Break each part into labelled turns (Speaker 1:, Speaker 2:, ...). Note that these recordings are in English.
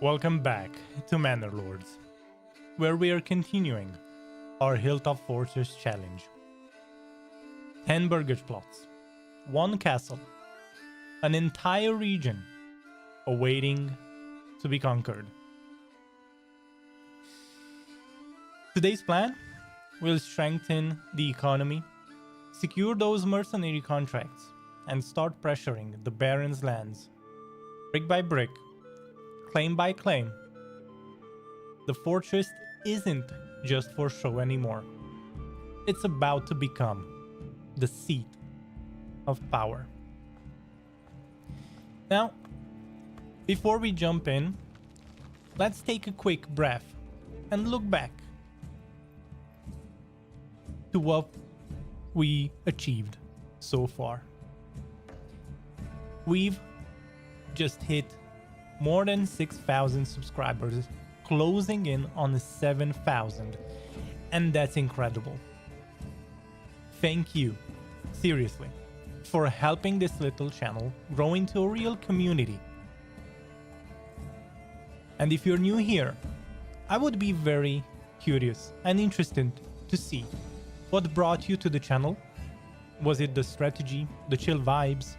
Speaker 1: Welcome back to Manor Lords, where we are continuing our Hilltop Fortress challenge. 10 burgage plots, 1 castle, an entire region awaiting to be conquered. Today's plan will strengthen the economy, secure those mercenary contracts, and start pressuring the Baron's lands. Brick by brick, claim by claim, the fortress isn't just for show anymore. It's about to become the seat of power. Now, before we jump in, let's take a quick breath and look back to what we achieved so far. We've just hit more than 6,000 subscribers, closing in on 7,000, and that's incredible. Thank you, seriously, for helping this little channel grow into a real community. And if you're new here, I would be very curious and interested to see what brought you to the channel. Was it the strategy, the chill vibes,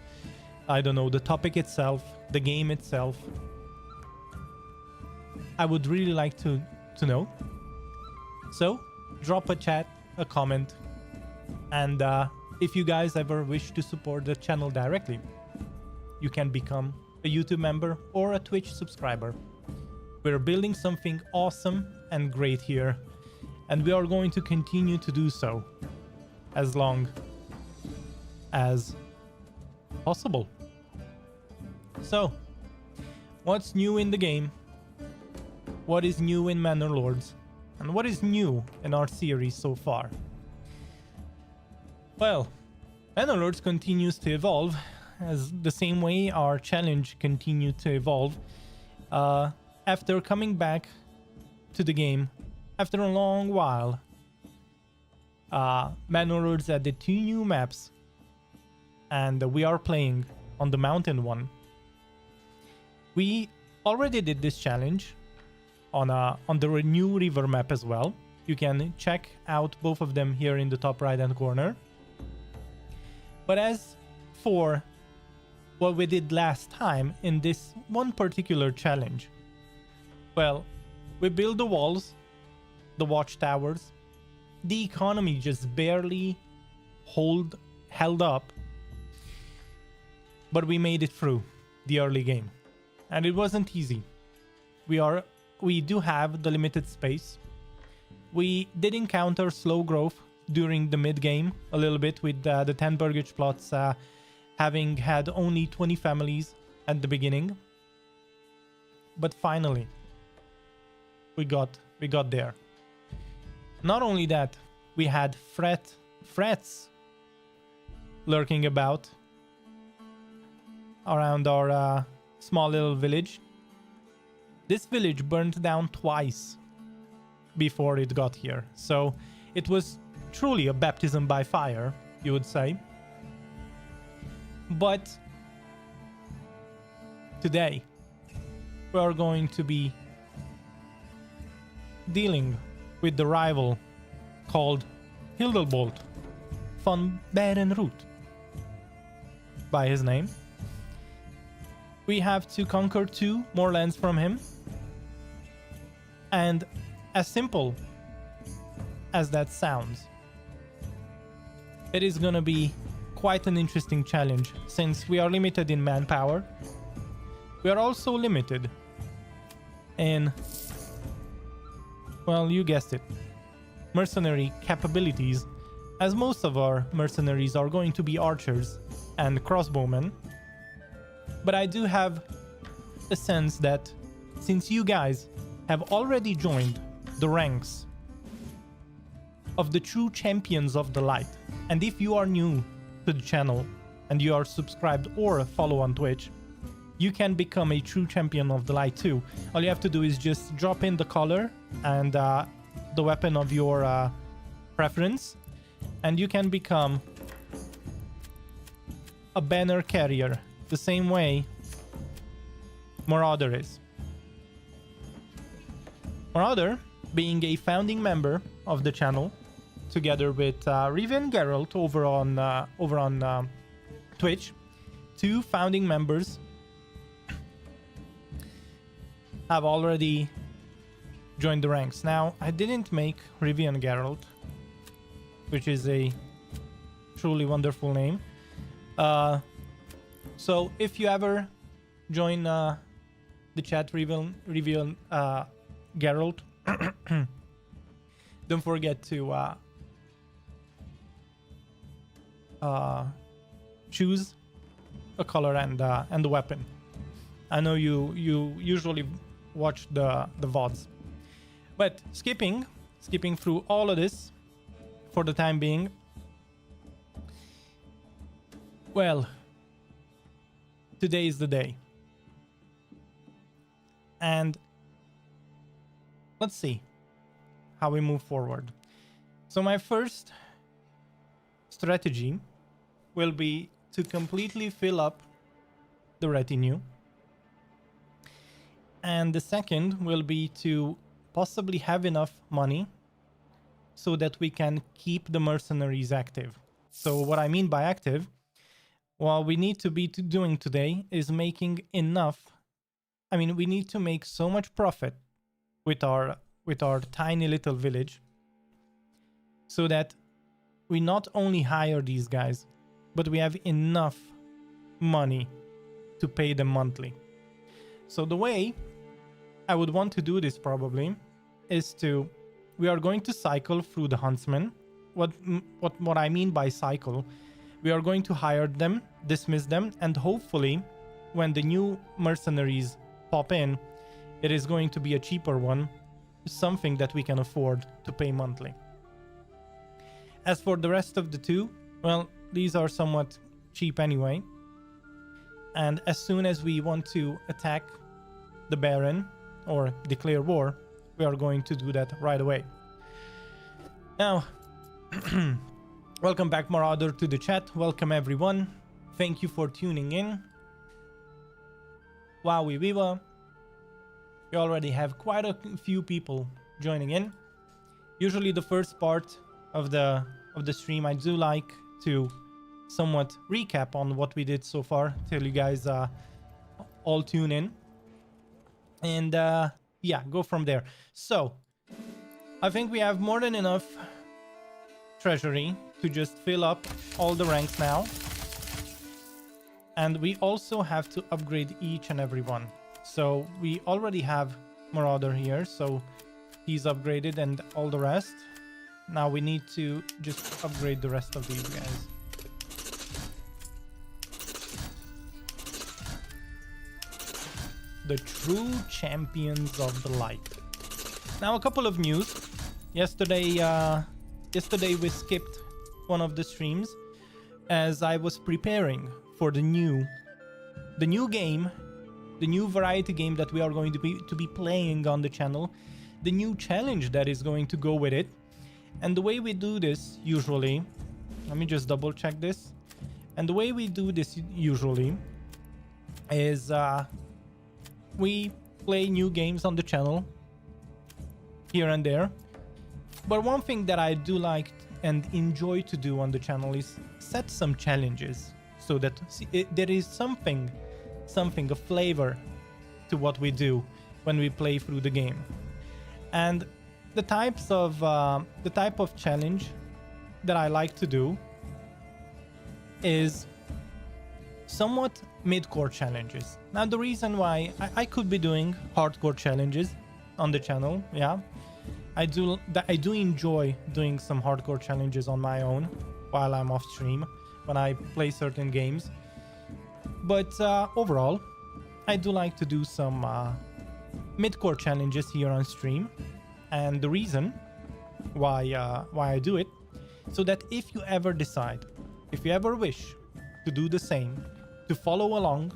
Speaker 1: I don't know, the topic itself, the game itself? I would really like to know. So drop a chat, a comment, and if you guys ever wish to support the channel directly, you can become a YouTube member or a Twitch subscriber. We're building something awesome and great here, and we are going to continue to do so as long as possible. So, what's new in the game? What is new in Manor Lords? And what is new in our series so far? Well, Manor Lords continues to evolve as the same way our challenge continued to evolve. After coming back to the game after a long while, Manor Lords added 2 new maps, and we are playing on the mountain one. We already did this challenge on the new river map as well. You can check out both of them here in the top right hand corner. But as for what we did last time in this one particular challenge, well, we built the walls, the watchtowers, the economy just barely held up, but we made it through the early game, and it wasn't easy. We do have the limited space. We did encounter slow growth during the mid game a little bit with the 10 burgage plots having had only 20 families at the beginning, but finally we got there. Not only that, we had threats lurking about around our small little village. This village burned down twice before it got here, so it was truly a baptism by fire, you would say. But today we are going to be dealing with the rival called Hildelbold von Berenroot by his name. We have to conquer 2 more lands from him, and as simple as that sounds, it is gonna be quite an interesting challenge since we are limited in manpower. We are also limited in, well, you guessed it, mercenary capabilities, as most of our mercenaries are going to be archers and crossbowmen. But I do have a sense that since you guys have already joined the ranks of the true champions of the light, and if you are new to the channel and you are subscribed or follow on Twitch, you can become a true champion of the light too. All you have to do is just drop in the color and the weapon of your preference, and you can become a banner carrier the same way Marauder is. Marauder, being a founding member of the channel, together with Riven Geralt over on Twitch, two founding members have already joined the ranks. Now, I didn't make Riven Geralt, which is a truly wonderful name. So if you ever join the chat, Riven Geralt, don't forget to choose a color and the weapon. I know you usually watch the VODs, but skipping through all of this for the time being. Well, today is the day, and let's see how we move forward. So my first strategy will be to completely fill up the retinue, and the second will be to possibly have enough money so that we can keep the mercenaries active. So what I mean by active, what we need to be doing today is making enough. I mean, we need to make so much profit with our tiny little village so that we not only hire these guys, but we have enough money to pay them monthly. So the way I would want to do this probably is we are going to cycle through the huntsmen. What I mean by cycle, we are going to hire them, dismiss them, and hopefully when the new mercenaries pop in, it is going to be a cheaper one, something that we can afford to pay monthly. As for the rest of the two, well, these are somewhat cheap anyway. And as soon as we want to attack the Baron or declare war, we are going to do that right away. Now, welcome back, Marauder, to the chat. Welcome, everyone. Thank you for tuning in. Wowie Viva. We already have quite a few people joining in. Usually the first part of the stream, I do like to somewhat recap on what we did so far till you guys all tune in. And yeah, go from there. So, I think we have more than enough treasury to just fill up all the ranks now. And we also have to upgrade each and every one. So we already have Marauder here, so he's upgraded and all the rest. Now we need to just upgrade the rest of these guys. The true champions of the light. Now a couple of news. Yesterday we skipped one of the streams as I was preparing for the new game, the new variety game that we are going to be playing on the channel, the new challenge that is going to go with it. And the way we do this usually, let me just double check this. And the way we do this usually is we play new games on the channel here and there. But one thing that I do like and enjoy to do on the channel is set some challenges so that there is something, a flavor to what we do when we play through the game. And the type of challenge that I like to do is somewhat mid-core challenges. Now the reason why I could be doing hardcore challenges on the channel, yeah, I do enjoy doing some hardcore challenges on my own while I'm off stream when I play certain games. But overall, I do like to do some mid-core challenges here on stream. And the reason why I do it, so that if you ever wish to do the same, to follow along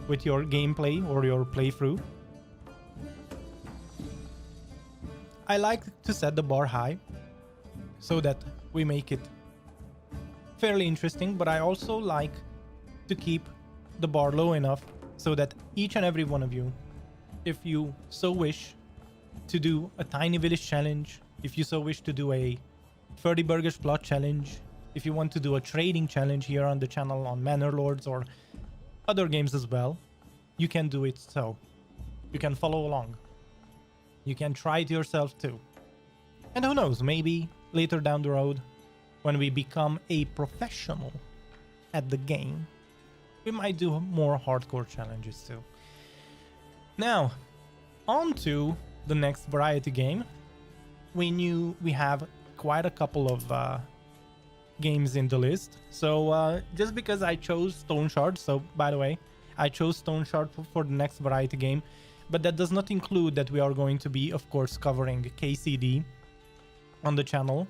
Speaker 1: with your gameplay or your playthrough, I like to set the bar high so that we make it fairly interesting, but I also like to keep the bar low enough so that each and every one of you, if you so wish, to do a tiny village challenge, if you so wish to do a 30 burgers plot challenge, if you want to do a trading challenge here on the channel on Manor Lords or other games as well, you can do it. So you can follow along. You can try it yourself too. And who knows, maybe later down the road, when we become a professional at the game, we might do more hardcore challenges too. Now, on to the next variety game. We have quite a couple of games in the list. So just because I chose Stone Shard, so by the way, I chose Stone Shard for the next variety game, but that does not include that we are going to be, of course, covering KCD on the channel.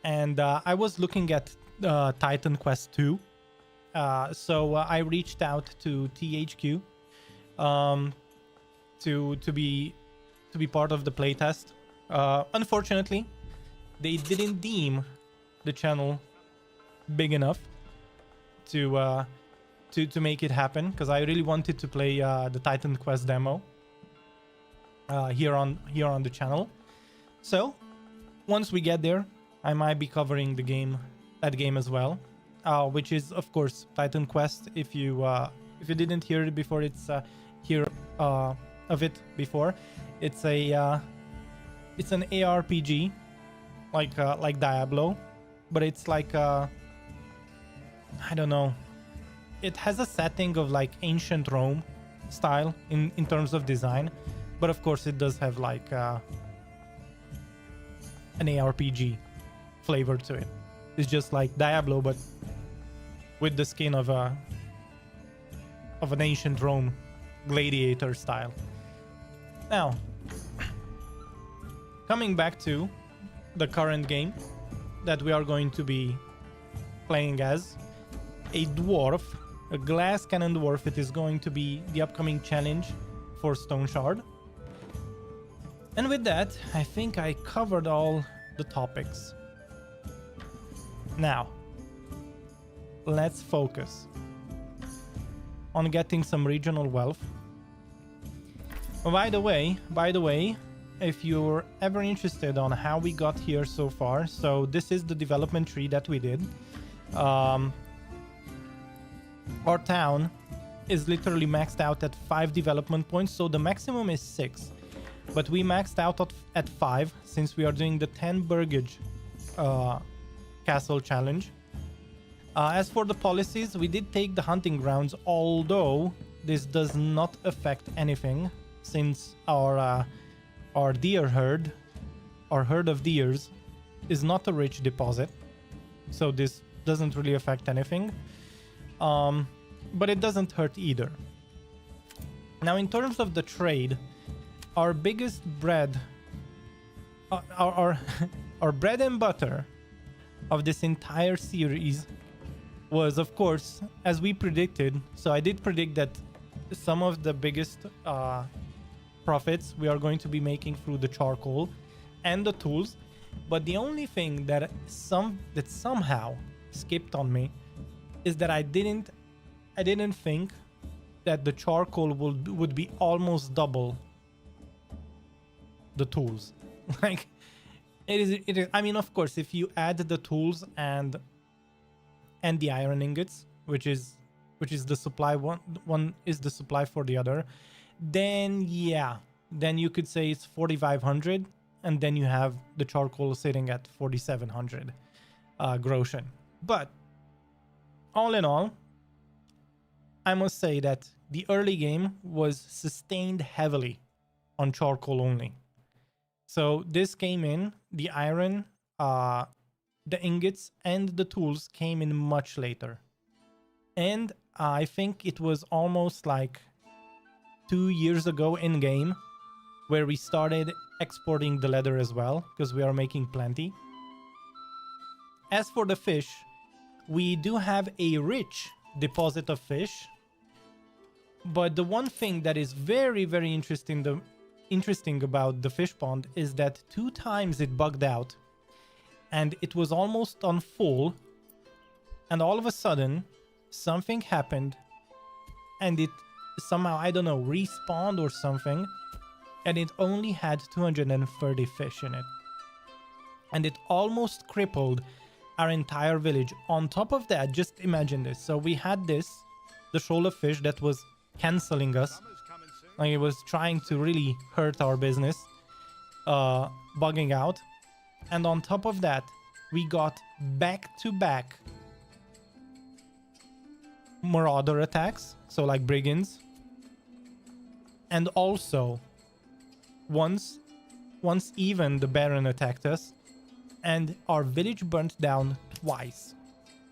Speaker 1: And I was looking at Titan Quest 2. So I reached out to THQ to be part of the playtest. Unfortunately, they didn't deem the channel big enough to make it happen, because I really wanted to play the Titan Quest demo here on the channel. So once we get there, I might be covering that game as well, which is of course Titan Quest. If you didn't hear it before, it's hear of it before. It's an ARPG like Diablo, but it's like I don't know. It has a setting of like ancient Rome style in terms of design, but of course it does have like an ARPG flavor to it. It's just like Diablo, but with the skin of an ancient Rome gladiator style. Now, coming back to the current game that we are going to be playing as, a dwarf, a glass cannon dwarf. It is going to be the upcoming challenge for Stone Shard. And with that, I think I covered all the topics. Now, let's focus on getting some regional wealth. By the way, if you're ever interested on how we got here so far, so this is the development tree that we did. Our town is literally maxed out at 5 development points, so the maximum is 6. But we maxed out at 5 since we are doing the 10 burgage castle challenge. As for the policies, we did take the hunting grounds, although this does not affect anything since our deer herd, our herd of deers, is not a rich deposit. So this doesn't really affect anything. But it doesn't hurt either. Now, in terms of the trade, our biggest bread, our bread and butter of this entire series was, of course, as we predicted. So I did predict that some of the biggest profits we are going to be making through the charcoal and the tools. But the only thing that somehow skipped on me is that I didn't think that the charcoal would be almost double the tools. Like it is. I mean, of course, if you add the tools and the iron ingots, which is the supply, one is the supply for the other, then yeah, then you could say it's 4,500, and then you have the charcoal sitting at 4,700 groschen. But all in all, I must say that the early game was sustained heavily on charcoal only. So this came in, the iron, the ingots, and the tools came in much later. And I think it was almost like 2 years ago in game where we started exporting the leather as well, because we are making plenty. As for the fish, we do have a rich deposit of fish. But the one thing that is very, very interesting about the fish pond is that 2 times it bugged out and it was almost on full, and all of a sudden something happened and it somehow, I don't know, respawned or something, and it only had 230 fish in it. And it almost crippled our entire village. On top of that, just imagine this. So we had the shoal of fish that was canceling us. Like it was trying to really hurt our business, bugging out. And on top of that, we got back-to-back marauder attacks, so like brigands. And also, once even the Baron attacked us, and our village burnt down twice.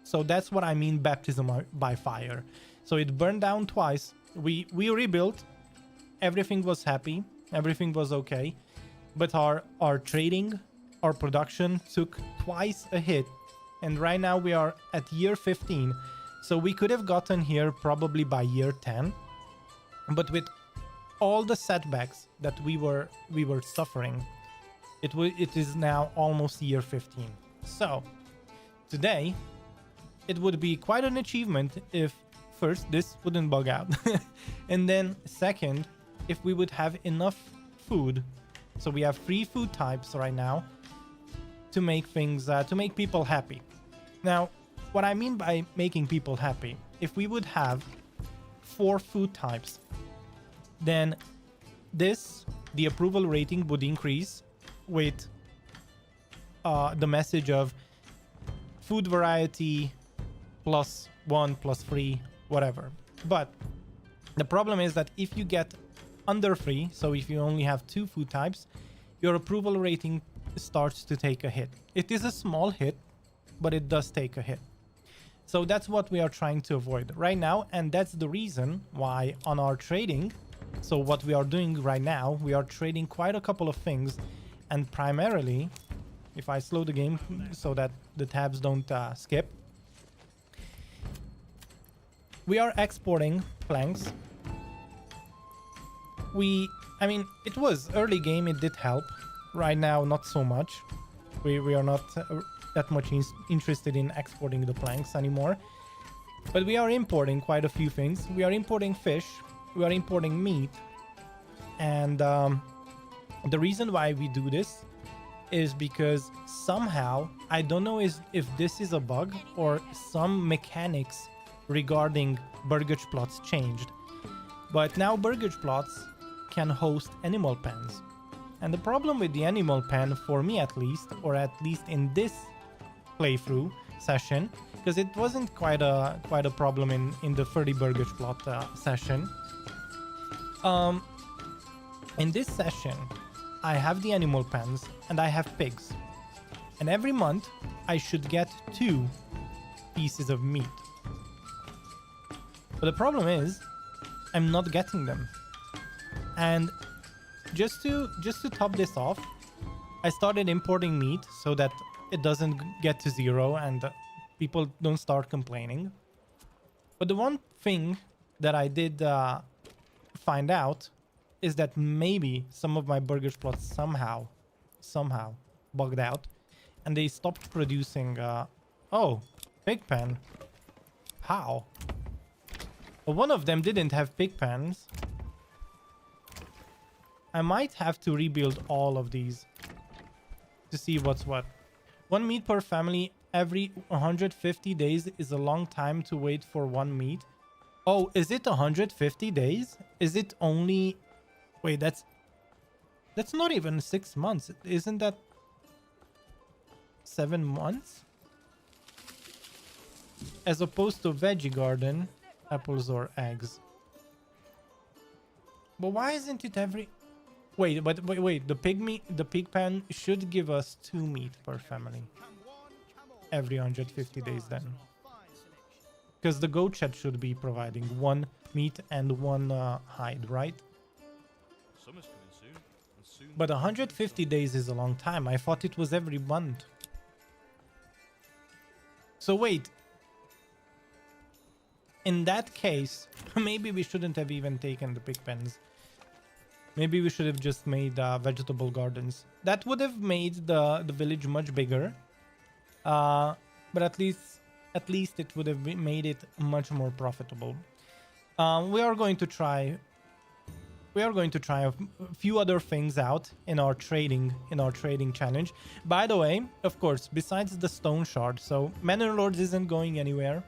Speaker 1: So that's what I mean, baptism by fire. So it burned down twice. We rebuilt. Everything was happy. Everything was okay. But our trading, our production took twice a hit. And right now we are at year 15. So we could have gotten here probably by year 10. But with all the setbacks that we were suffering, it is now almost year 15. So today it would be quite an achievement if first this wouldn't bug out and then second, if we would have enough food. So we have 3 food types right now to make things to make people happy. Now what I mean by making people happy, if we would have 4 food types, then the approval rating would increase with the message of food variety +1, +3, whatever. But the problem is that if you get under 3, so if you only have 2 food types, your approval rating starts to take a hit. It is a small hit, but it does take a hit. So that's what we are trying to avoid right now, and that's the reason why on our trading, so what we are doing right now, we are trading quite a couple of things. And primarily, if I slow the game so that the tabs don't skip, we are exporting planks. I mean, it was early game, it did help. Right now, not so much. We are not that much interested in exporting the planks anymore. But we are importing quite a few things. We are importing fish, we are importing meat, and the reason why we do this is because somehow, I don't know if this is a bug or some mechanics regarding burgage plots changed. But now burgage plots can host animal pens. And the problem with the animal pen, for me at least, or at least in this playthrough session, because it wasn't quite a problem in the 30 burgage plot session. In this session, I have the animal pens and I have pigs. And every month I should get 2 pieces of meat. But the problem is I'm not getting them. And just to top this off, I started importing meat so that it doesn't get to 0 and people don't start complaining. But the one thing that I did find out is that maybe some of my burgers plots somehow bugged out and they stopped producing oh, pig pen. How? Well, one of them didn't have pig pens. I might have to rebuild all of these to see what's what. 1 meat per family every 150 days is a long time to wait for 1 meat. Oh, is it 150 days? Is it only... Wait, that's not even 6 months. Isn't that 7 months? As opposed to veggie garden, apples or eggs. But why isn't it every... Wait, the pig pen should give us 2 meat per family. Every 150 days then. Because the goat shed should be providing 1 meat and 1 hide, right? But 150 days is a long time. I thought it was every month. So wait. In that case, maybe we shouldn't have even taken the pig pens. Maybe we should have just made vegetable gardens. That would have made the village much bigger. But at least it would have made it much more profitable. We are going to try we are going to try a few other things out in our trading challenge. By the way, of course, besides the stone shard, so Manor Lords isn't going anywhere.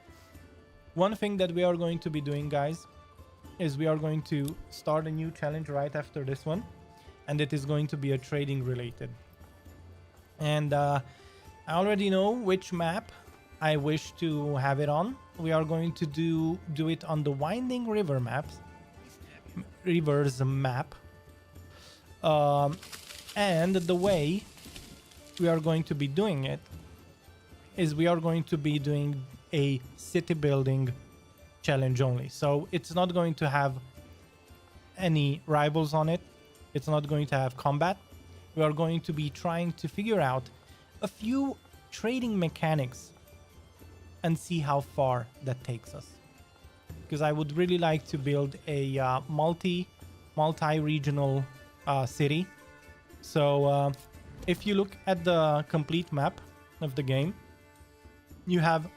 Speaker 1: One thing that we are going to be doing, guys, is we are going to start a new challenge right after this one, and it is going to be a trading related. And I already know which map I wish to have it on. We are going to do it on the Winding Rivers map. And the way we are going to be doing it is we are going to be doing a city building challenge only. So it's not going to have any rivals on it. It's not going to have combat. We are going to be trying to figure out a few trading mechanics and see how far that takes us. Because I would really like to build a multi-regional city. So if you look at the complete map of the game, you have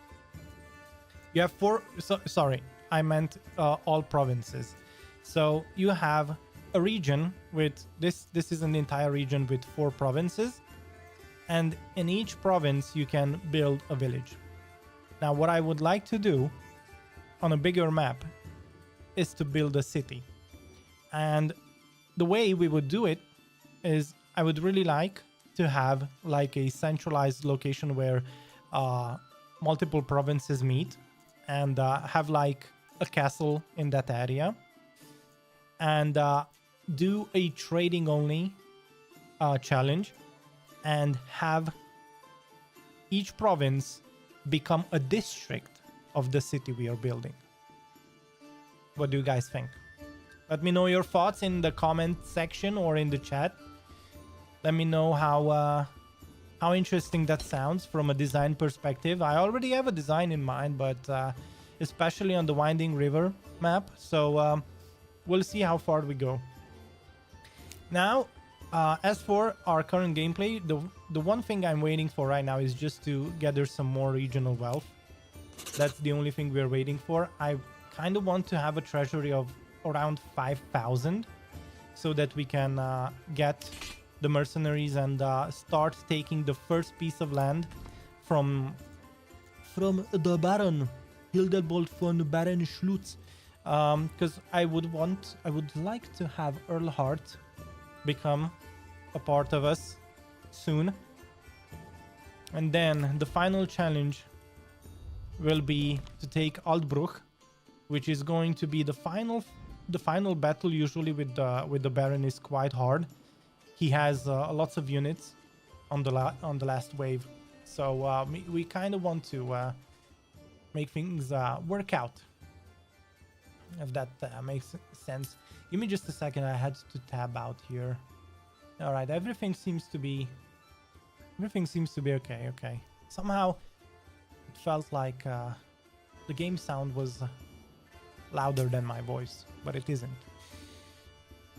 Speaker 1: four. Sorry, I meant all provinces. So you have a region with this. This is an entire region with 4 provinces, and in each province you can build a village. Now, what I would like to do on a bigger map is to build a city. And the way we would do it is I would really like to have like a centralized location where multiple provinces meet and have like a castle in that area and do a trading only challenge and have each province become a district of the city we are building. What do you guys think? Let me know your thoughts in the comment section or in the chat. Let me know how interesting that sounds from a design perspective. I already have a design in mind, but especially on the Winding River map. So we'll see how far we go. Now, as for our current gameplay, the one thing I'm waiting for right now is just to gather some more regional wealth. That's the only thing we're waiting for. I kind of want to have a treasury of around 5,000 so that we can get the mercenaries and start taking the first piece of land from the Baron Hildebrand von Baron Schlutz, because I would like to have Earlhart become a part of us soon. And then the final challenge will be to take Altbruch, which is going to be the final battle. Usually with the Baron is quite hard. He has lots of units on the last wave, so we kind of want to make things work out, if that makes sense. Give me just a second. I had to tab out here. All right, everything seems to be okay. Okay, somehow it felt like the game sound was louder than my voice, but it isn't.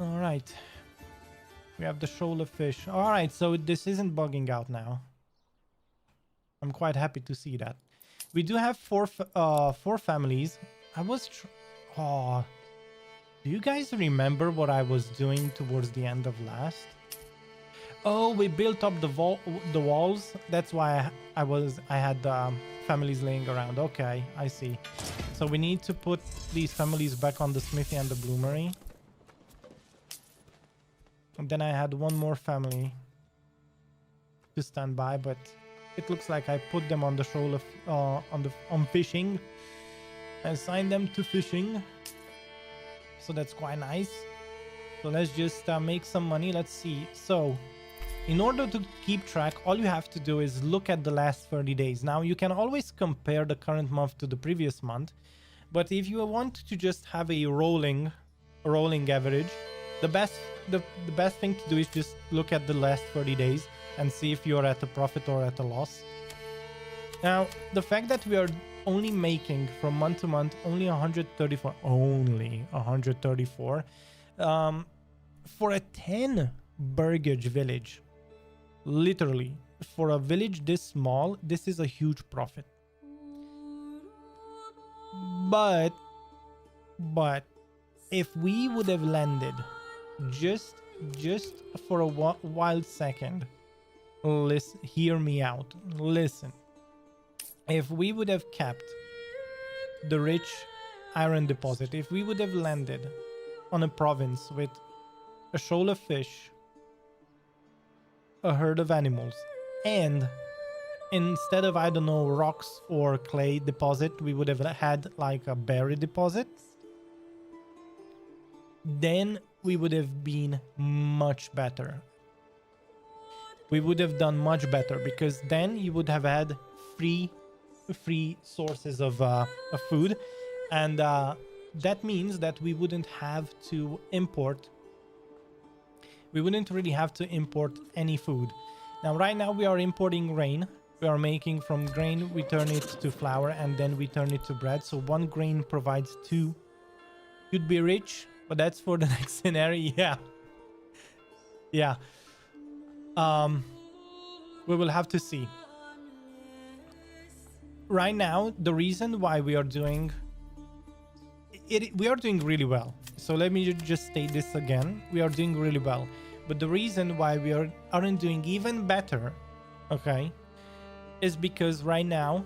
Speaker 1: All right. We have the shoal of fish. All right, so this isn't bugging out now. I'm quite happy to see that. We do have four families. I was... do you guys remember what I was doing towards the end of last? Oh, we built up the walls. That's why I had families laying around. Okay, I see. So we need to put these families back on the smithy and the bloomery. And then I had one more family to stand by, but it looks like I put them on the shoal of on fishing. I assigned them to fishing, so that's quite nice. So let's just make some money. Let's see. So in order to keep track, all you have to do is look at the last 30 days. Now you can always compare the current month to the previous month, but if you want to just have a rolling average, the best thing to do is just look at the last 30 days and see if you're at a profit or at a loss. Now, the fact that we are only making from month to month only 134, for a 10 burgage village, literally for a village this small, this is a huge profit. But if we would have landed just for a wild second, listen, hear me out. Listen. If we would have kept the rich iron deposit, if we would have landed on a province with a shoal of fish, a herd of animals, and instead of, I don't know, rocks or clay deposit, we would have had like a berry deposit, then we would have been much better. We would have done much better, because then you would have had free sources of food, and that means that we wouldn't have to import. We wouldn't really have to import any food. Now, right now we are importing grain. We are making from grain, we turn it to flour, and then we turn it to bread. So one grain provides two. You'd be rich, but that's for the next scenario. Yeah. We will have to see. Right now, the reason why we are doing it, we are doing really well. So let me just state this again. We are doing really well. But the reason why we aren't doing even better, okay, is because right now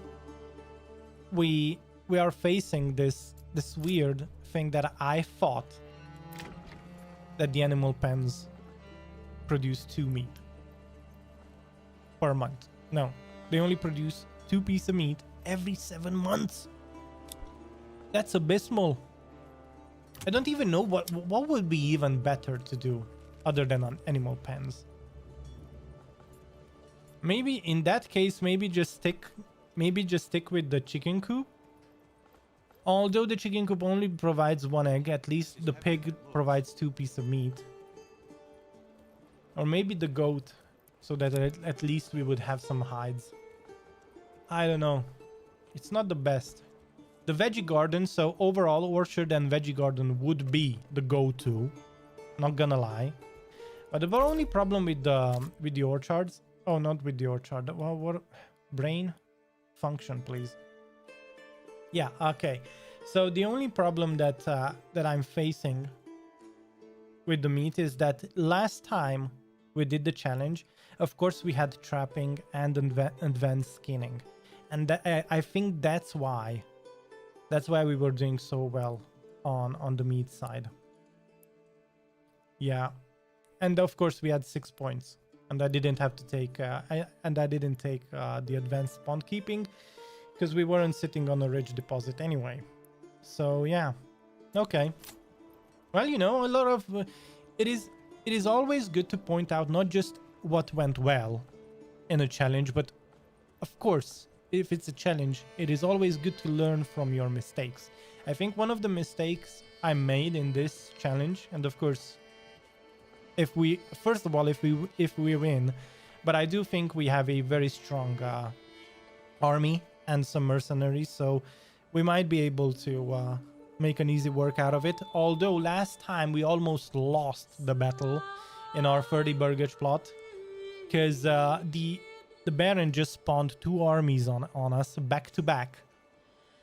Speaker 1: we are facing this weird thing that I thought that the animal pens produce 2 meat per month. No, they only produce 2 pieces of meat every 7 months. That's abysmal. I don't even know what would be even better to do other than on animal pens. Maybe in that case, maybe just stick with the chicken coop. Although the chicken coop only provides 1 egg, at least the pig provides 2 pieces of meat. Or maybe the goat, so that at least we would have some hides. I don't know. It's not the best. The veggie garden, so overall orchard and veggie garden would be the go-to. Not gonna lie. But the only problem with the orchards, oh, not with the orchard. Well, what brain function, please. Yeah, okay. So the only problem that I'm facing with the meat is that last time we did the challenge, of course we had trapping and advanced skinning, and I think that's why we were doing so well on the meat side. Yeah, and of course we had 6 points, and I didn't have to take I didn't take the advanced spawn keeping because we weren't sitting on a rich deposit anyway. So yeah, okay. Well, you know, a lot of it is always good to point out not just what went well in a challenge, but of course, if it's a challenge, it is always good to learn from your mistakes. I think one of the mistakes I made in this challenge, and of course, if we win, but I do think we have a very strong army and some mercenaries, so we might be able to make an easy work out of it. Although last time we almost lost the battle in our 30 burgage plot, because the Baron just spawned 2 armies on us back to back,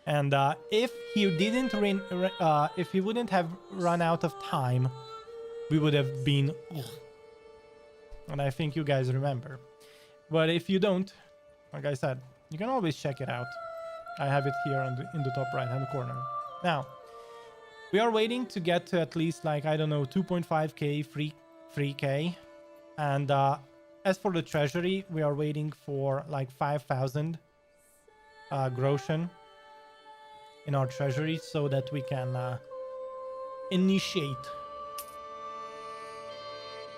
Speaker 1: and if he wouldn't have run out of time, we would have been, and I think you guys remember. But if you don't, like I said, you can always check it out. I have it here in the top right hand corner. Now we are waiting to get to at least, like, I don't know, 2.5k 3k, and as for the treasury, we are waiting for like 5,000 groschen in our treasury so that we can initiate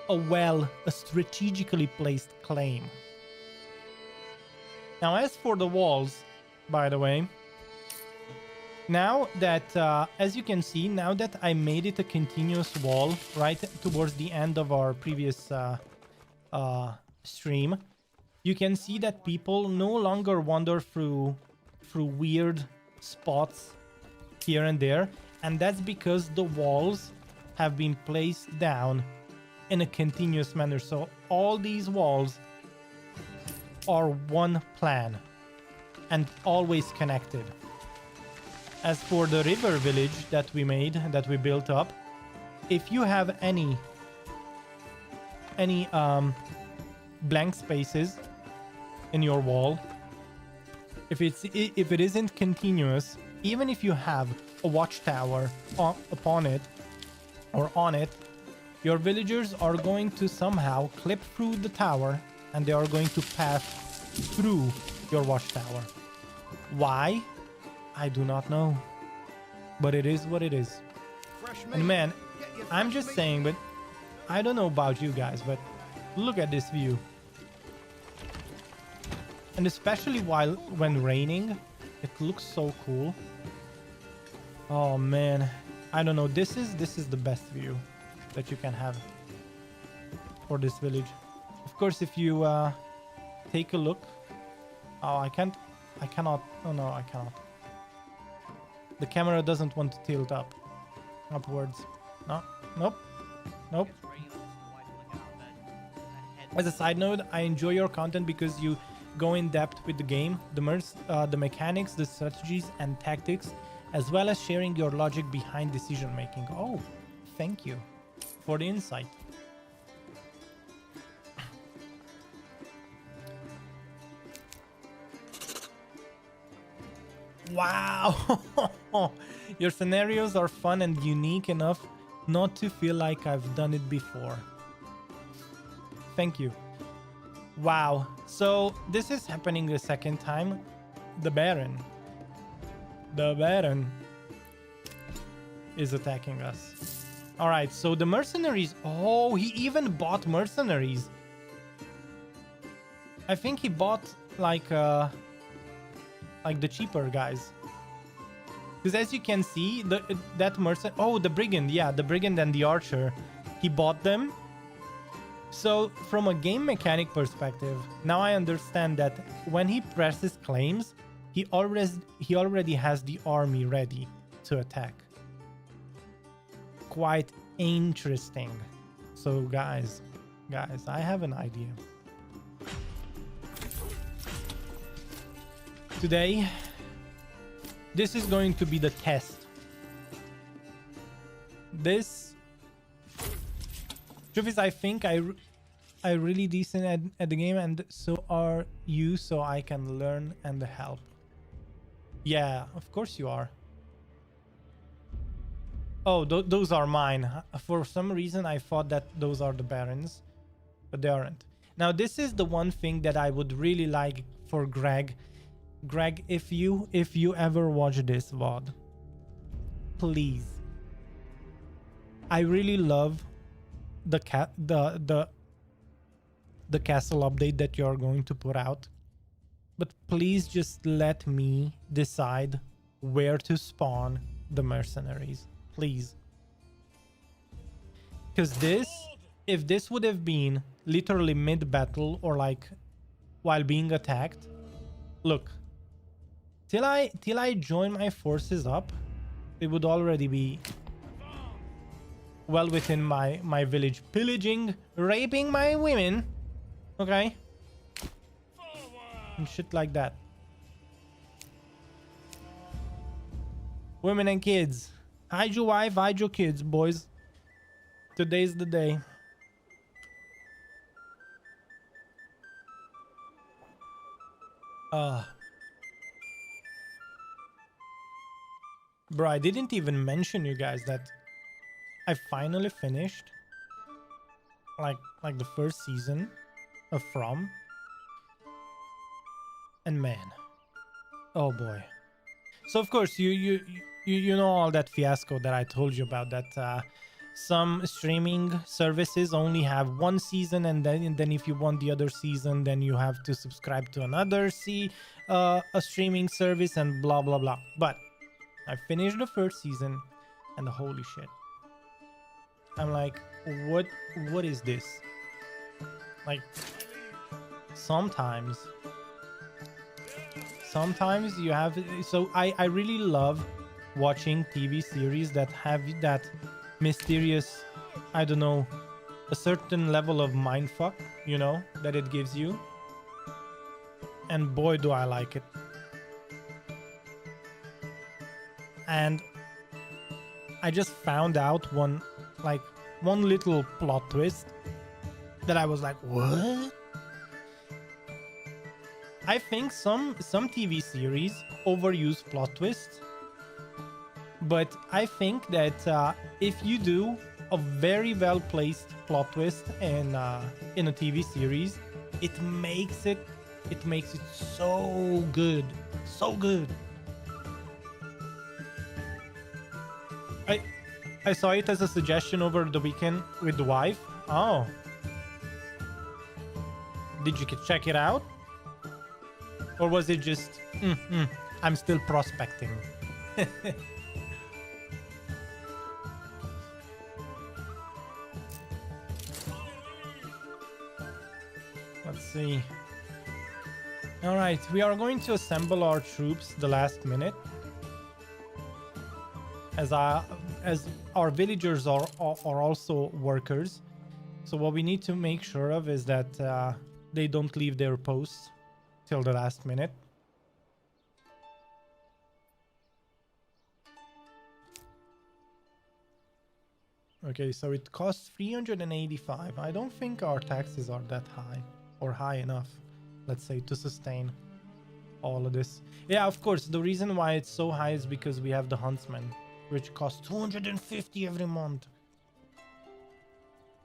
Speaker 1: a strategically placed claim. Now, as for the walls, by the way, now that, as you can see, now that I made it a continuous wall right towards the end of our previous stream, you can see that people no longer wander through weird spots here and there, and that's because the walls have been placed down in a continuous manner. So all these walls are one plan and always connected. As for the river village that we built up, if you have any any blank spaces in your wall, if it isn't continuous, even if you have a watchtower upon it or on it, your villagers are going to somehow clip through the tower and they are going to pass through your watchtower. Why? I do not know. But it is what it is. And man, I'm just saying, but I don't know about you guys, but look at this view. And especially when raining, it looks so cool. Oh man, I don't know. This is the best view that you can have for this village. Of course, if you take a look. Oh, I cannot. Oh no, I cannot. The camera doesn't want to tilt upwards. No, nope, nope. As a side note, I enjoy your content because you go in depth with the game, the mechanics, the strategies and tactics, as well as sharing your logic behind decision making. Oh, thank you for the insight. Wow! Your scenarios are fun and unique enough not to feel like I've done it before. Thank you. Wow. So this is happening the second time. The Baron is attacking us. All right. So the mercenaries. Oh, he even bought mercenaries. I think he bought like the cheaper guys. Because as you can see, that mercenary... Oh, the brigand. Yeah, the brigand and the archer. He bought them. So from a game mechanic perspective, now I understand that when he presses claims, he already has the army ready to attack. Quite interesting. So guys, I have an idea. Today, this is going to be the test. This, truth is, I think I'm really decent at the game, and so are you, so I can learn and help. Yeah, of course you are. Oh, those are mine. For some reason, I thought that those are the barons, but they aren't. Now, this is the one thing that I would really like for Greg. Greg, if you ever watch this VOD, please. I really love the castle update that you're going to put out, but please just let me decide where to spawn the mercenaries, please. Because if this would have been literally mid-battle or like while being attacked, look, till I join my forces up, it would already be well within my village, pillaging, raping my women, okay, and shit like that. Women and kids, hide your wife, hide your kids, boys. Today's the day. Bro, I didn't even mention you guys that I finally finished like the first season of From. And man, oh boy. So of course you know all that fiasco that I told you about, that some streaming services only have one season, and then if you want the other season, then you have to subscribe to another a streaming service and blah blah blah. But I finished the first season and holy shit. I'm like, what is this? Like, sometimes you have, so I really love watching TV series that have that mysterious, I don't know, a certain level of mindfuck, you know, that it gives you. And boy, do I like it. And I just found out one little plot twist that I was like, what? I think some TV series overuse plot twists, but I think that if you do a very well placed plot twist in a TV series, it makes it so good, so good. I saw it as a suggestion over the weekend with the wife. Oh, did you check it out? Or was it just, I'm still prospecting? Let's see. All right, we are going to assemble our troops the last minute. As our villagers are also workers. So what we need to make sure of is that they don't leave their posts till the last minute. Okay, so it costs 385. I don't think our taxes are that high or high enough, let's say, to sustain all of this. Yeah, of course, the reason why it's so high is because we have the huntsman, which costs 250 every month.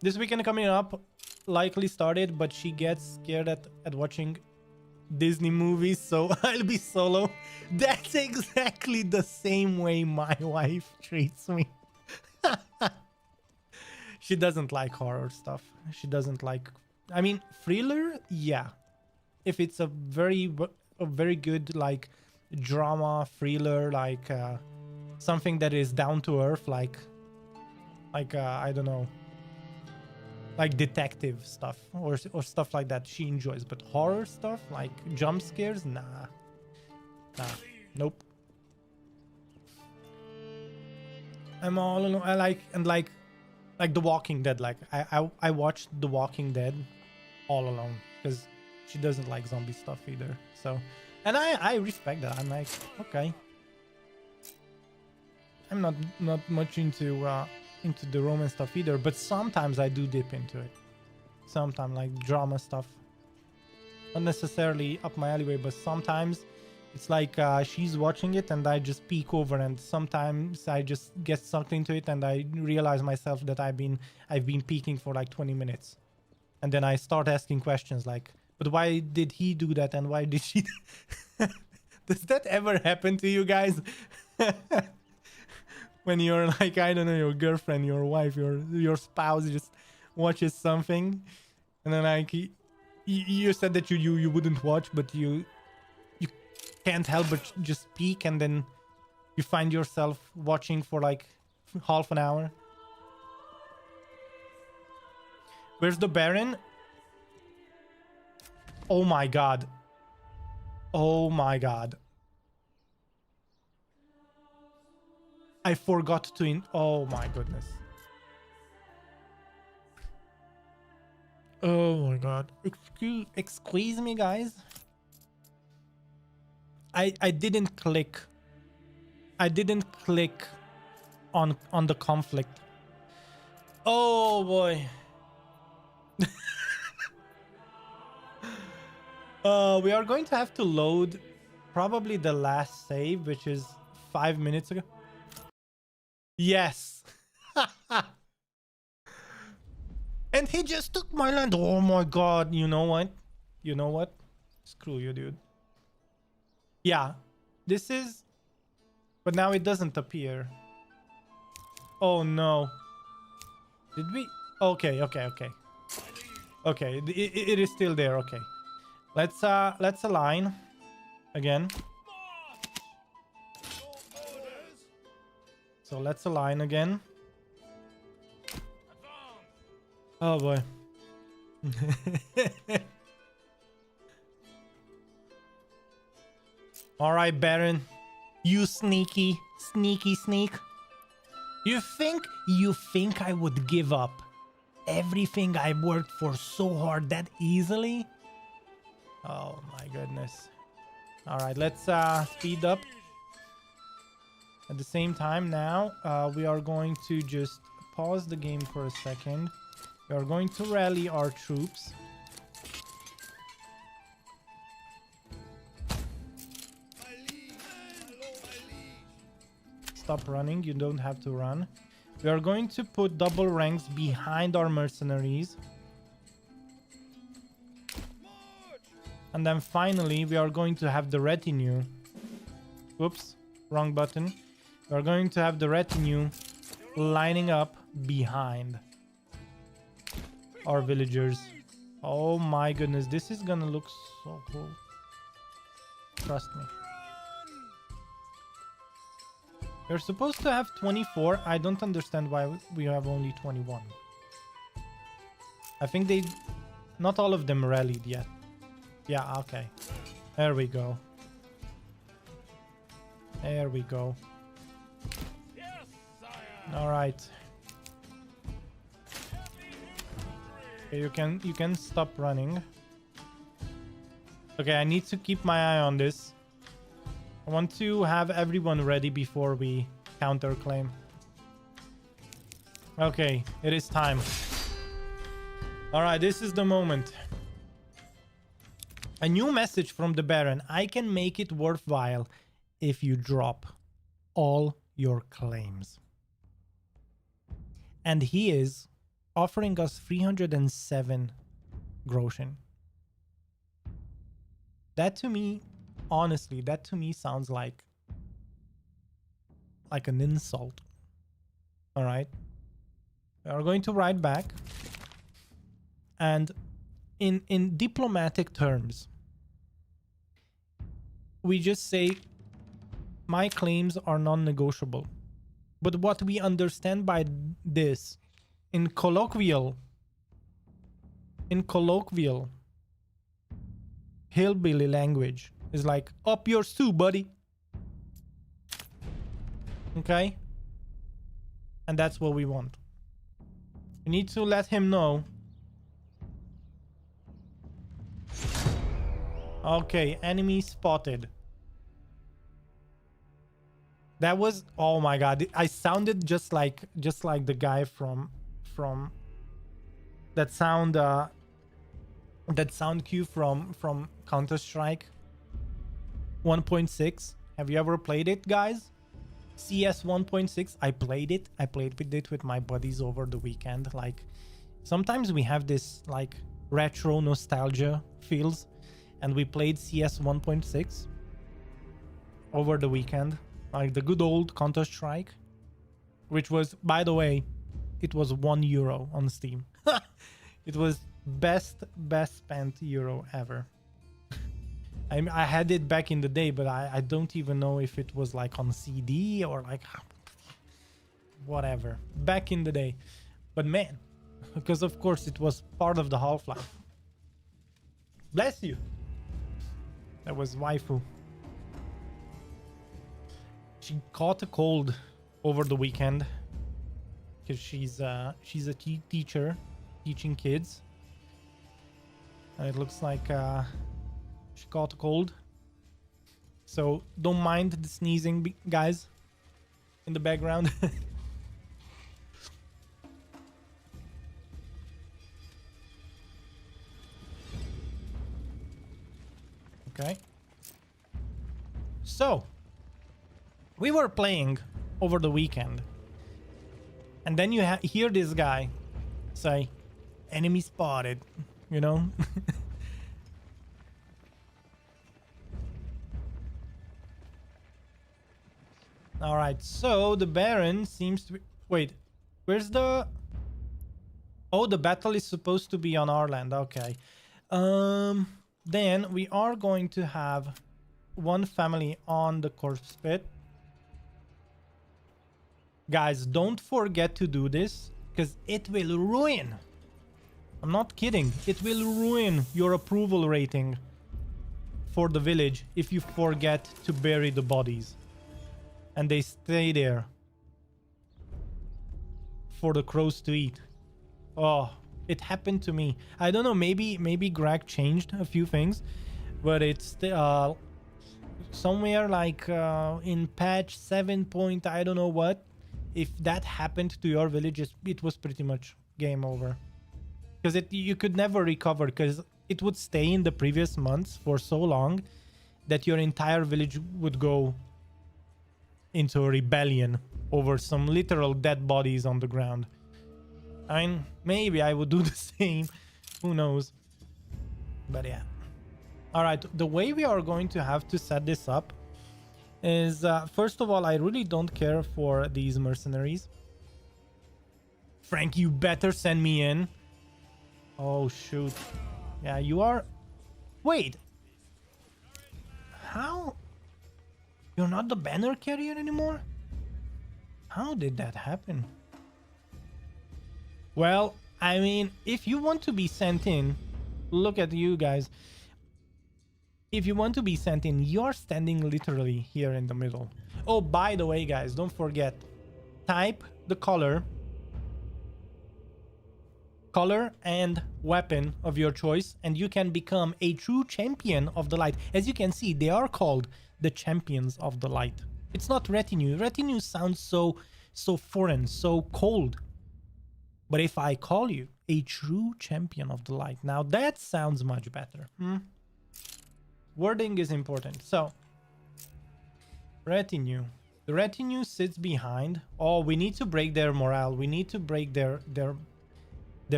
Speaker 1: This weekend coming up likely started, but she gets scared at watching Disney movies, so I'll be solo. That's exactly the same way my wife treats me. She doesn't like horror stuff. She doesn't like, I mean, thriller, yeah. If it's a very good like drama thriller, like something that is down to earth, like I don't know, like detective stuff or stuff like that, she enjoys. But horror stuff like jump scares, nah, nope. I'm all alone. I like The Walking Dead. Like I watched The Walking Dead all alone because she doesn't like zombie stuff either. So, and I respect that. I'm like, okay. I'm not much into the romance stuff either, but sometimes I do dip into it. Sometimes like drama stuff, not necessarily up my alleyway, but sometimes it's like she's watching it and I just peek over, and sometimes I just get sucked into it and I realize myself that I've been peeking for like 20 minutes, and then I start asking questions like, but why did he do that and why did she? Does that ever happen to you guys? When you're like, I don't know, your girlfriend, your wife, your spouse just watches something, and then like you said that you wouldn't watch, but you can't help but just peek, and then you find yourself watching for like half an hour. Where's the Baron? Oh my god. Oh my god. I forgot to oh my goodness. Oh my god. Excuse me, guys. I didn't click. I didn't click on the conflict. Oh boy. We are going to have to load probably the last save, which is 5 minutes ago. Yes. And he just took my land. Oh my god. You know what? You know what? Screw you, dude. Yeah. This is... But now it doesn't appear. Oh no. Did we... Okay. Okay. It is still there. Okay. Let's align again. So let's align again. Oh boy. All right, Baron. You sneak. You think I would give up everything I worked for so hard that easily? Oh my goodness. All right, let's speed up. At the same time now, we are going to just pause the game for a second We are going to rally our troops. Stop running. You don't have to run. We are going to put double ranks behind our mercenaries. And then finally, we are going to have the retinue. Whoops, wrong button. We are going to have the retinue lining up behind our villagers. Oh my goodness, this is gonna look so cool. Trust me. We're supposed to have 24. I don't understand why we have only 21. I think they... Not all of them rallied yet. Yeah, okay. There we go. There we go. Alright. Okay, you can stop running. Okay, I need to keep my eye on this. I want to have everyone ready before we counterclaim. Okay, it is time. Alright, this is the moment. A new message from the Baron. I can make it worthwhile if you drop all your claims. And he is offering us 307 groschen. That to me, honestly, that to me sounds like an insult. All right. We are going to write back. And in diplomatic terms, we just say, my claims are non-negotiable. But what we understand by this, in colloquial hillbilly language, is like, up your stew, buddy. Okay? And that's what we want. We need to let him know. Okay, enemy spotted. That was, oh my god, I sounded just like the guy from that sound cue from Counter-Strike 1.6. Have you ever played it, guys? CS 1.6. I played it with my buddies over the weekend. Like, sometimes we have this like retro nostalgia feels, and we played CS 1.6 over the weekend, like the good old Counter-Strike, which was, by the way, it was €1 on Steam. It was best spent euro ever. I had it back in the day, but I don't even know if it was like on CD or like whatever back in the day. But man, because of course it was part of the Half-Life. Bless you. That was waifu. She caught a cold over the weekend because she's a teacher teaching kids, and it looks like she caught a cold. So don't mind the sneezing, guys, in the background. Okay. So we were playing over the weekend, and then you hear this guy say, enemy spotted, you know? All right, so the Baron seems to be... Wait, where's the... Oh, the battle is supposed to be on our land. Okay. Then we are going to have one family on the corpse pit. Guys, don't forget to do this, because it will ruin... I'm not kidding. It will ruin your approval rating for the village if you forget to bury the bodies. And they stay there for the crows to eat. Oh, it happened to me. I don't know, maybe Greg changed a few things, but it's somewhere like in patch 7 point, I don't know what. If that happened to your village, it was pretty much game over. because you could never recover, because it would stay in the previous months for so long that your entire village would go into a rebellion over some literal dead bodies on the ground. I mean, maybe I would do the same. Who knows? But yeah. All right. The way we are going to have to set this up is, first of all, I really don't care for these mercenaries. Frank, you better send me in. Oh, shoot. Yeah, you are... Wait. How? You're not the banner carrier anymore? How did that happen? Well, I mean, if you want to be sent in, look at you guys. If you want to be sent in, you're standing literally here in the middle. Oh, by the way, guys, don't forget, type the color and weapon of your choice, and you can become a true champion of the light. As you can see, they are called the champions of the light. It's not retinue. Retinue sounds so foreign, so cold. But if I call you a true champion of the light, now that sounds much better. Wording is important. So, retinue. The retinue sits behind. Oh, we need to break their morale. We need to break their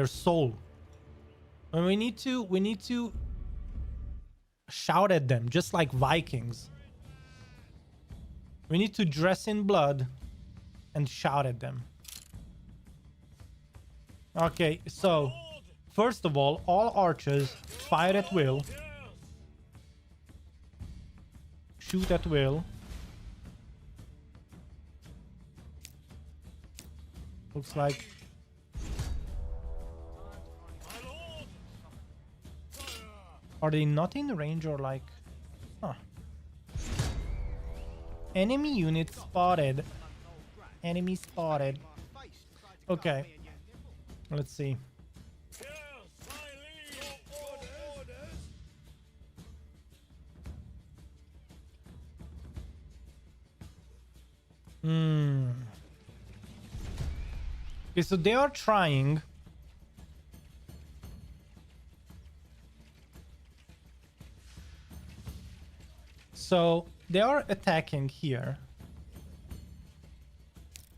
Speaker 1: soul. And we need to shout at them, just like Vikings. We need to dress in blood and shout at them. Okay, so first of all archers fire at will. Shoot at will. Looks like... Are they not in range or like... Huh. Enemy unit spotted. Enemy spotted. Okay. Let's see. Okay, so they are trying. So they are attacking here.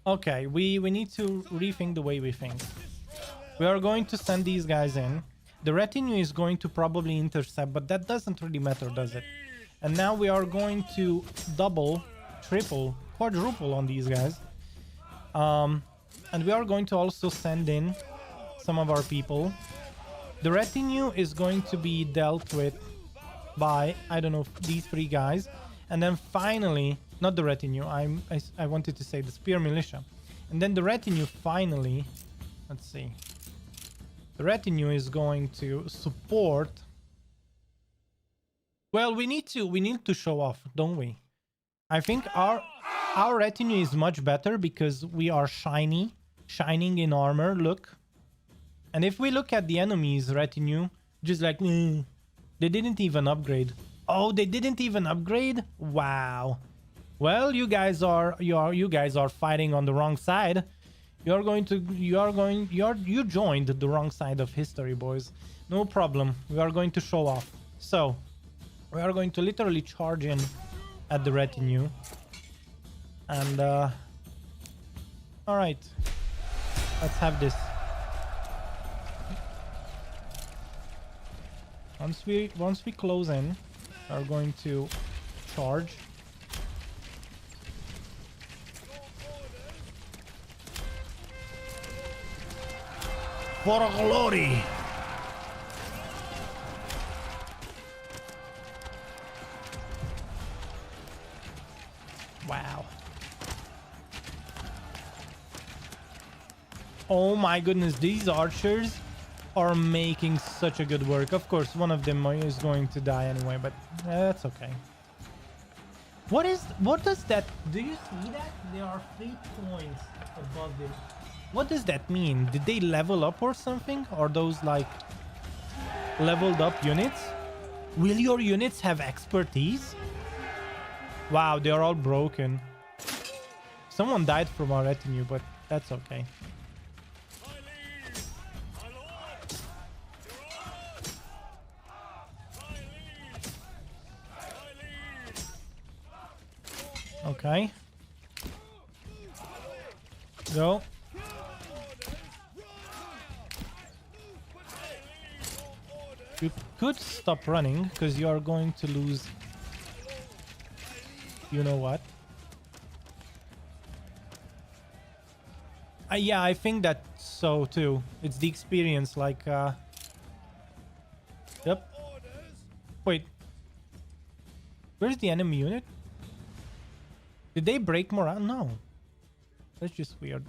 Speaker 1: Okay, we need to rethink the way we think. We are going to send these guys in. The retinue is going to probably intercept, but that doesn't really matter, does it? And now we are going to double, triple, quadruple on these guys. And we are going to also send in some of our people. The retinue is going to be dealt with by, I don't know, these three guys. And then finally, not the retinue, I wanted to say the spear militia. And then the retinue finally, let's see. The retinue is going to support. Well, we need to show off, don't we? I think our retinue is much better because we are shining in armor. Look, and if we look at the enemy's retinue, just like they didn't even upgrade. Oh, they didn't even upgrade. Wow. Well, you guys are fighting on the wrong side. You joined the wrong side of history, boys. No problem. We are going to show off. So, we are going to literally charge in at the retinue. And, alright. Let's have this. Once we close in, we are going to charge. For glory! Wow. Oh my goodness, these archers are making such a good work. Of course, one of them is going to die anyway, but that's okay. What does that... Do you see that? There are 3 points above it. What does that mean? Did they level up or something? Are those like leveled up units? Will your units have expertise? Wow, they are all broken. Someone died from our retinue, but that's okay. Okay. Go. You could stop running because you are going to lose. You know what? Yeah, I think that so too. It's the experience, like, yep. Wait. Where's the enemy unit? Did they break morale? No. That's just weird.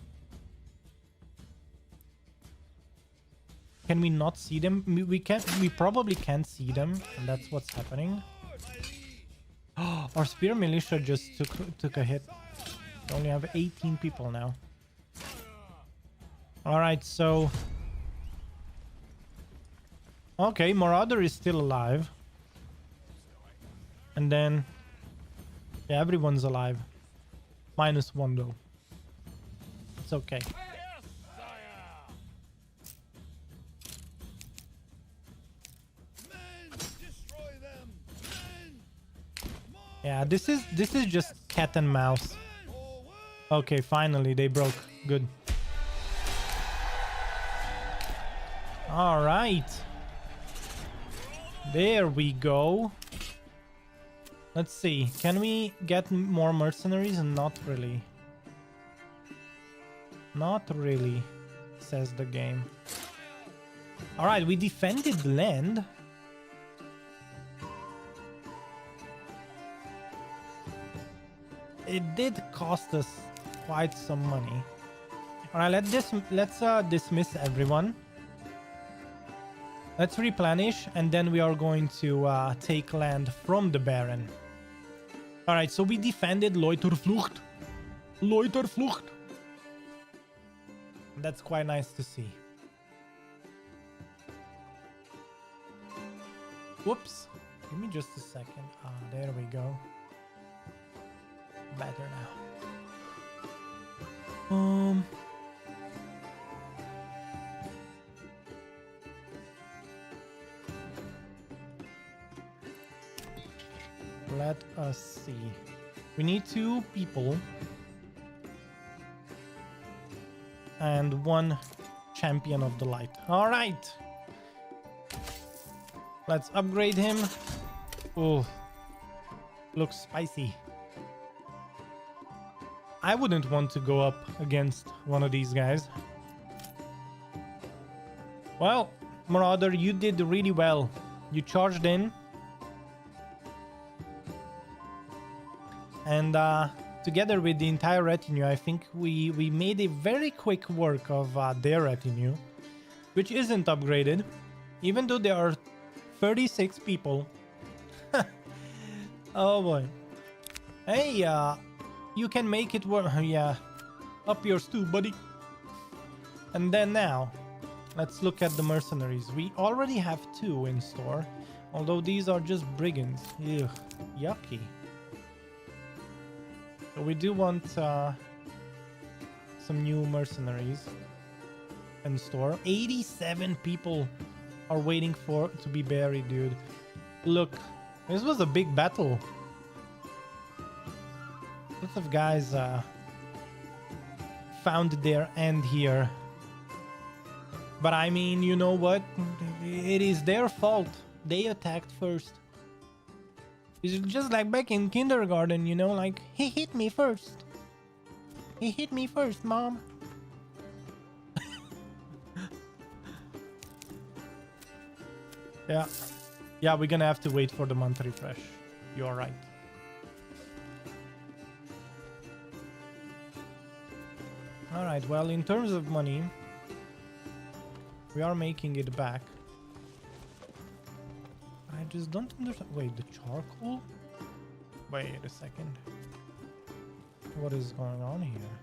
Speaker 1: Can we not see them? We can't. We probably can't see them, and that's what's happening. Our spear militia just took a hit. We only have 18 people now. All right, so okay, Marauder is still alive, and then yeah, everyone's alive, -1 though. It's okay. Yeah, this is just cat and mouse. Okay, finally they broke. Good. All right. There we go. Let's see. Can we get more mercenaries? Not really. Not really, says the game. All right, we defended the land. It did cost us quite some money. All right, let's dismiss everyone. Let's replenish, and then we are going to take land from the Baron. All right, so we defended Loiterflucht. Loiterflucht. That's quite nice to see. Whoops. Give me just a second. Ah, there we go. Better now. Let us see. We need 2 people and 1 champion of the light. All right. Let's upgrade him. Oh, looks spicy. I wouldn't want to go up against one of these guys. Well, Marauder, you did really well. You charged in. And together with the entire retinue, I think we made a very quick work of their retinue, which isn't upgraded, even though there are 36 people. Oh boy. Hey, you can make it work. Yeah, up yours too, buddy. And then now, let's look at the mercenaries. We already have 2 in store, although these are just brigands. Ugh, yucky. So we do want some new mercenaries in store. 87 people are waiting to be buried, dude. Look, this was a big battle. Lots of guys found their end here. But I mean, you know what? It is their fault. They attacked first. It's just like back in kindergarten, you know, like, he hit me first. He hit me first, Mom. Yeah. Yeah, we're gonna have to wait for the month refresh. You're right. Alright, well, in terms of money, we are making it back. I just don't understand. Wait, the charcoal? Wait a second. What is going on here?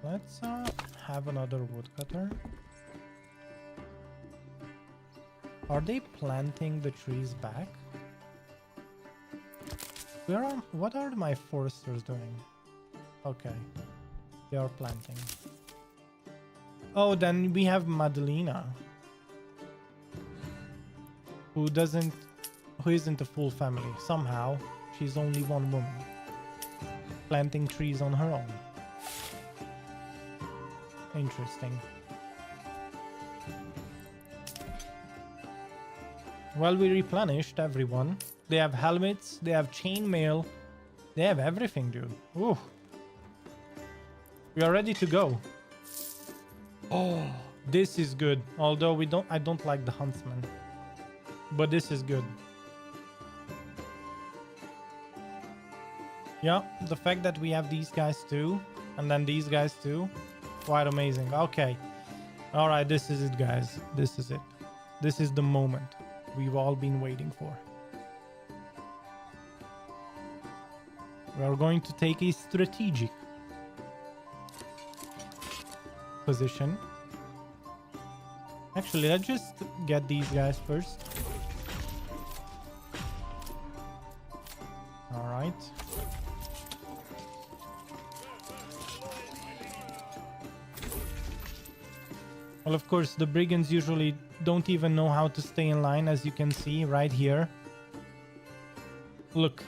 Speaker 1: Let's have another woodcutter. Are they planting the trees back? What are my foresters doing? Okay. They are planting. Oh, then we have Madalena, who doesn't who isn't a full family. Somehow, she's only one woman, planting trees on her own. Interesting. Well, we replenished everyone. They have helmets, they have chainmail, they have everything, dude. Ooh. We are ready to go. Oh, this is good. Although I don't like the huntsman. But this is good. Yeah, the fact that we have these guys too, and then these guys too, quite amazing. Okay. All right, this is it, guys. This is it. This is the moment we've all been waiting for. We are going to take a strategic position. Actually, let's just get these guys first. All right. Well, of course, the brigands usually don't even know how to stay in line, as you can see right here. Look.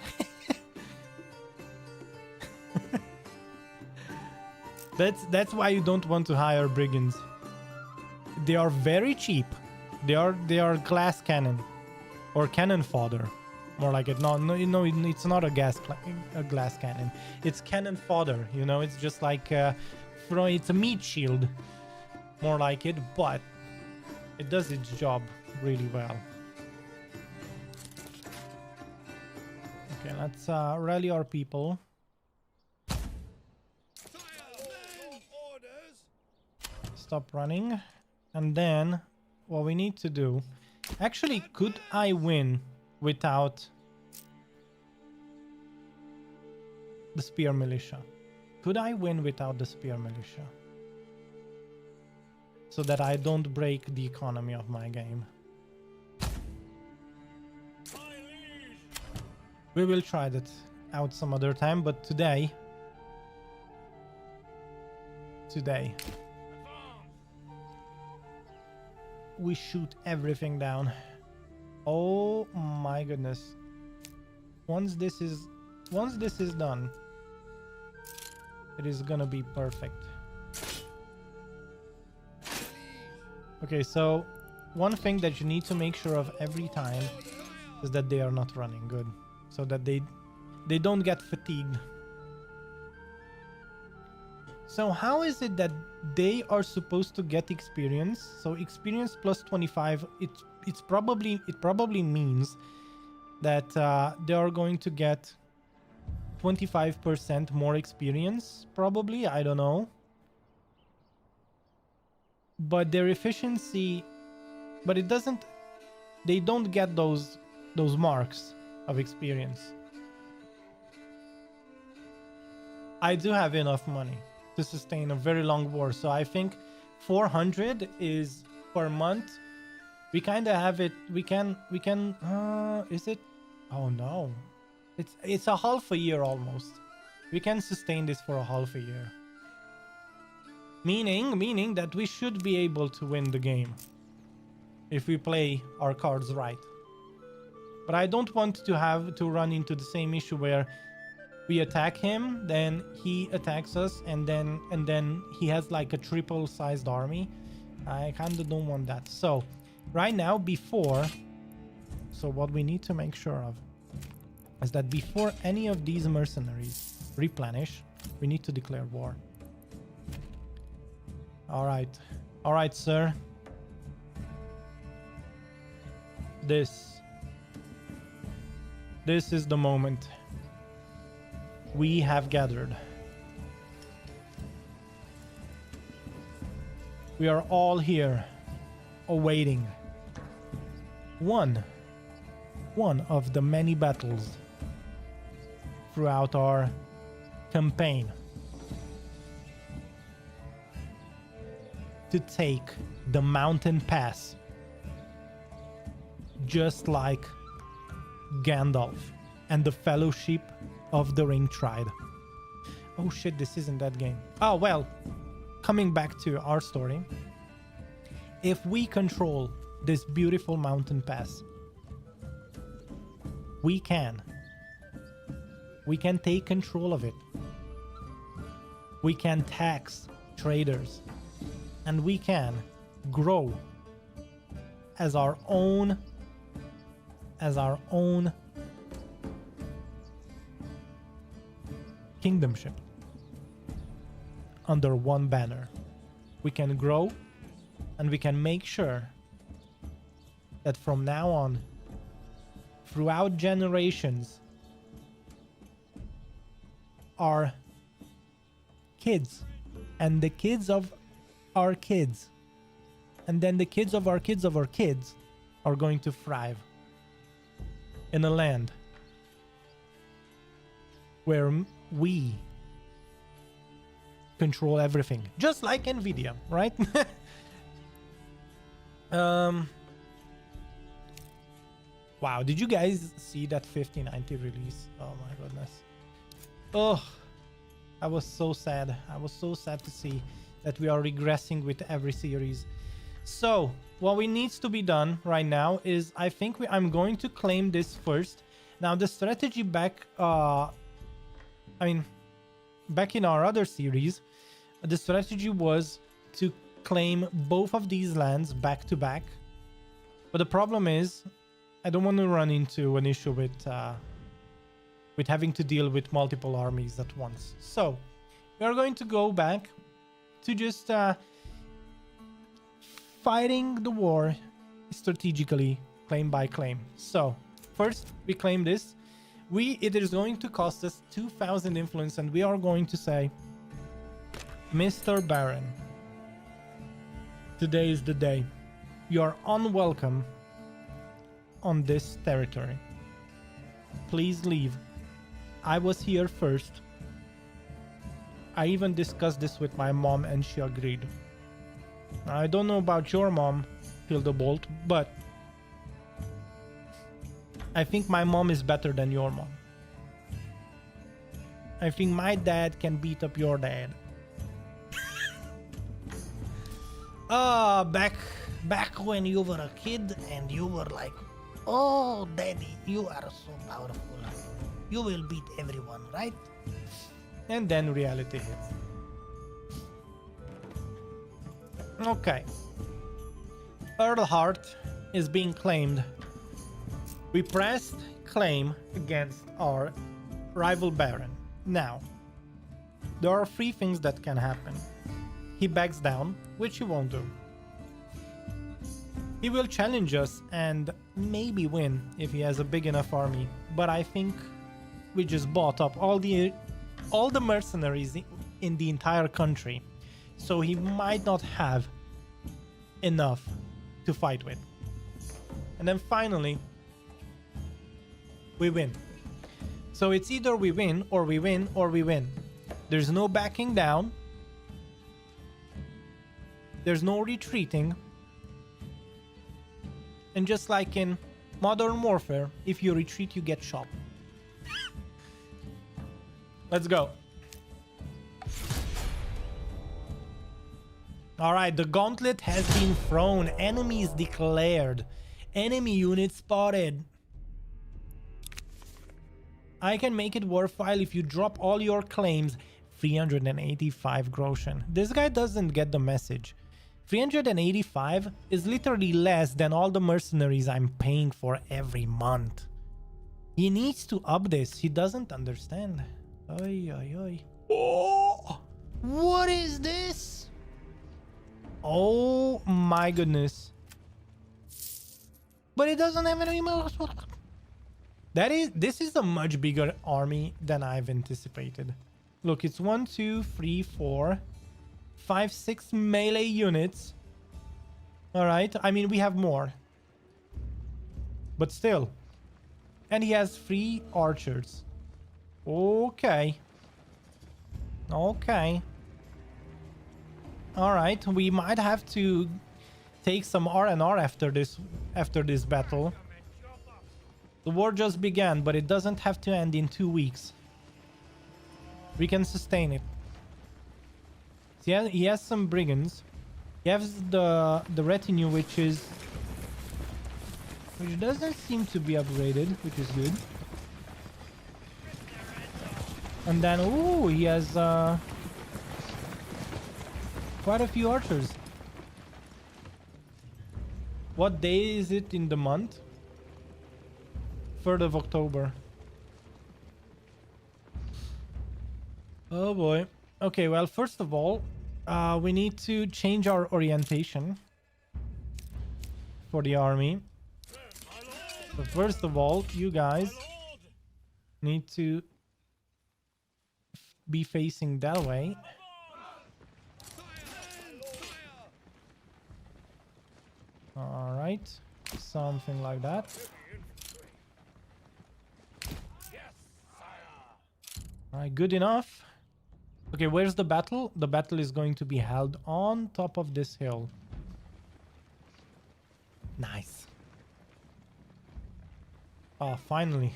Speaker 1: That's why you don't want to hire brigands. They are very cheap. They are glass cannon or cannon fodder, more like it. No, it's not a glass cannon. It's cannon fodder. You know, it's just like it's a meat shield, more like it, but it does its job really well. Okay, let's rally our people. Stop running. And then what we need to do, actually, could I win without the spear militia? Could I win without the spear militia? So that I don't break the economy of my game. We will try that out some other time, but today we shoot everything down. Oh my goodness. Once this is done, it is gonna be perfect. Okay, so one thing that you need to make sure of every time is that they are not running good, so that they don't get fatigued. So how is it that they are supposed to get experience? So experience plus 25, it probably means that they are going to get 25% more experience, probably, I don't know. But their efficiency, but they don't get those marks of experience. I do have enough money to sustain a very long war, so I think 400 is per month. We kind of have it. We can is it? Oh no, it's a half a year almost. We can sustain this for a half a year, meaning that we should be able to win the game if we play our cards right. But I don't want to have to run into the same issue where we attack him, then he attacks us, and then he has like a triple-sized army. I kind of don't want that. So right now, so what we need to make sure of is that before any of these mercenaries replenish, we need to declare war. All right, sir. This is the moment. We have gathered. We are all here, awaiting one of the many battles throughout our campaign to take the mountain pass, just like Gandalf and the Fellowship of the Ring tried. Oh shit, this isn't that game. Oh well, coming back to our story. If we control this beautiful mountain pass, We can. We can take control of it. We can tax traders. And we can grow as our own kingdomship under one banner. We can grow, and we can make sure that from now on, throughout generations, our kids and the kids of our kids and then the kids of our kids of our kids are going to thrive in a land where we control everything, just like Nvidia, right? Wow, did you guys see that 5090 release? Oh my goodness. Oh, I was so sad. I was so sad to see that we are regressing with every series. So what we needs to be done right now is, I think I'm going to claim this first. Now the strategy back back in our other series, the strategy was to claim both of these lands back to back. But the problem is, I don't want to run into an issue with having to deal with multiple armies at once. So we are going to go back to just fighting the war strategically, claim by claim. So first we claim this. It is going to cost us 2,000 influence, and we are going to say, Mr. Baron, today is the day. You are unwelcome on this territory. Please leave. I was here first. I even discussed this with my mom and she agreed. I don't know about your mom, Hildebolt, but I think my mom is better than your mom. I think my dad can beat up your dad. Back when you were a kid and you were like, oh, daddy, you are so powerful. You will beat everyone, right? And then reality hits. Okay. Earlhart is being claimed. We pressed claim against our rival Baron. Now, there are 3 things that can happen. He backs down, which he won't do. He will challenge us and maybe win if he has a big enough army. But I think we just bought up all the mercenaries in the entire country. So he might not have enough to fight with. And then finally, we win. So it's either we win or we win or we win. There's no backing down. There's no retreating. And just like in Modern Warfare, if you retreat, you get shot. Let's go. Alright, the gauntlet has been thrown. Enemies declared. Enemy unit spotted. I can make it worthwhile if you drop all your claims. 385 groschen. This guy doesn't get the message. 385 is literally less than all the mercenaries I'm paying for every month. He needs to up this. He doesn't understand. Oy, oy, oy. Oh, what is this? Oh my goodness. But it doesn't have any more. This is a much bigger army than I've anticipated. Look, it's 1, 2, 3, 4, 5, 6 melee units. All right. I mean, we have more. But still. And he has 3 archers. Okay. Okay. All right. We might have to take some R&R after this battle. The war just began, but it doesn't have to end in 2 weeks. We can sustain it. See, he has some brigands. He has the retinue, which is Which doesn't seem to be upgraded, which is good. And then, ooh, he has quite a few archers. What day is it in the month? 3rd of October. Oh boy. Okay, well, first of all, we need to change our orientation for the army. So first of all, you guys need to be facing that way. All right, something like that. All right, good enough. Okay, where's the battle? The battle is going to be held on top of this hill. Nice. Oh, finally.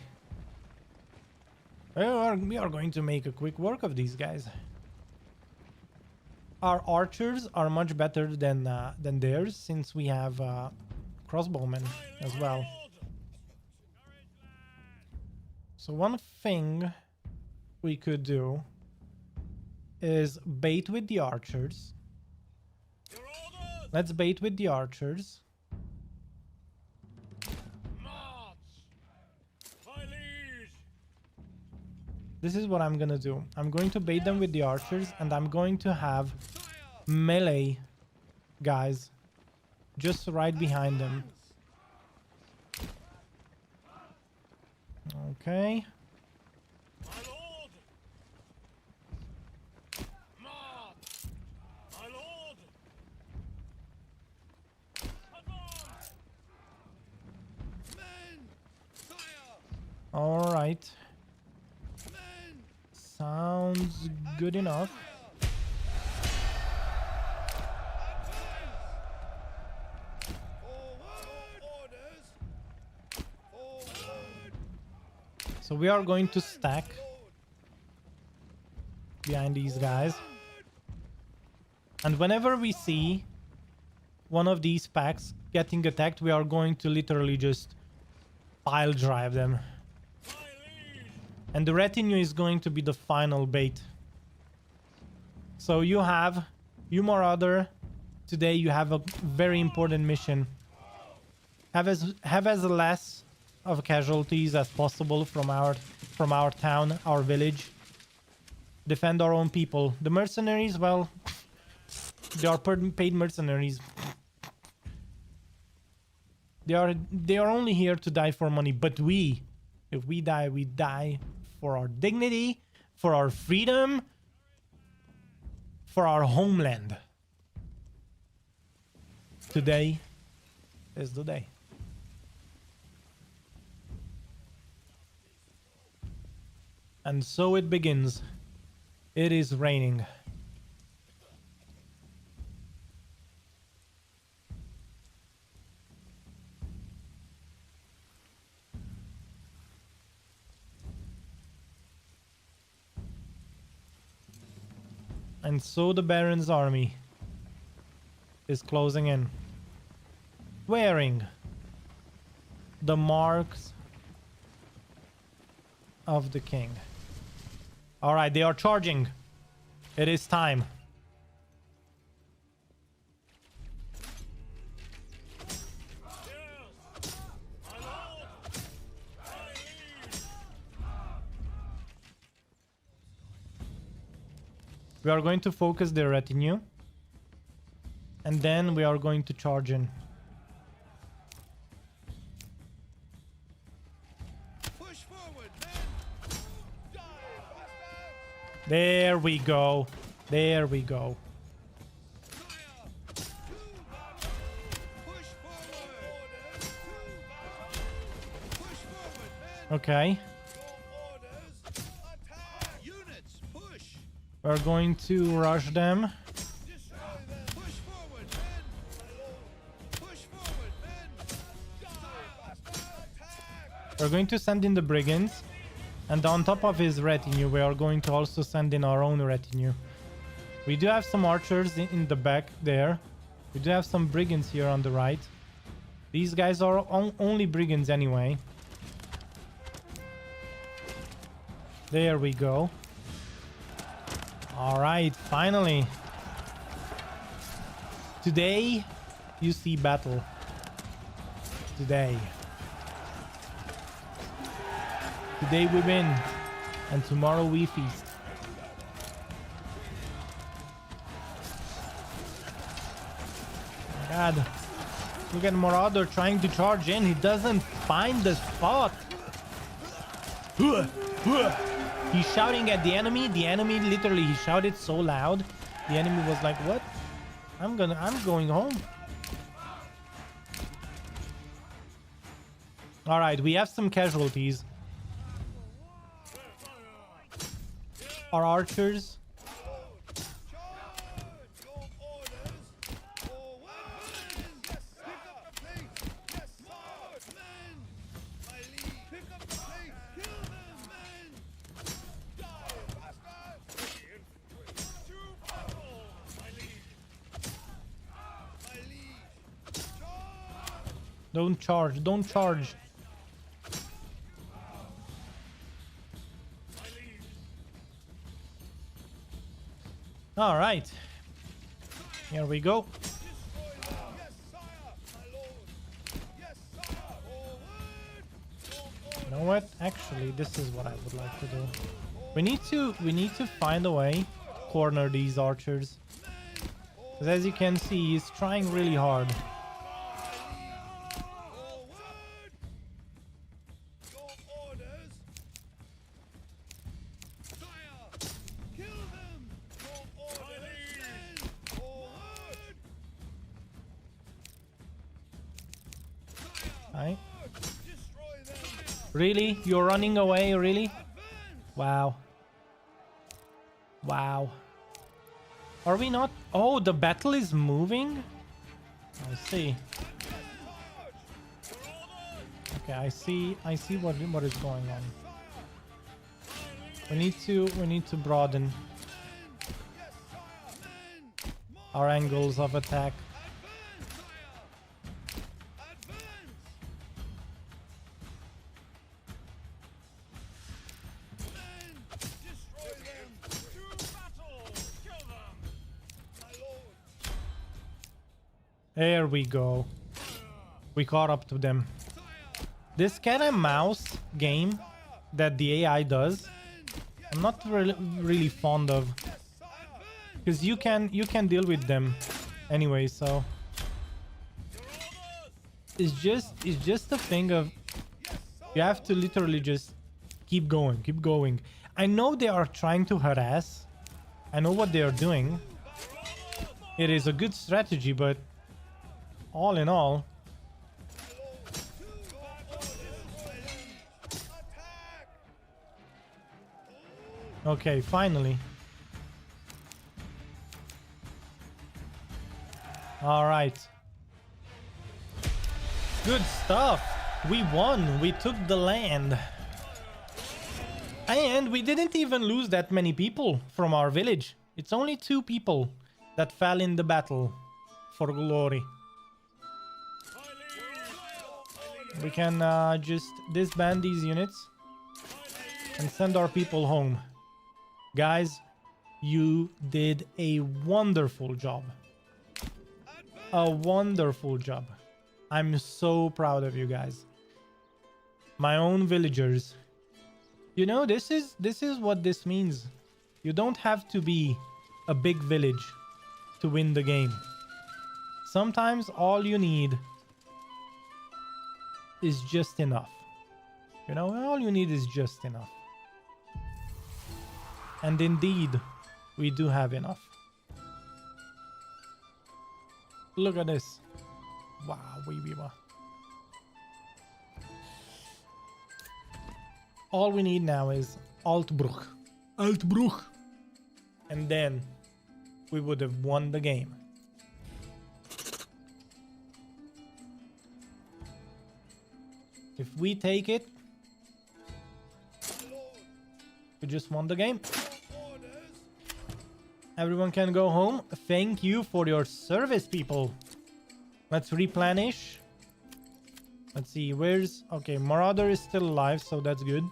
Speaker 1: We are going to make a quick work of these guys. Our archers are much better than theirs, since we have crossbowmen as well. So one thing we could do is bait with the archers. Let's bait with the archers. This is what I'm gonna do. I'm going to bait them with the archers, and I'm going to have melee guys just right behind them. Okay. All right. Sounds good enough. So we are going to stack behind these guys. And whenever we see one of these packs getting attacked, we are going to literally just pile drive them. And the retinue is going to be the final bait. So you Marauder, today you have a very important mission. Have as less of casualties as possible from our town, our village. Defend our own people. The mercenaries, well, they are paid mercenaries. They are only here to die for money, but if we die for our dignity, for our freedom, for our homeland. Today is the day. And so it begins. It is raining. And so the Baron's army is closing in, wearing the marks of the king. All right, they are charging. It is time. We are going to focus their retinue, and then we are going to charge in. Push forward, man. There we go. There we go. Okay. We're going to rush them. We're going to send in the brigands. And on top of his retinue, we are going to also send in our own retinue. We do have some archers in the back there. We do have some brigands here on the right. These guys are only brigands anyway. There we go. All right, finally. Today, you see battle. Today. Today we win, and tomorrow we feast. Oh my God. Look at Marauder trying to charge in. He doesn't find the spot. He's shouting at the enemy. The enemy literally, he shouted so loud. The enemy was like, what? I'm going home. All right, we have some casualties. Our archers. Don't charge, don't charge. All right. Here we go. You know what? Actually, this is what I would like to do. We need to find a way to corner these archers. Because as you can see, he's trying really hard. Right. Really? You're running away? Really? Wow. Wow. Are we not? Oh, the battle is moving? I see. Okay, I see what is going on. We need to broaden our angles of attack. There we go. We caught up to them. This cat and mouse game that the AI does, I'm not really fond of, because you can deal with them anyway. So it's just a thing of you have to literally just keep going. I know they are trying to harass. I know what they are doing. It is a good strategy, but all in all, okay, finally. All right. Good stuff. We won. We took the land. And we didn't even lose that many people from our village. It's only 2 people that fell in the battle for glory. We can just disband these units and send our people home. Guys, you did a wonderful job. A wonderful job. I'm so proud of you guys. My own villagers. You know, this is what this means. You don't have to be a big village to win the game. Sometimes all you need is just enough. You know, all you need is just enough. And indeed, we do have enough. Look at this. Wow, all we need now is Altbruch. And then we would have won the game. If we take it, we just won the game. Everyone can go home. Thank you for your service, people. Let's replenish. Let's see. Where's... Okay, Marauder is still alive, so that's good.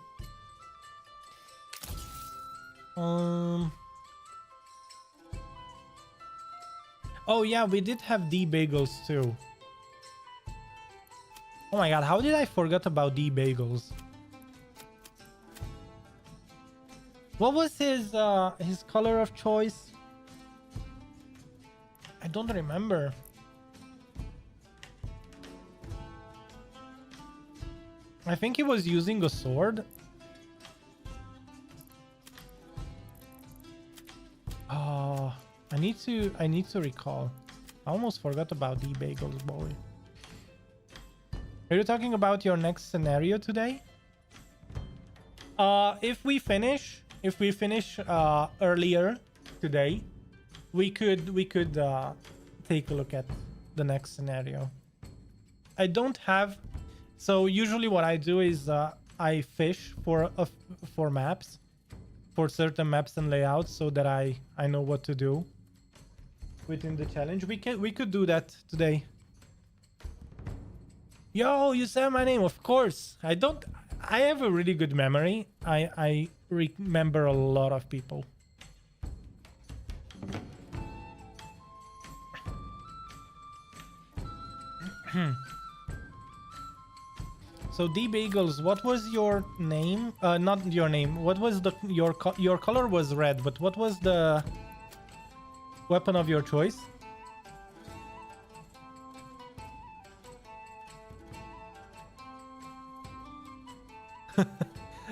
Speaker 1: Oh yeah, we did have D-Bagels too. Oh my god, how did I forget about D-Bagels? What was his color of choice? I don't remember. I think he was using a sword. Oh, I need to recall. I almost forgot about D-Bagels, boy. Are you talking about your next scenario today? If we finish earlier today, we could take a look at the next scenario. I don't have... So usually what I do is I fish for maps, for certain maps and layouts, so that I know what to do within the challenge. We could do that today. Yo, you said my name, of course. I have a really good memory. I remember a lot of people. So D-Bagels, what was your name? Not your name. What was your color was red, but what was the weapon of your choice?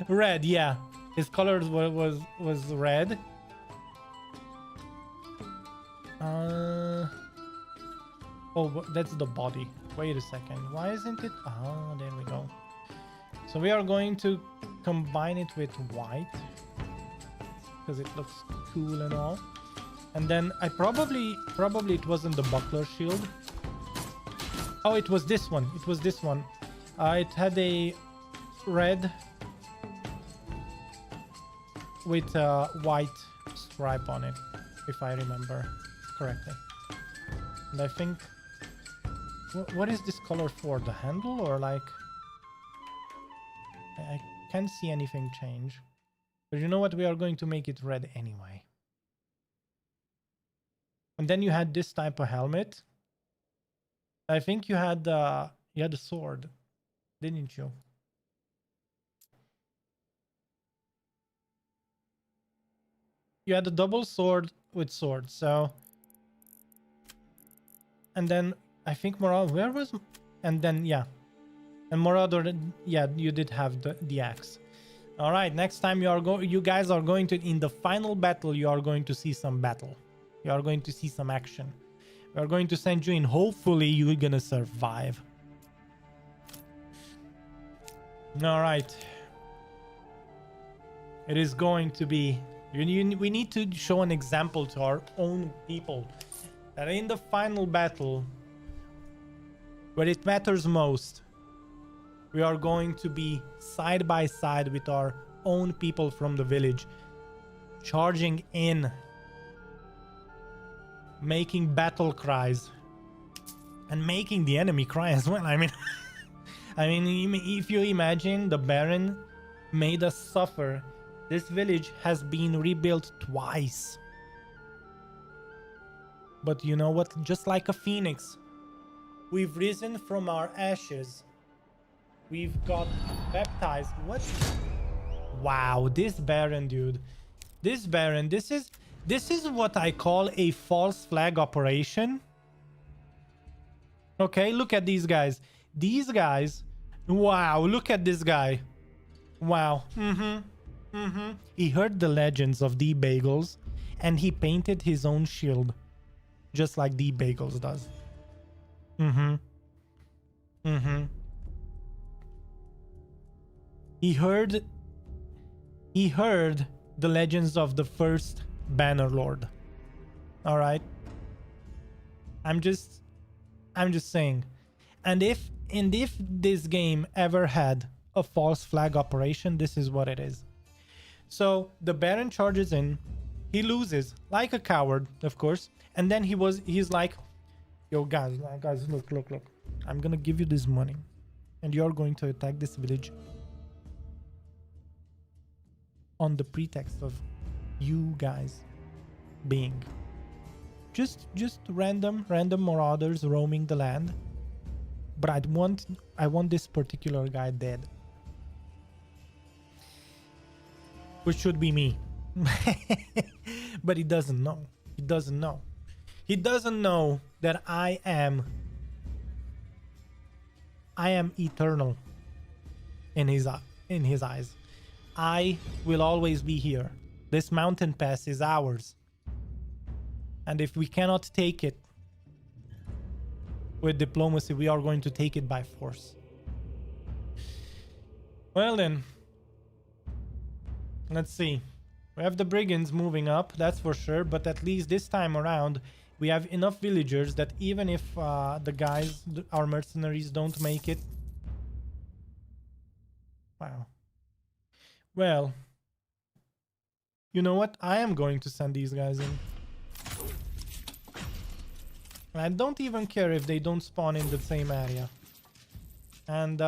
Speaker 1: Red, yeah. His color was red. Oh, that's the body. Wait a second. Why isn't it? Oh, there we go. So we are going to combine it with white because it looks cool and all. And then I probably it wasn't the buckler shield. Oh, it was this one. It was this one. It had a red with a white stripe on it, if I remember correctly. And I think... What is this color for? The handle or like... I can't see anything change. But you know what? We are going to make it red anyway. And then you had this type of helmet. I think you had a sword, didn't you? You had a double sword with sword, so... And then I think Marauder, where was... And then, yeah. And Marauder, yeah, you did have the axe. All right, next time you guys are going to... In the final battle, you are going to see some battle. You are going to see some action. We are going to send you in. Hopefully, you're gonna survive. All right. It is going to be... we need to show an example to our own people that in the final battle, where it matters most, we are going to be side by side with our own people from the village, charging in, making battle cries, and making the enemy cry as well. I mean, if you imagine the Baron made us suffer. This village has been rebuilt twice. But you know what? Just like a phoenix, we've risen from our ashes. We've got baptized. What? Wow, this Baron, dude. This Baron, this is what I call a false flag operation. Okay, look at these guys. These guys. Wow, look at this guy. Wow. He heard the legends of D-Bagels and he painted his own shield. Just like D-Bagels does. He heard the legends of the first Manor Lord. All right. I'm just saying. And if this game ever had a false flag operation, this is what it is. So the Baron charges in, he loses like a coward, of course, and then he's like, yo guys, look, I'm gonna give you this money. And you're going to attack this village on the pretext of you guys being just random marauders roaming the land. But I want this particular guy dead, which should be me. But he doesn't know. He doesn't know. He doesn't know that I am eternal in his eyes. I will always be here. This mountain pass is ours. And if we cannot take it with diplomacy, we are going to take it by force. Well then, let's see. We have the brigands moving up, that's for sure, but at least this time around we have enough villagers that even if the guys, our mercenaries, don't make it. Wow. Well, you know what? I am going to send these guys in. I don't even care if they don't spawn in the same area. And,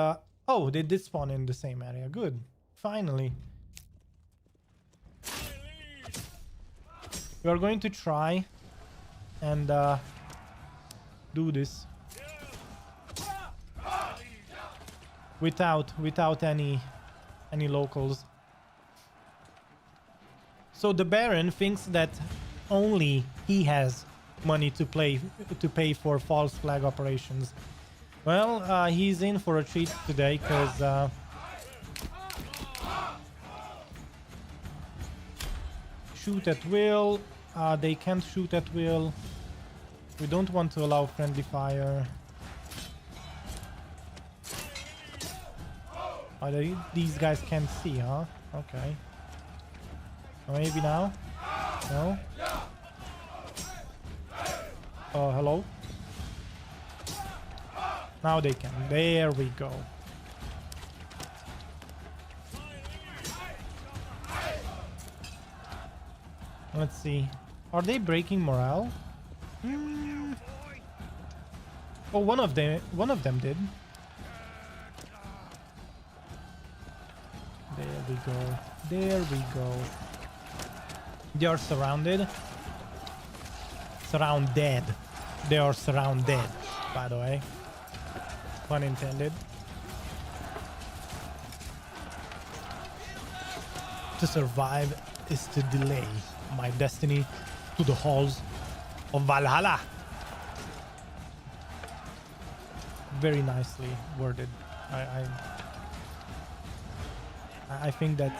Speaker 1: oh, they did spawn in the same area. Good. Finally. We are going to try and do this without any locals. So the Baron thinks that only he has money to pay for false flag operations. Well, he's in for a treat today because shoot at will. They can't shoot at will. We don't want to allow friendly fire. These guys can't see, huh? Okay. Maybe now? No? Oh, hello? Now they can. There we go. Let's see. Are they breaking morale? Oh, one of them did. There we go. There we go. They are surrounded. Surrounded. They are surrounded, by the way. Pun intended. To survive is to delay my destiny to the halls of Valhalla. Very nicely worded. I think that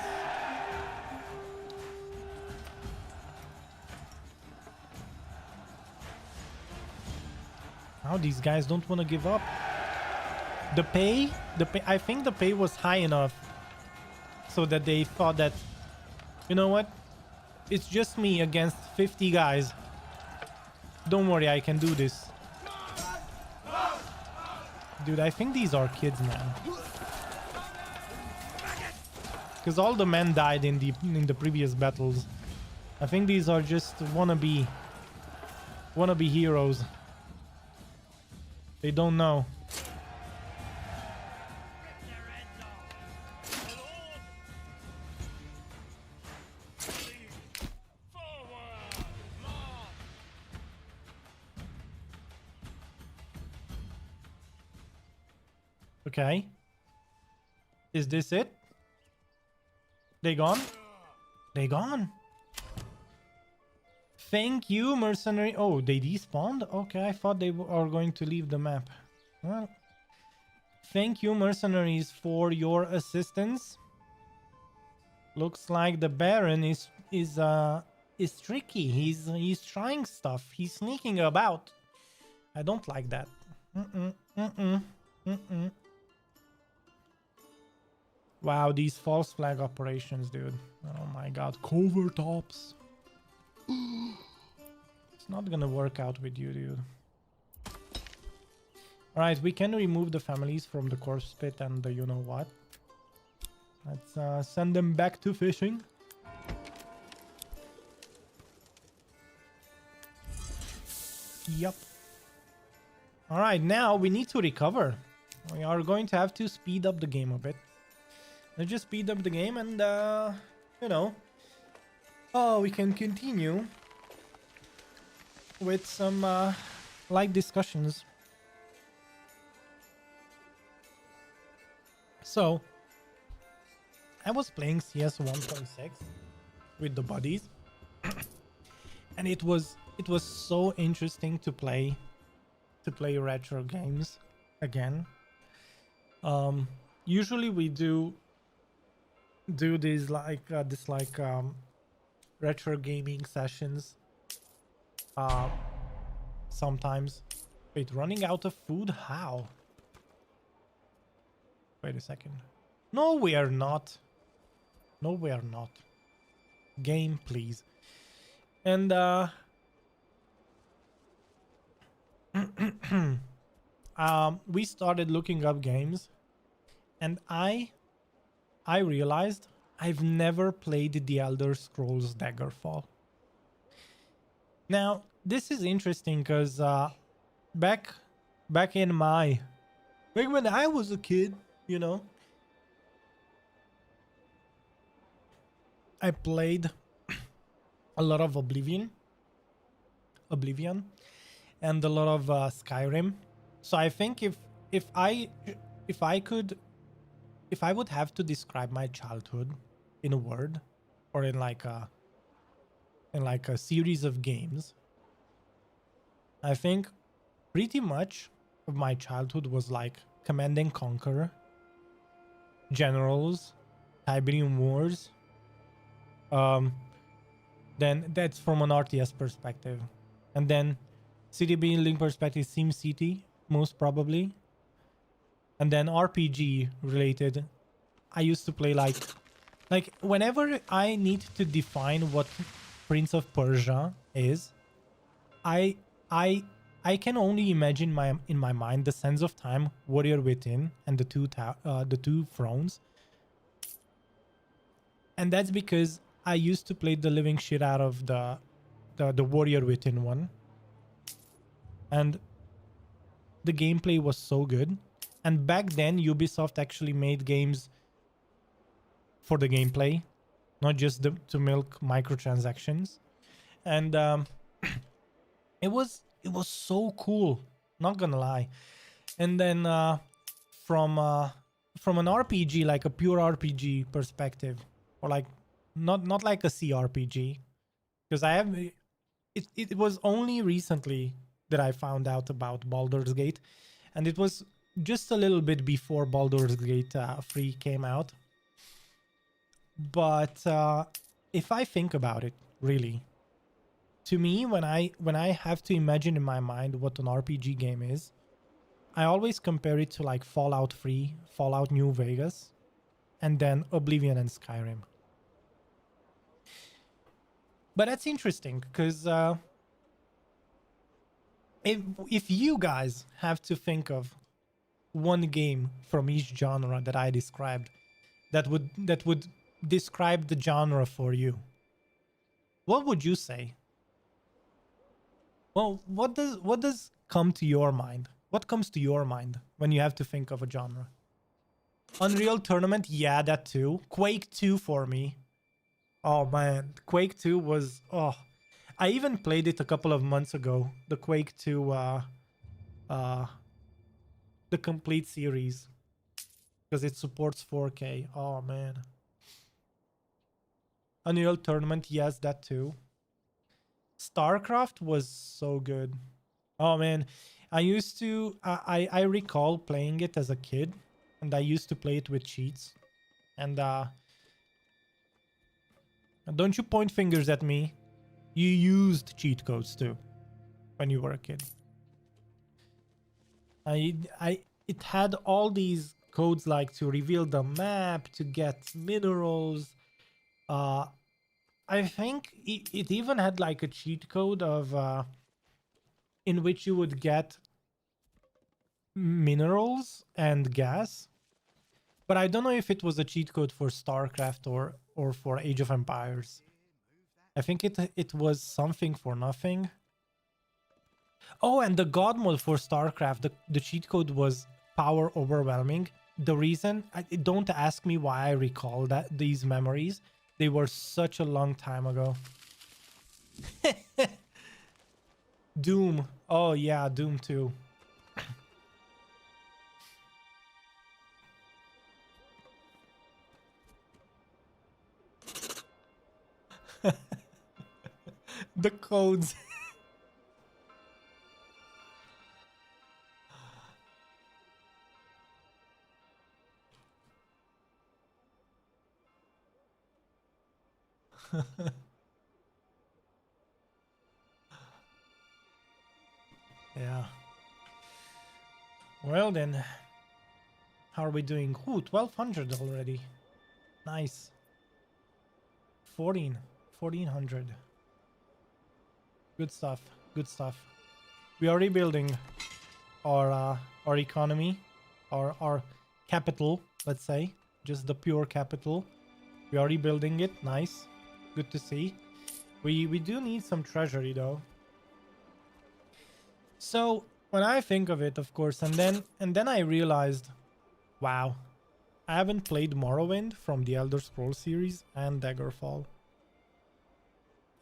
Speaker 1: now these guys don't want to give up. The pay, I think the pay was high enough so that they thought that, you know what? It's just me against 50 guys. Don't worry, I can do this. Dude, I think these are kids, man. Because all the men died in the previous battles. I think these are just wannabe heroes. They don't know. Okay. Is this it? They gone? They gone. Thank you, mercenary. Oh, they despawned? Okay, I thought they are going to leave the map. Well, thank you, mercenaries, for your assistance. Looks like the Baron is tricky. He's trying stuff. He's sneaking about. I don't like that. Wow, these false flag operations, dude. Oh my god, covert ops. It's not gonna work out with you, dude. Alright, we can remove the families from the corpse pit and the you-know-what. Let's send them back to fishing. Yup. Alright, now we need to recover. We are going to have to speed up the game a bit. Let's just speed up the game and, you know, we can continue with some light discussions. So, I was playing CS 1.6 with the buddies, and it was so interesting to play retro games again. Usually we do these like retro gaming sessions sometimes. Wait, running out of food? How? Wait a second. No, we are not. No, we are not. Game, please. And we started looking up games, and I realized I've never played The Elder Scrolls Daggerfall. Now, this is interesting because back in when I was a kid, you know, I played a lot of Oblivion, and a lot of Skyrim. So I think if I would have to describe my childhood in a word, or in like a series of games, I think pretty much of my childhood was like Command and Conquer, Generals, Tiberium Wars. Then that's from an RTS perspective, and then city building perspective, SimCity most probably, and then RPG related. I used to play like whenever I need to define what Prince of Persia is, I can only imagine in my mind the Sands of Time, Warrior Within, and the two thrones. And that's because I used to play the living shit out of the Warrior Within one. And the gameplay was so good. And back then, Ubisoft actually made games for the gameplay, not just to milk microtransactions. And it was so cool, not gonna lie. And then from an RPG, like a pure RPG perspective, or like not like a CRPG, because it was only recently that I found out about Baldur's Gate, and it was just a little bit before Baldur's Gate 3 came out. But if I think about it, really, to me, when I have to imagine in my mind what an RPG game is, I always compare it to like Fallout 3, Fallout New Vegas, and then Oblivion and Skyrim. But that's interesting because if you guys have to think of one game from each genre that I described that would describe the genre for you, what would you say? Well, what does come to your mind? What comes to your mind when you have to think of a genre? Unreal Tournament, yeah, that too. Quake 2 for me. Oh man, Quake 2 was I even played it a couple of months ago. The Quake 2 the complete series, because it supports 4K. Oh man. Unreal Tournament, yes, that too. StarCraft was so good. Oh man, I used to I recall playing it as a kid, and I used to play it with cheats. And don't you point fingers at me. You used cheat codes too when you were a kid. It had all these codes, like to reveal the map, to get minerals. I think it even had like a cheat code of in which you would get minerals and gas. But I don't know if it was a cheat code for StarCraft or for Age of Empires. I think it was something for nothing. Oh, and the God mode for StarCraft, the cheat code was power overwhelming. The reason, don't ask me why I recall these memories. They were such a long time ago. Doom. Oh yeah, Doom 2. The codes. Yeah. Well then, how are we doing? Ooh, 1200 already. Nice. 1400. Good stuff. Good stuff. We are rebuilding our economy, our capital, let's say, just the pure capital. We are rebuilding it. Nice. Good to see. We do need some treasury though. So when I think of it, of course, and then I realized, wow, I haven't played Morrowind from the Elder Scrolls series and Daggerfall.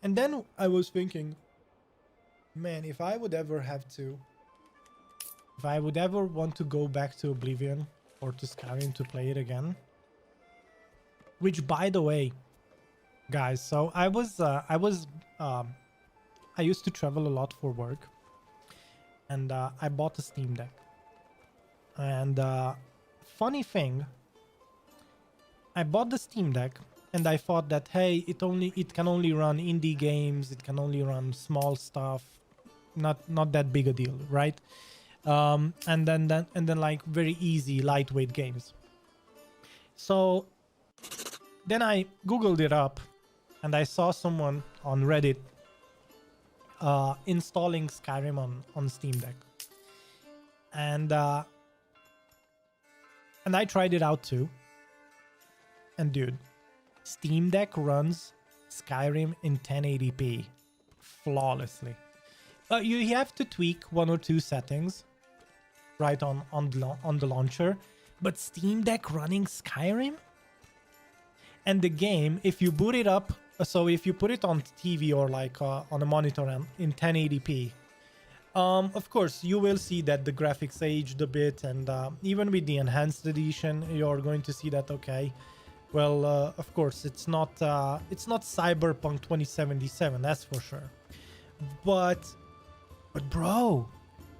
Speaker 1: And then I was thinking, man, if I would ever want to go back to Oblivion or to Skyrim to play it again, which by the way, guys, so I used to travel a lot for work, and I bought a Steam Deck. And funny thing, I bought the Steam Deck and I thought that, hey, it can only run indie games, it can only run small stuff, not that big a deal, right? And then like very easy lightweight games. So then I googled it up and I saw someone on Reddit installing Skyrim on Steam Deck, and I tried it out too. And dude, Steam Deck runs Skyrim in 1080p flawlessly. You have to tweak one or two settings right on the launcher, but Steam Deck running Skyrim, and the game, if you boot it up, so if you put it on TV or like on a monitor in 1080p, of course you will see that the graphics aged a bit, and even with the enhanced edition, you're going to see that, okay, well, of course it's not Cyberpunk 2077, that's for sure. But bro,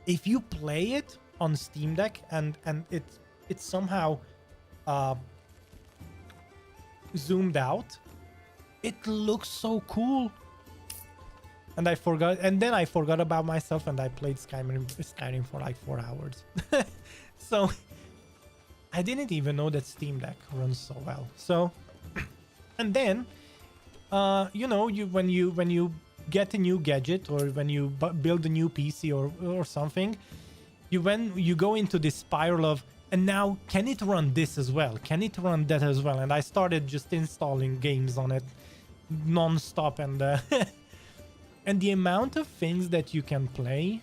Speaker 1: if you play it on Steam Deck and it's somehow zoomed out, it looks so cool. And then I forgot about myself and I played Skyrim for like 4 hours. So I didn't even know that Steam Deck runs so well. So, and then, you know, when you get a new gadget, or when you build a new PC or something, you go into this spiral of, and now can it run this as well? Can it run that as well? And I started just installing games on it non-stop, and and the amount of things that you can play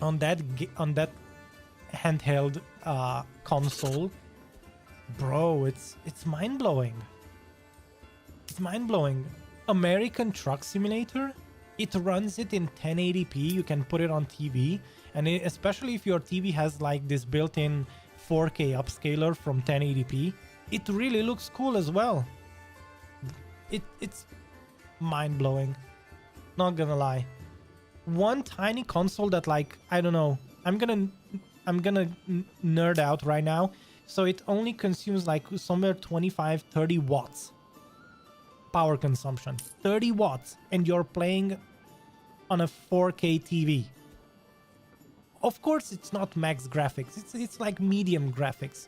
Speaker 1: on that handheld console, bro, it's mind-blowing. It's mind-blowing. American Truck Simulator, it runs it in 1080p. You can put it on TV, and especially if your TV has like this built-in 4K upscaler from 1080p, it really looks cool as well. It's mind-blowing, not gonna lie. One tiny console that, like, I don't know, I'm gonna nerd out right now. So it only consumes like somewhere 25-30 watts power consumption, 30 watts, and you're playing on a 4K TV. Of course it's not max graphics, it's like medium graphics,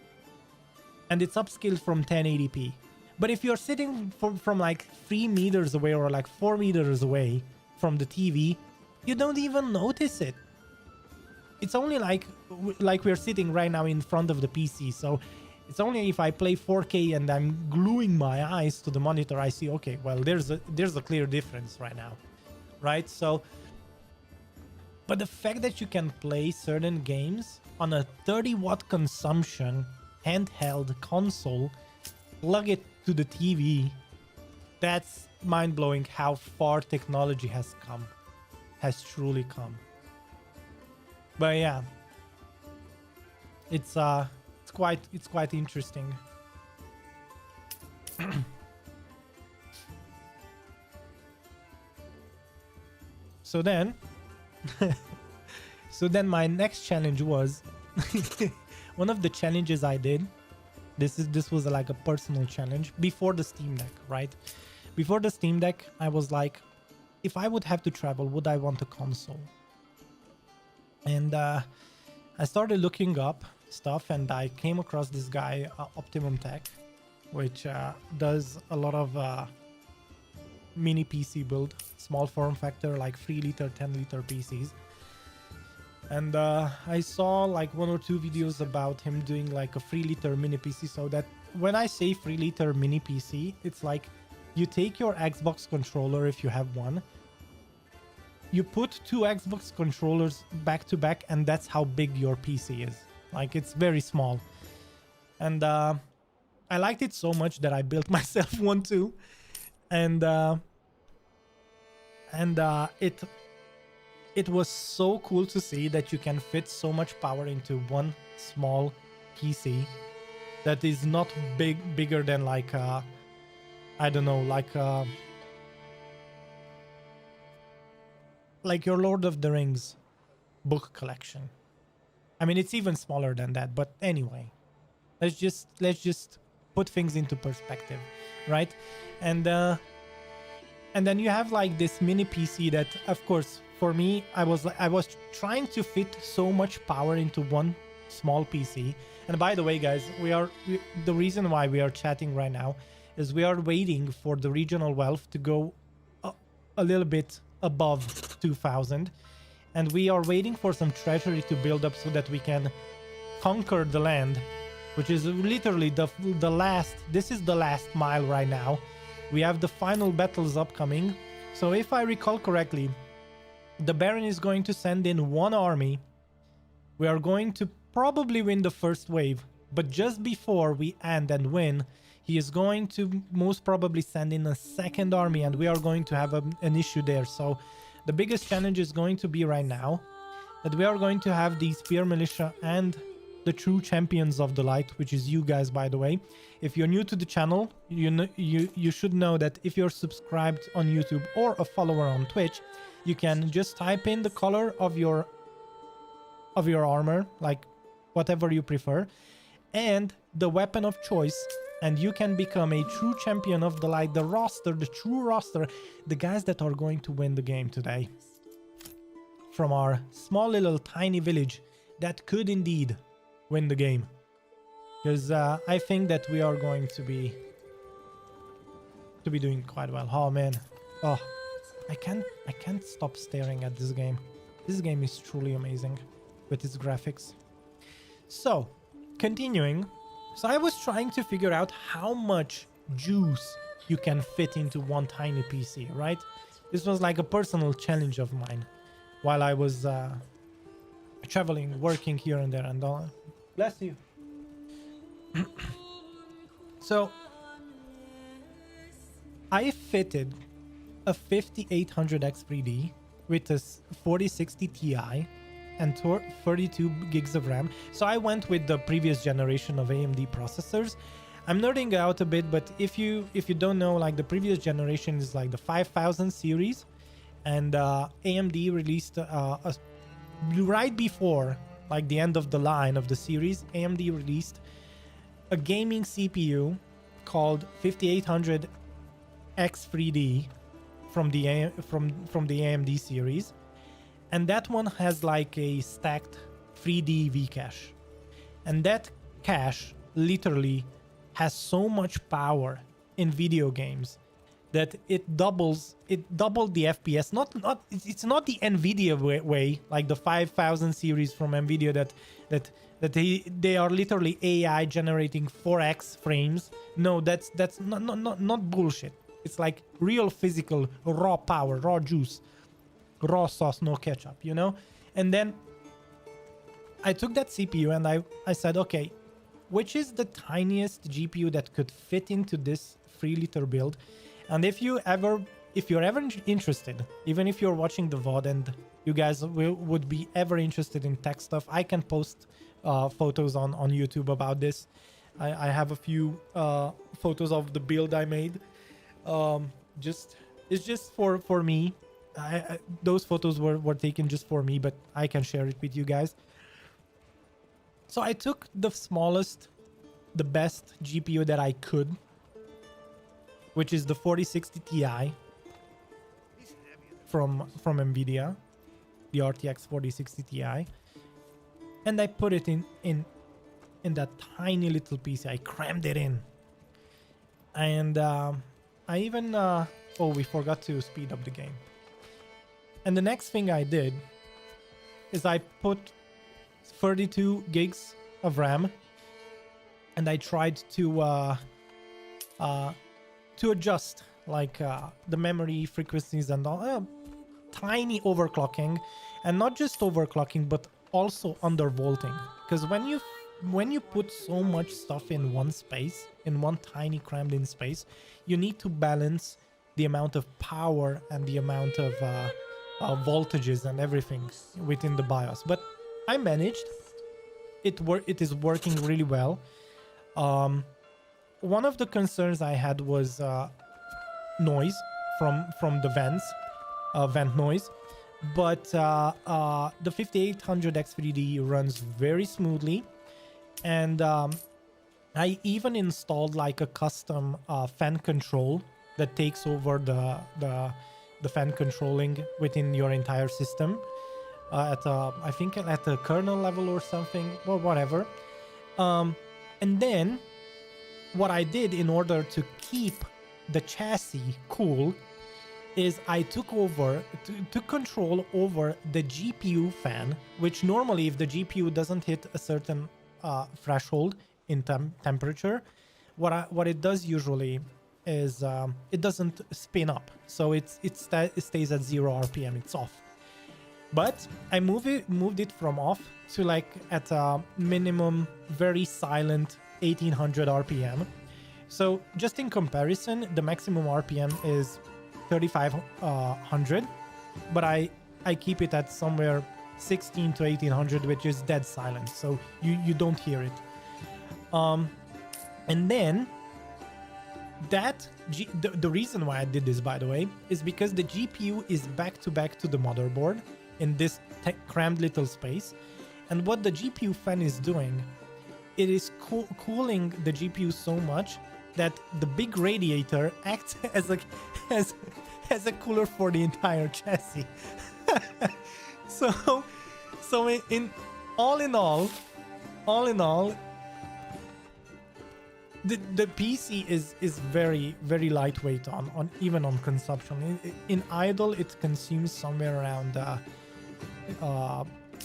Speaker 1: and it's upscaled from 1080p. But if you're sitting from like 3 meters away or like 4 meters away from the TV, you don't even notice it. It's only like we're sitting right now in front of the PC, so it's only if I play 4K and I'm gluing my eyes to the monitor, I see, okay, well, there's a clear difference right now, right? So, but the fact that you can play certain games on a 30-watt consumption handheld console, plug it to the TV. That's mind-blowing how far technology has come, has truly come. But yeah, it's quite interesting. So then so then my next challenge was one of the challenges I did. This was like a personal challenge before the Steam Deck, right? Before the Steam Deck, I was like, if I would have to travel, would I want a console? And I started looking up stuff, and I came across this guy, Optimum Tech, which does a lot of mini PC build, small form factor, like 3-liter, 10-liter PCs. And I saw like 1 or 2 videos about him doing like a 3-liter mini PC. So that when I say 3-liter mini PC, it's like you take your Xbox controller if you have one, you put 2 Xbox controllers back to back, and that's how big your PC is. Like, it's very small. And I liked it so much that I built myself one too. And it was so cool to see that you can fit so much power into one small PC that is not bigger than like I don't know, like your Lord of the Rings book collection. I mean, it's even smaller than that, but anyway, let's just put things into perspective, right? And then you have like this mini PC that, of course, for me, I was trying to fit so much power into one small PC. And by the way, guys, the reason why we are chatting right now is we are waiting for the regional wealth to go a little bit above 2,000, and we are waiting for some treasury to build up so that we can conquer the land, which is literally the last. This is the last mile right now. We have the final battles upcoming. So if I recall correctly, the Baron is going to send in 1 army. We are going to probably win the first wave, but just before we end and win, he is going to most probably send in a 2nd army, and we are going to have an issue there. So the biggest challenge is going to be right now that we are going to have the Spear Militia and the true champions of the light, which is you guys, by the way. If you're new to the channel, you should know that if you're subscribed on YouTube or a follower on Twitch, you can just type in the color of your armor, like whatever you prefer, and the weapon of choice, and you can become a true champion of the light, the roster, the true roster, the guys that are going to win the game today from our small little tiny village that could indeed win the game. Because I think that we are going to be doing quite well. Oh man, oh, I can't stop staring at this game. This game is truly amazing with its graphics. So continuing, so I was trying to figure out how much juice you can fit into one tiny PC, right? This was like a personal challenge of mine while I was traveling, working here and there, and all. Bless you. So I fitted a 5800X3D with a 4060 Ti and 32 gigs of RAM. So I went with the previous generation of AMD processors. I'm nerding out a bit, but if you don't know, like the previous generation is like the 5000 series, and AMD released right before like the end of the line of the series, AMD released a gaming CPU called 5800X3D from the AMD series, and that one has like a stacked 3D V cache, and that cache literally has so much power in video games that it doubled the FPS. It's not the Nvidia way, like the 5000 series from Nvidia that they are literally AI generating 4x frames. No, that's not bullshit. It's like real physical raw power, raw juice, raw sauce, no ketchup, you know? And then I took that CPU and I said, okay, which is the tiniest GPU that could fit into this 3-liter build? And if you're ever interested, even if you're watching the VOD and you guys would be ever interested in tech stuff, I can post photos on YouTube about this. I have a few photos of the build I made. It's just for me. Those photos were taken just for me, but I can share it with you guys. So I took the smallest, the best GPU that I could, which is the 4060 Ti from NVIDIA, the RTX 4060 Ti, and I put it in that tiny little PC. I crammed it in, and I even oh, we forgot to speed up the game. And the next thing I did is I put 32 gigs of RAM, and I tried to adjust like the memory frequencies and all, tiny overclocking, and not just overclocking but also undervolting, because when you put so much stuff in one space, in one tiny crammed in space, you need to balance the amount of power and the amount of voltages and everything within the BIOS. But I managed. It is working really well. One of the concerns I had was noise from the vents, vent noise, but the 5800 X3D runs very smoothly, and I even installed like a custom fan control that takes over the fan controlling within your entire system. I think at the kernel level or something, or whatever. And then what I did in order to keep the chassis cool is I took control over the GPU fan, which normally if the GPU doesn't hit a certain threshold in temperature, what it does usually is it doesn't spin up, so it stays at 0 RPM. It's off. But I moved it from off to like at a minimum, very silent 1800 RPM. So just in comparison, the maximum RPM is 3500, but I keep it at somewhere 16 to 1800, which is dead silent, so you don't hear it. And then the reason why I did this, by the way, is because the GPU is back to the motherboard in this crammed little space, and what the GPU fan is doing, it is cooling the GPU so much that the big radiator acts as a cooler for the entire chassis. so in all, the PC is very, very lightweight on even on consumption. In idle, it consumes somewhere around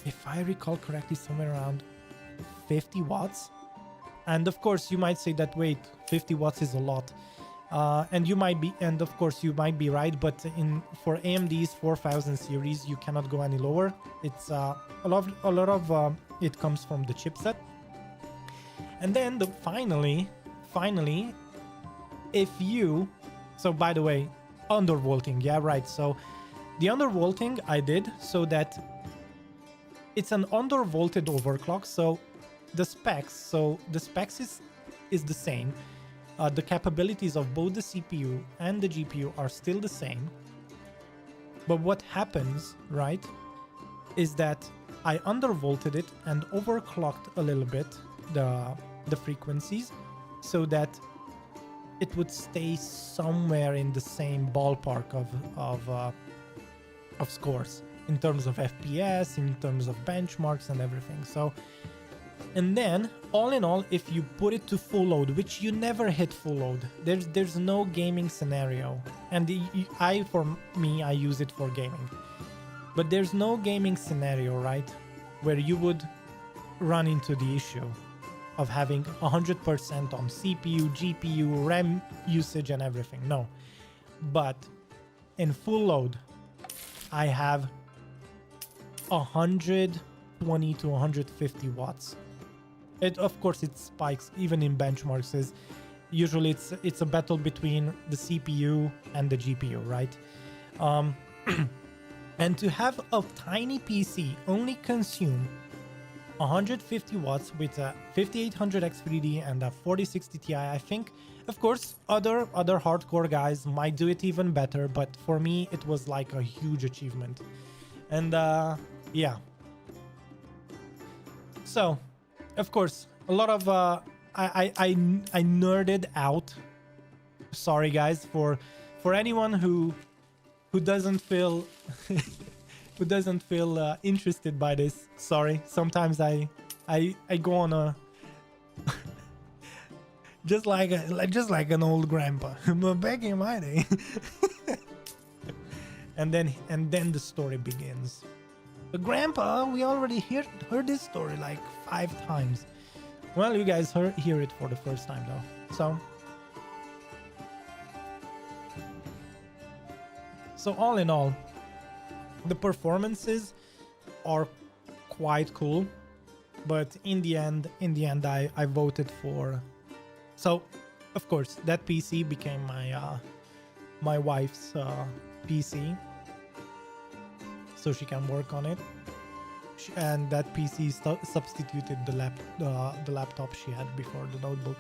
Speaker 1: if I recall correctly, somewhere around 50 watts. And of course you might say that, wait, 50 watts is a lot, and of course you might be right, but for AMD's 4000 series you cannot go any lower. It's a lot of it comes from the chipset. And then finally, so by the way, undervolting, yeah, right. So the undervolting I did so that it's an undervolted overclock. So the specs is the same. The capabilities of both the CPU and the GPU are still the same. But what happens, right, is that I undervolted it and overclocked a little bit the frequencies so that it would stay somewhere in the same ballpark of scores in terms of FPS, in terms of benchmarks and everything. So, and then all in all, if you put it to full load, which you never hit full load, there's no gaming scenario, and I use it for gaming, but there's no gaming scenario, right, where you would run into the issue of having 100% on CPU, GPU, RAM usage and everything. No, but in full load, I have 100% 120 to 150 watts. It, of course, it spikes even in benchmarks. Is usually it's a battle between the CPU and the GPU, right? And to have a tiny PC only consume 150 watts with a 5800 X3D and a 4060 Ti, I think, of course, other hardcore guys might do it even better, but for me, it was like a huge achievement. And yeah. So, of course, a lot of I nerded out. Sorry, guys, for anyone who doesn't feel who doesn't feel interested by this. Sorry. Sometimes I go on a just like an old grandpa. Back in my day. and then the story begins. But grandpa, we already heard this story like 5 times. Well, you guys hear it for the first time though. So all in all, the performances are quite cool, but in the end, I voted for. So, of course, that PC became my wife's PC, so she can work on it. And that PC substituted the laptop she had before, the notebook,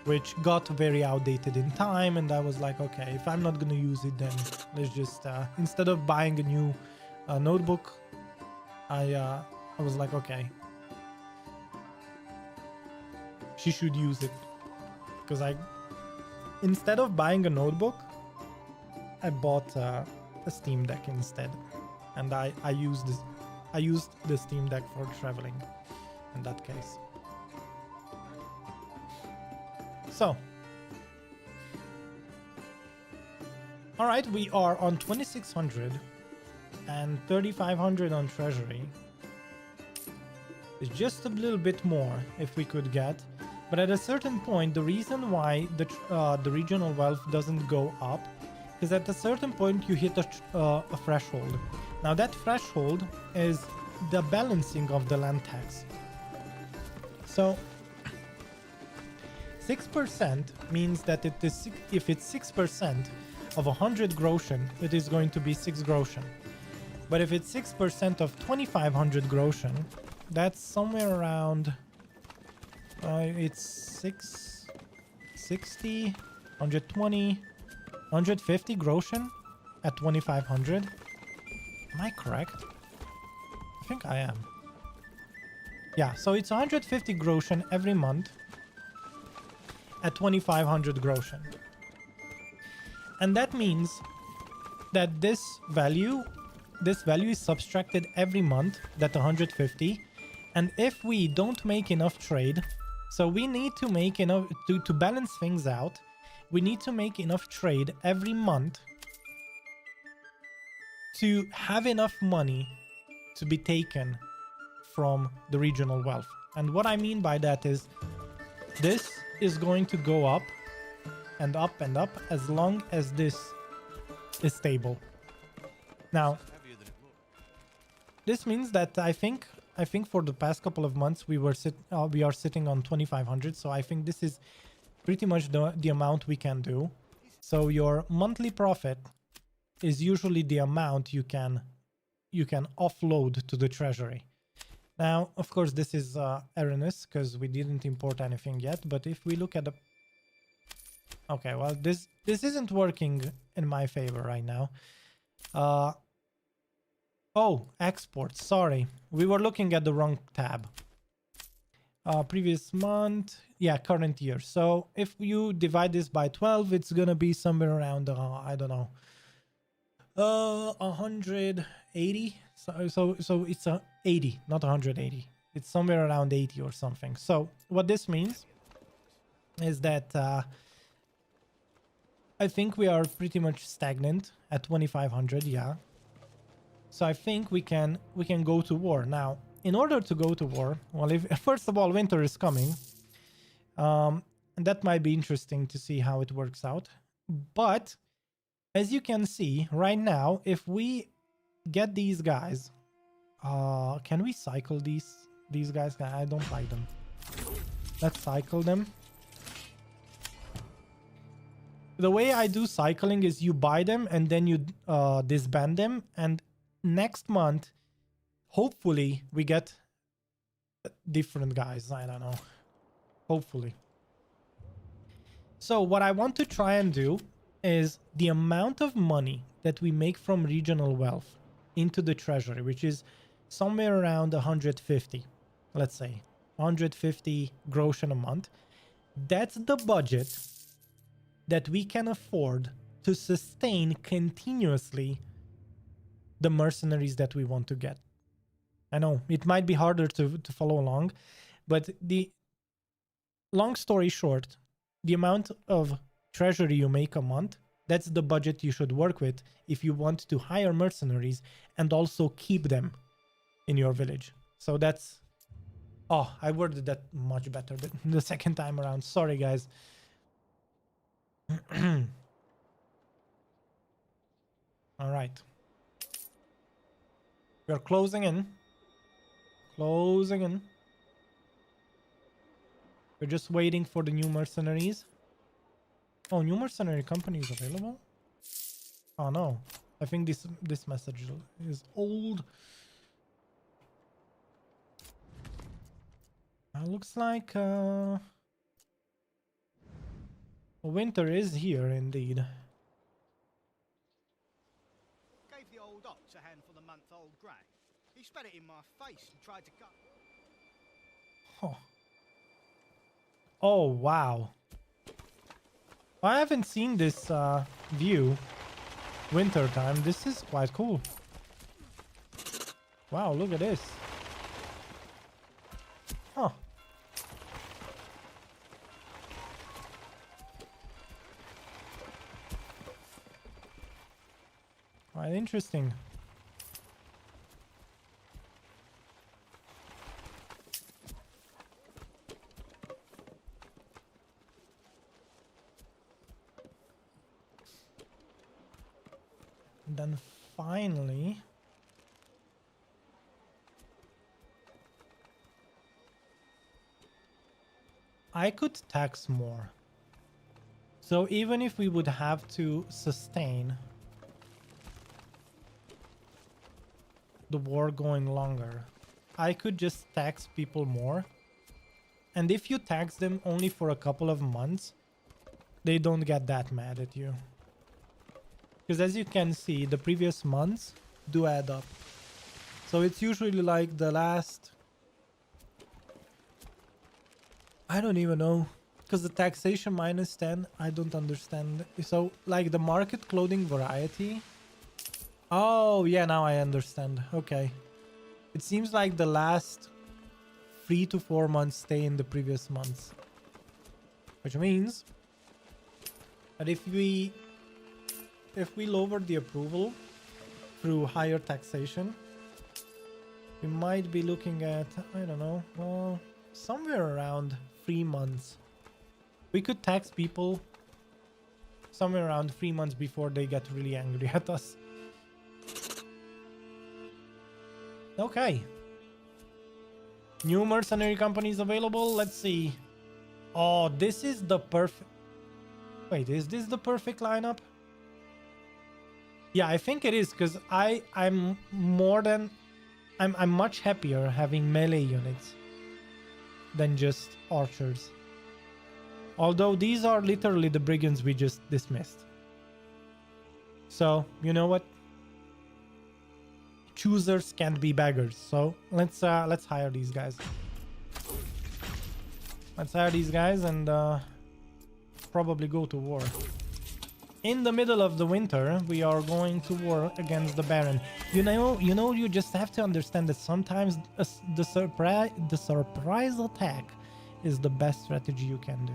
Speaker 1: which got very outdated in time. And I was like, okay, if I'm not gonna use it, then let's just instead of buying a new notebook, I was like, okay, she should use it, because instead of buying a notebook, I bought a Steam Deck instead, and I used the Steam Deck for traveling in that case. So, all right, we are on 2600 and 3500 on treasury. It's just a little bit more if we could get, but at a certain point, the reason why the regional wealth doesn't go up is at a certain point you hit a threshold. Now that threshold is the balancing of the land tax. So 6% means that it is, if it's 6% of 100 groschen, it is going to be 6 groschen. But if it's 6% of 2500 groschen, that's somewhere around it's 660, 120, 150 groschen at 2500. Am I correct? I think I am. Yeah, so it's 150 groschen every month at 2500 groschen. And that means that this value is subtracted every month, that 150. And if we don't make enough trade, so we need to make enough to balance things out, we need to make enough trade every month to have enough money to be taken from the regional wealth. And what I mean by that is this is going to go up and up and up as long as this is stable. Now, this means that I think for the past couple of months we are sitting on 2500, so I think this is pretty much the amount we can do. So your monthly profit is usually the amount you can offload to the treasury. Now, of course, this is erroneous because we didn't import anything yet. But if we look at the... Okay, well, this isn't working in my favor right now. Oh, exports. Sorry. We were looking at the wrong tab. Previous month. Yeah, current year. So if you divide this by 12, it's going to be somewhere around, I don't know, 180. So it's 80, not 180. It's somewhere around 80 or something. So what this means is that I think we are pretty much stagnant at 2500. Yeah. So I think we can go to war now. In order to go to war, well, first of all, winter is coming, and that might be interesting to see how it works out. But as you can see right now, if we get these guys, Can we cycle these guys? I don't like them. Let's cycle them. The way I do cycling is you buy them and then you disband them, and next month hopefully we get different guys. I don't know, hopefully. So what I want to try and do is the amount of money that we make from regional wealth into the treasury, which is somewhere around 150, let's say 150 groschen a month. That's the budget that we can afford to sustain continuously the mercenaries that we want to get. I know it might be harder to follow along, but the long story short, the amount of treasury you make a month, that's the budget you should work with if you want to hire mercenaries and also keep them in your village. So that's... Oh, I worded that much better the second time around. Sorry, guys. All right. We're closing in. Closing in. We're just waiting for the new mercenaries. Oh, new mercenary company is available? Oh no. I think this message is old. Looks like winter is here indeed.
Speaker 2: Gave the old ox a handful of month-old grey. He spat it in my face and tried to cut.
Speaker 1: Oh. Oh wow. I haven't seen this view winter time. This is quite cool. Wow, look at this. Huh. Quite interesting. And then finally, I could tax more. So even if we would have to sustain the war going longer, I could just tax people more. And if you tax them only for a couple of months, they don't get that mad at you. Because as you can see, the previous months do add up. So it's usually like the last... I don't even know. Because the taxation minus 10, I don't understand. So like the market clothing variety... Oh, yeah, now I understand. Okay. It seems like the last 3 to 4 months stay in the previous months. Which means that if we lower the approval through higher taxation, we might be looking at, I don't know, well, somewhere around 3 months. We could tax people somewhere around 3 months before they get really angry at us. Okay. New mercenary companies available. Let's see. Oh, this is the perfect... Wait, is this the perfect lineup? Yeah, I think it is, because I'm much happier having melee units than just archers. Although these are literally the brigands we just dismissed. So, you know what? Choosers can't be beggars. So let's hire these guys. Let's hire these guys and probably go to war. In the middle of the winter, we are going to war against the Baron. You just have to understand that sometimes the surprise attack is the best strategy you can do.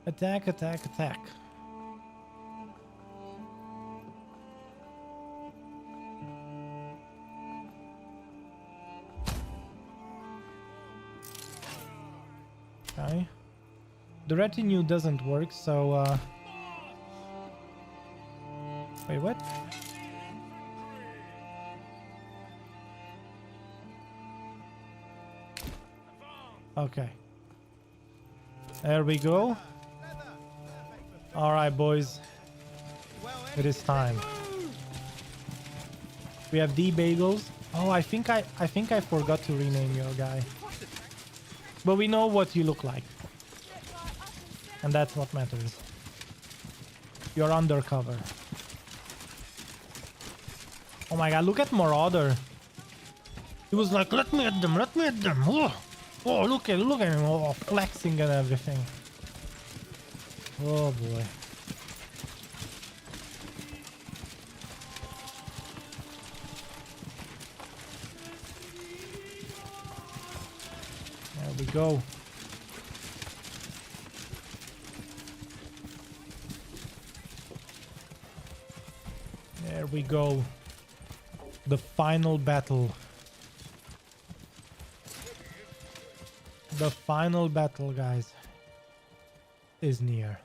Speaker 1: Attack, attack, attack. Okay. The retinue doesn't work, so wait, what? Okay. There we go. All right, boys. It is time. We have the bagels. Oh, I think I forgot to rename your guy. But we know what you look like. And that's what matters. You're undercover. Oh my god, look at Marauder. He was like, let me at them, let me at them. Oh, look at him, oh, flexing and everything. Oh boy. There we go. There we go. The final battle. The final battle, guys, is near.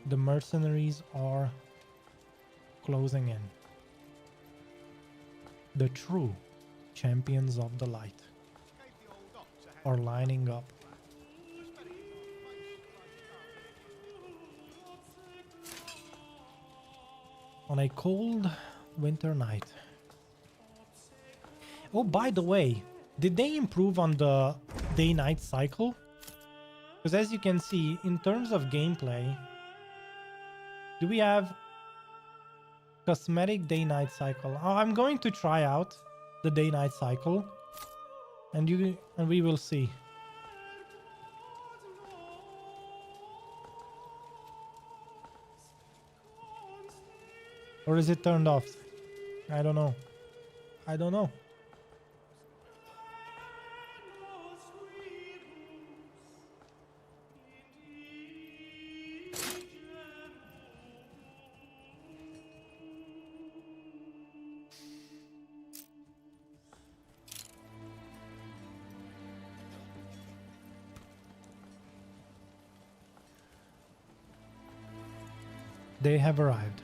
Speaker 1: The mercenaries are closing in. The true champions of the light are lining up. On a cold winter night. Oh, by the way, did they improve on the day-night cycle? Because as you can see, in terms of gameplay, do we have cosmetic day-night cycle? Oh, I'm going to try out the day-night cycle, and we will see. Or is it turned off? I don't know. I don't know. They have arrived.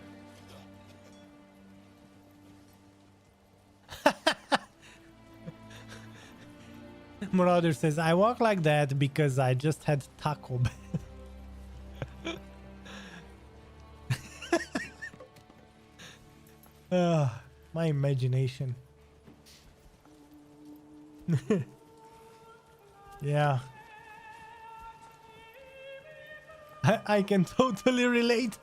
Speaker 1: Marauder says, I walk like that because I just had Taco Bell. My imagination. Yeah. I can totally relate.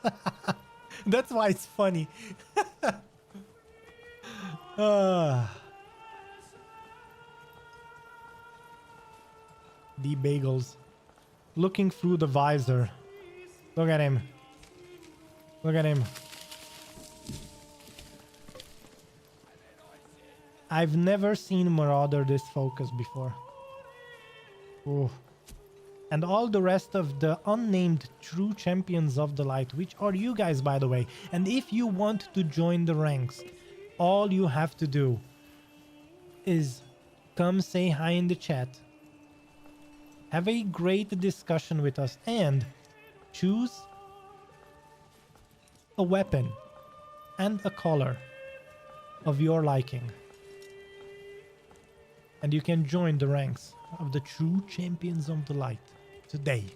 Speaker 1: That's why it's funny. The bagels. Looking through the visor. Look at him. Look at him. I've never seen Marauder this focused before. Ooh. And all the rest of the unnamed true champions of the light, which are you guys, by the way. And if you want to join the ranks, all you have to do is come say hi in the chat, have a great discussion with us, and choose a weapon and a color of your liking. And you can join the ranks of the true champions of the light today.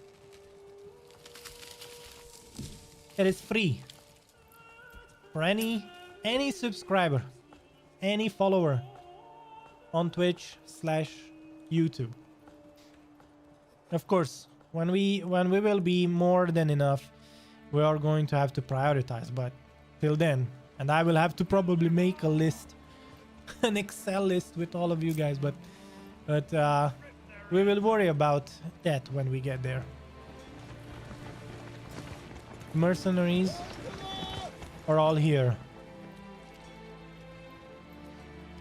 Speaker 1: It is free for any subscriber, any follower on Twitch/YouTube. Of course, when we will be more than enough, we are going to have to prioritize, but till then, and I will have to probably make a list, an Excel list with all of you guys, but we will worry about that when we get there. Mercenaries are all here.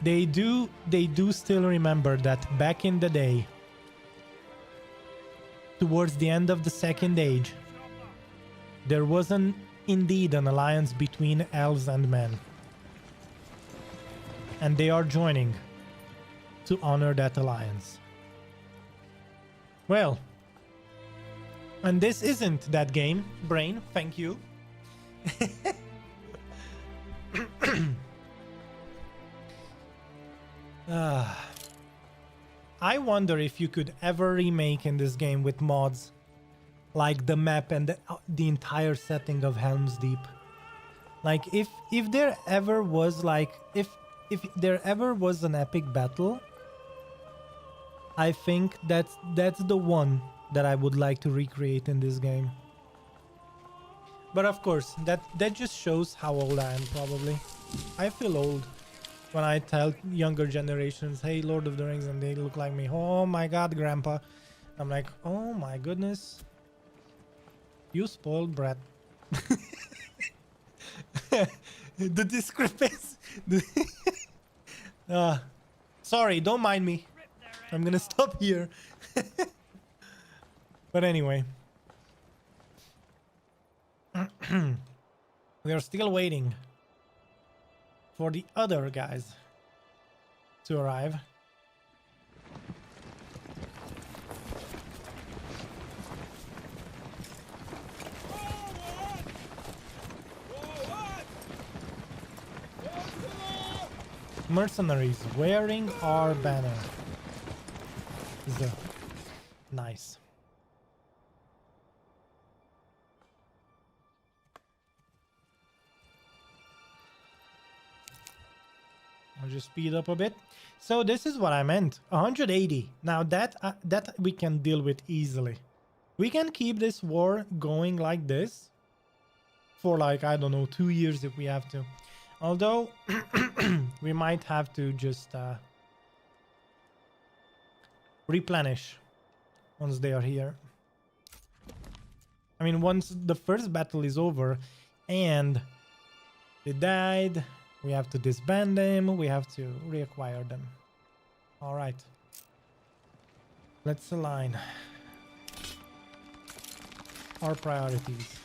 Speaker 1: They do still remember that back in the day, towards the end of the Second Age, there was indeed an alliance between elves and men. And they are joining to honor that alliance. Well, and this isn't that game, Brain, thank you. I wonder if you could ever remake in this game with mods, like the map and the entire setting of Helm's Deep. Like if there ever was like if there ever was an epic battle, I think that's the one that I would like to recreate in this game. But of course, that just shows how old I am probably. I feel old when I tell younger generations, hey, Lord of the Rings, and they look like me. Oh my god, grandpa. I'm like, oh my goodness. You spoiled brat. The discrepancy. Sorry, don't mind me. I'm gonna stop here. But anyway. We are still waiting for the other guys to arrive. Mercenaries wearing our banner. Nice. I'll just speed up a bit. So this is what I meant. 180. Now that we can deal with easily. We can keep this war going like this for like, I don't know, 2 years if we have to. Although we might have to just replenish once they are here. I mean, once the first battle is over and they died, we have to disband them, we have to reacquire them. All right. Let's align our priorities.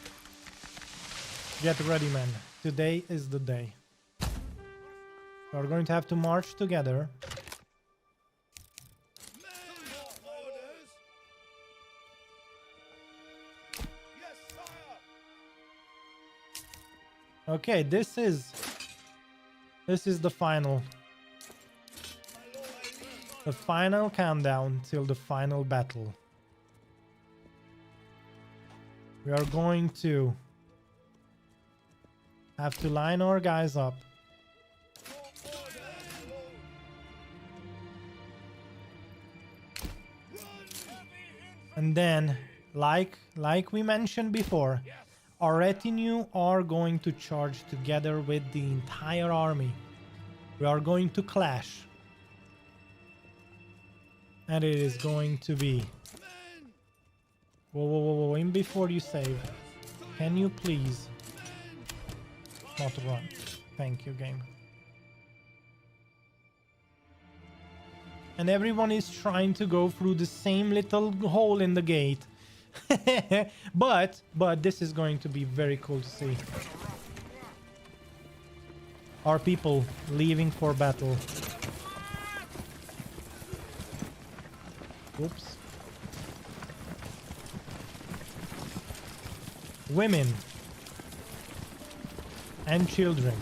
Speaker 1: Get ready, man. Today is the day. We're going to have to march together. Okay, this is the final countdown till the final battle. We are going to have to line our guys up. And then, like we mentioned before, our retinue are going to charge together with the entire army. We are going to clash. And it is going to be... Whoa, whoa, whoa, whoa, in before you save. Can you please not run? Thank you, game. And everyone is trying to go through the same little hole in the gate. but this is going to be very cool to see. Our people leaving for battle. Whoops. Women and children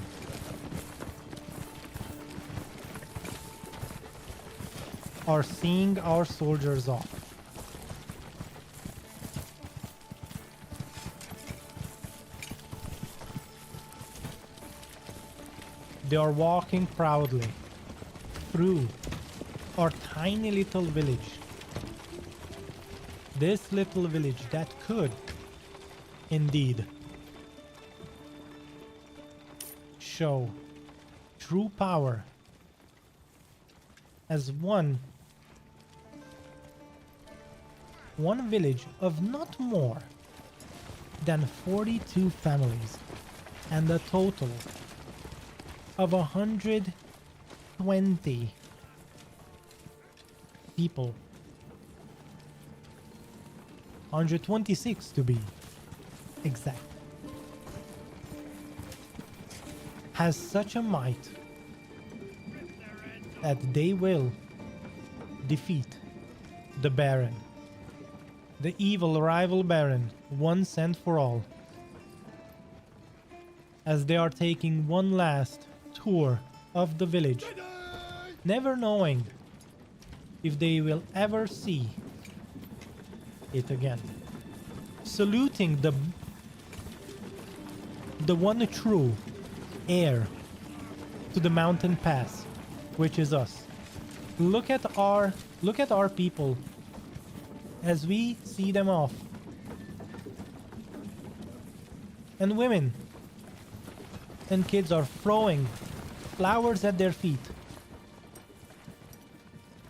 Speaker 1: are seeing our soldiers off. They are walking proudly through our tiny little village. This little village that could indeed show true power as one village of not more than 42 families and a total of 120 people. 126 to be exact. Has such a might that they will defeat the Baron, the evil rival Baron, once and for all, as they are taking one last tour of the village never knowing if they will ever see it again. Saluting the one true heir to the mountain pass, which is us. Look at our people as we see them off. And women and kids are throwing flowers at their feet,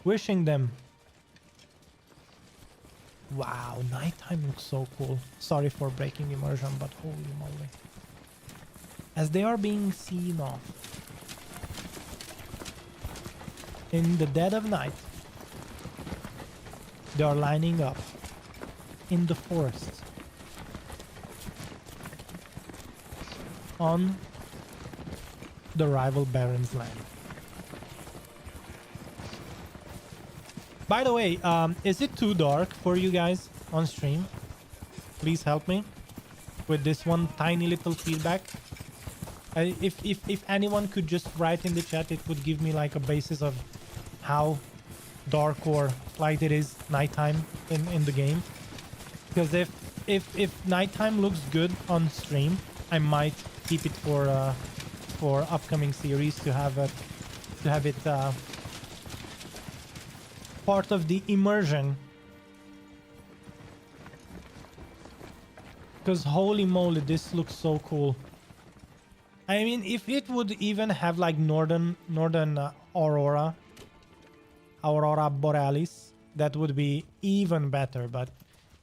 Speaker 1: wishing them. Wow, nighttime looks so cool. Sorry for breaking immersion, but holy moly. As they are being seen off in the dead of night, they are lining up in the forest on the rival Baron's land. By the way, is it too dark for you guys on stream? Please help me with this one tiny little feedback. If anyone could just write in the chat, it would give me like a basis of how dark or light it is nighttime in the game. Because if nighttime looks good on stream, I might keep it for upcoming series to have it part of the immersion. Because holy moly, this looks so cool. I mean, if it would even have like northern aurora borealis, that would be even better. But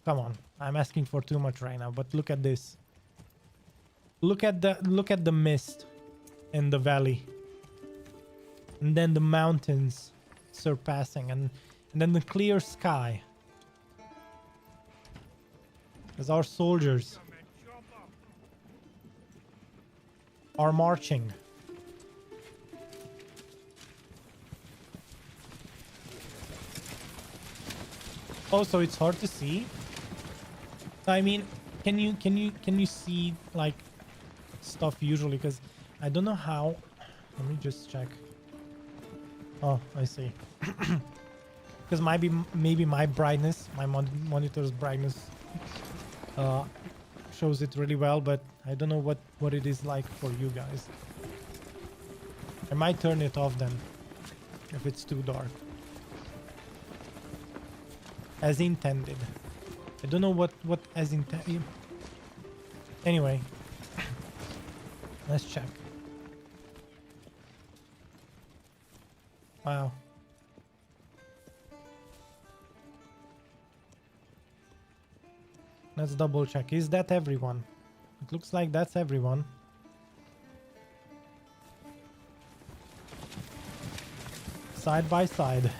Speaker 1: come on, I'm asking for too much right now. But look at this. Look at the mist in the valley, and then the mountains surpassing, and then the clear sky as our soldiers are marching. Also, it's hard to see. I mean, can you see like stuff usually? Because I don't know how. Let me just check. Oh, I see. Because maybe my brightness, my monitor's brightness, shows it really well, but I don't know what it is like for you guys. I might turn it off then if it's too dark. As intended. I don't know what as intended. Anyway, let's check. Wow. Let's double check. Is that everyone? It looks like that's everyone. Side by side.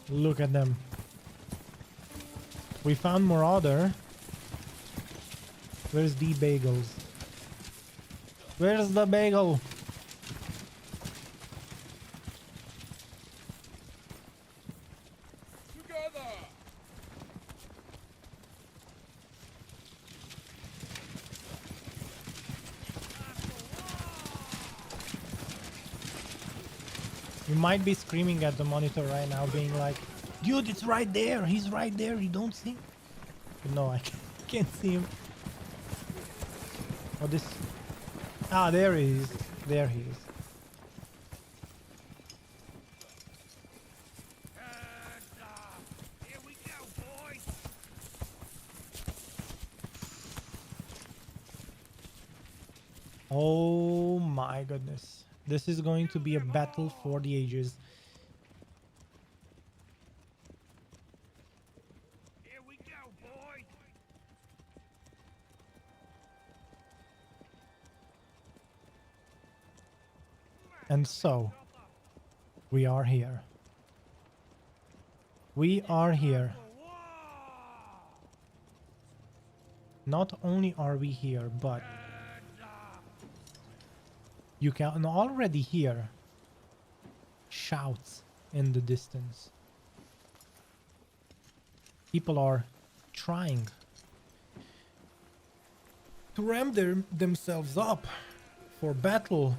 Speaker 1: Look at them. We found Marauder. Where's the bagels? Where's the bagel? You might be screaming at the monitor right now, being like, dude, it's right there. He's right there. You don't see him? But no, I can't see him. Oh, this. Ah, there he is. There he is.
Speaker 2: Here we go, boys.
Speaker 1: Oh my goodness. This is going to be a battle for the ages.
Speaker 2: Here we go, boys.
Speaker 1: And so, we are here. We are here. Not only are we here, but you can already hear shouts in the distance. People are trying to ramp themselves up For battle.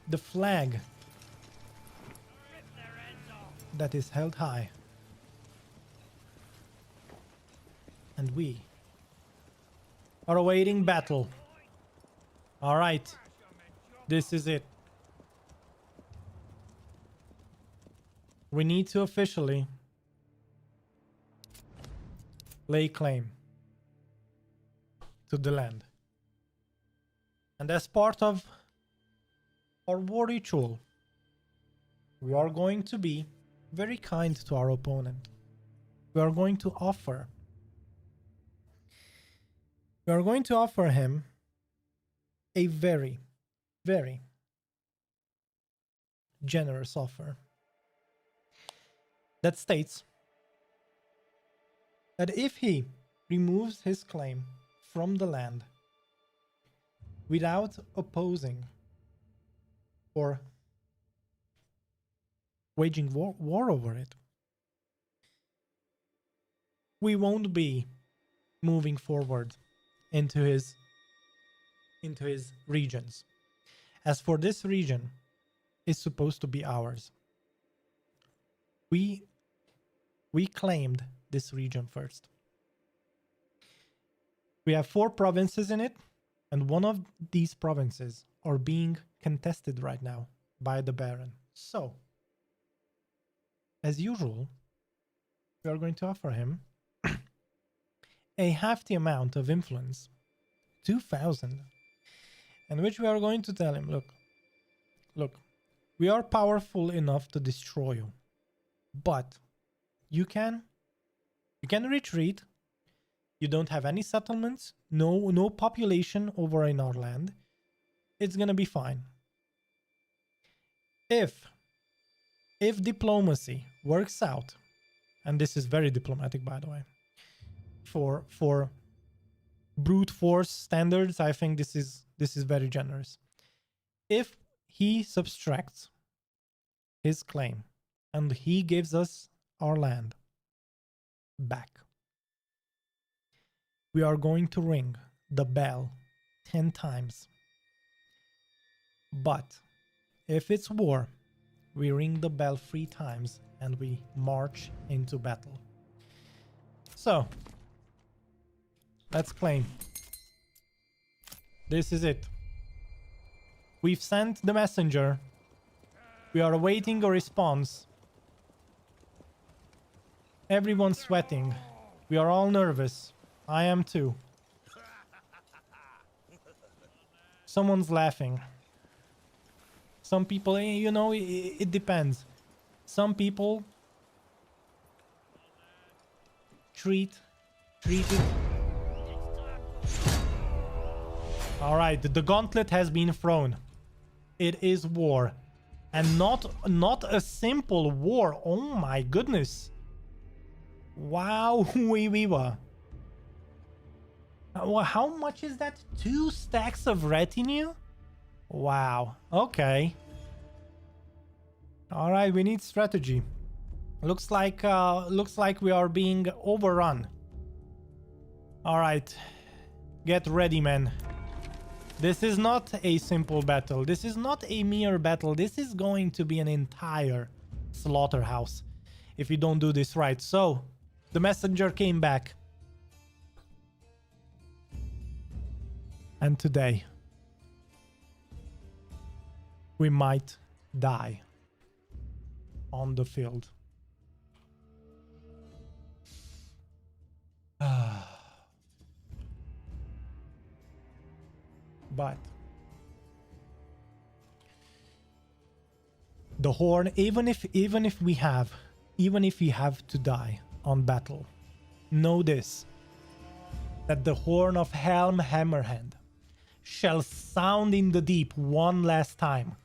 Speaker 1: The flag that is held high. And we are awaiting battle. All right. This is it. We need to officially lay claim to the land. And as part of our war ritual, we are going to be very kind to our opponent. We are going to offer him a very, very generous offer that states that if he removes his claim from the land without opposing or waging war over it, we won't be moving forward into his regions. As for this region, is supposed to be ours. We claimed this region first. We have 4 provinces in it, and one of these provinces are being contested right now by the Baron. So, as usual, we are going to offer him a hefty amount of influence, 2,000, in which we are going to tell him, look, we are powerful enough to destroy you, but you can retreat. You don't have any settlements, no population over in our land. It's gonna be fine. If diplomacy works out, and this is very diplomatic, by the way, for brute force standards, I think this is very generous. If he subtracts his claim and he gives us our land back, we are going to ring the bell 10 times. But if it's war, we ring the bell 3 times and we march into battle. So, let's claim. This is it. We've sent the messenger. We are awaiting a response. Everyone's sweating. We are all nervous. I am too. Someone's laughing. Some people, you know, it depends. Some people treat it. All right, the gauntlet has been thrown. It is war, and not a simple war. Oh my goodness! Wow, how much is that? 2 stacks of retinue? Wow. Okay. All right, we need strategy. Looks like we are being overrun. All right, get ready, men. This is not a simple battle. This is not a mere battle. This is going to be an entire slaughterhouse if you don't do this right. So, the messenger came back. And today, we might die on the field. But the horn, even if we have to die on battle, know this, that the horn of Helm Hammerhand shall sound in the deep one last time,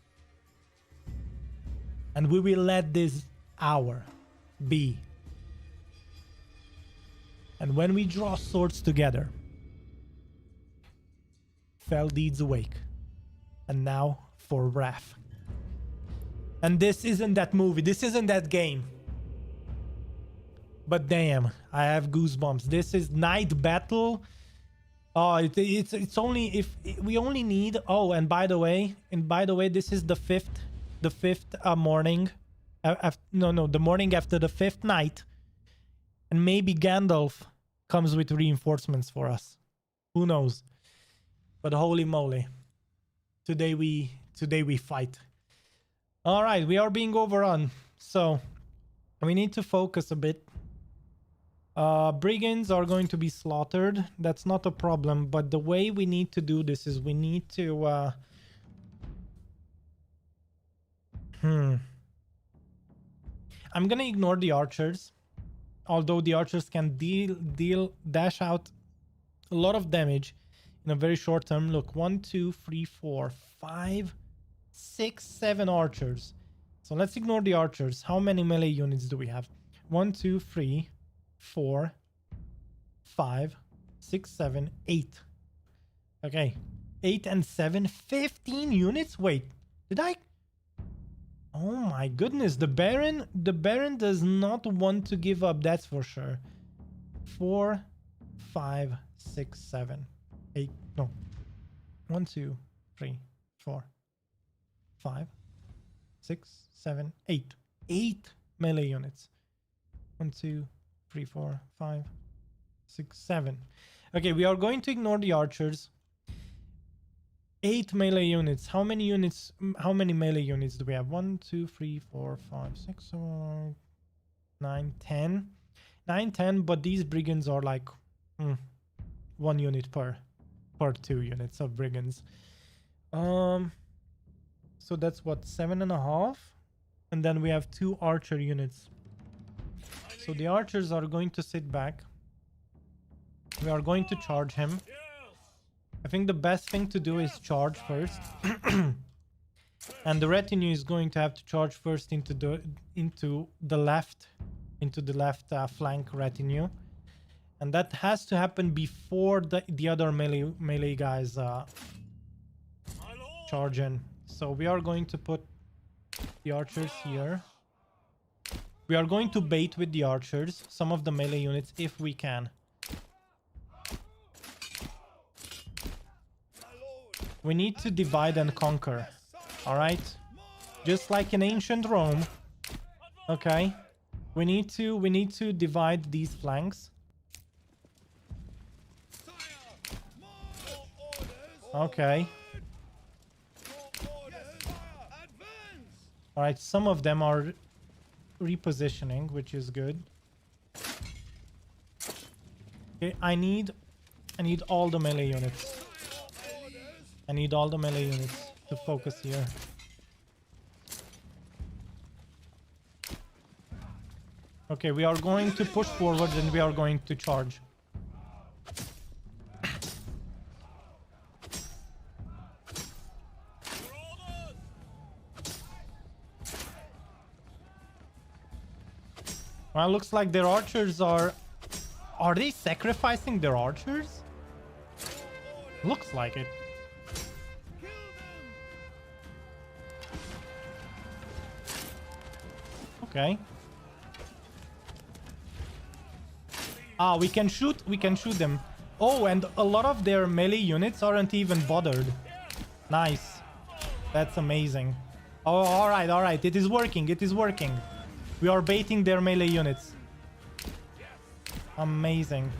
Speaker 1: and we will let this hour be. And when we draw swords together, fell deeds awake, and now for wrath. And this isn't that movie, this isn't that game. But damn, I have goosebumps. This is Night Battle. Oh, it's only if we only need. Oh, and by the way, this is the fifth morning. No, the morning after the fifth night, and maybe Gandalf comes with reinforcements for us. Who knows? But holy moly, today we fight. All right, we are being overrun, so we need to focus a bit. Brigands are going to be slaughtered. That's not a problem, but the way we need to do this is we need to I'm gonna ignore the archers, although the archers can dash out a lot of damage in a very short term. Look, 1 2 3 4 5 6 7 archers. So let's ignore the archers. How many melee units do we have? 1 2 3 4 5 6 7 8. Okay, 8 and 7, 15 units. Wait, did I? Oh my goodness, the Baron does not want to give up, that's for sure. 4 5 6 7 8. No, 1 2 3 4 5 6 7 8. 8 melee units. 1 2 3 4 5 6 7. Okay, we are going to ignore the archers. 8 melee units. How many units? How many melee units do we have? 1 2 3 4 5 6 7 9 10. 9 10, but these brigands are like 1 unit per 2 units of brigands. So that's what, 7.5, and then we have 2 archer units. So the archers are going to sit back. We are going to charge him. I think the best thing to do is charge first. And the retinue is going to have to charge first into the left flank retinue. And that has to happen before the other melee guys charge in. So we are going to put the archers here. We are going to bait with the archers some of the melee units if we can. We need to divide and conquer. All right, just like in ancient Rome. Okay, we need to divide these flanks. Okay. All right, some of them are repositioning, which is good. Okay, I need all the melee units. I need all the melee units to focus here. Okay, we are going to push forward and we are going to charge. Well, looks like their archers are... Are they sacrificing their archers? Looks like it. Okay. Ah, we can shoot them. Oh, and a lot of their melee units aren't even bothered. Nice. That's amazing. Oh, all right. It is working. We are baiting their melee units. Amazing.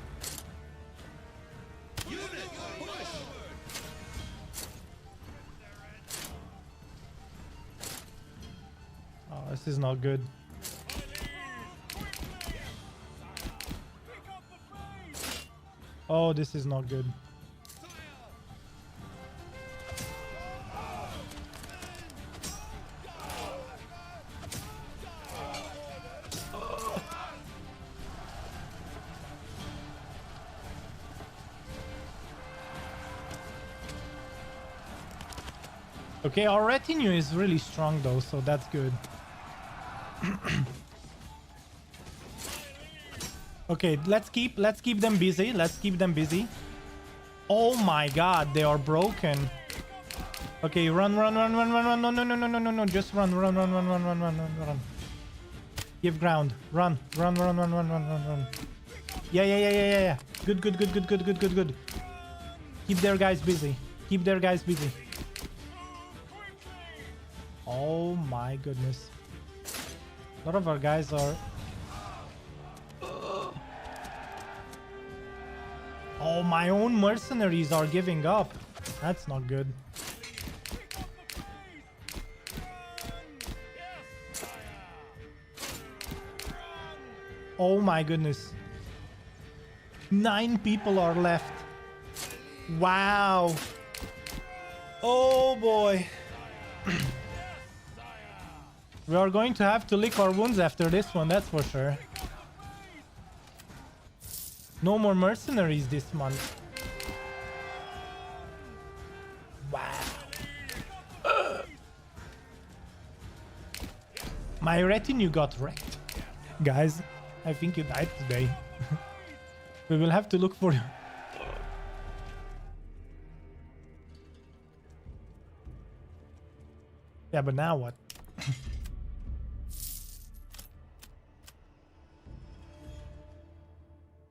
Speaker 1: Oh, this is not good. Oh, this is not good. Okay, our retinue is really strong though, so that's good. Okay, let's keep them busy. Oh my god, they are broken. Okay, run. No. Just run. Give ground. Run. Yeah. Good. Keep their guys busy. Keep their guys busy. Oh my goodness. A lot of our guys are... Oh, my own mercenaries are giving up. That's not good. Oh my goodness. 9 people are left. Wow. Oh boy. We are going to have to lick our wounds after this one, that's for sure. No more mercenaries this month. Wow. My retinue got wrecked. Guys, I think you died today. We will have to look for you. Yeah, but now what?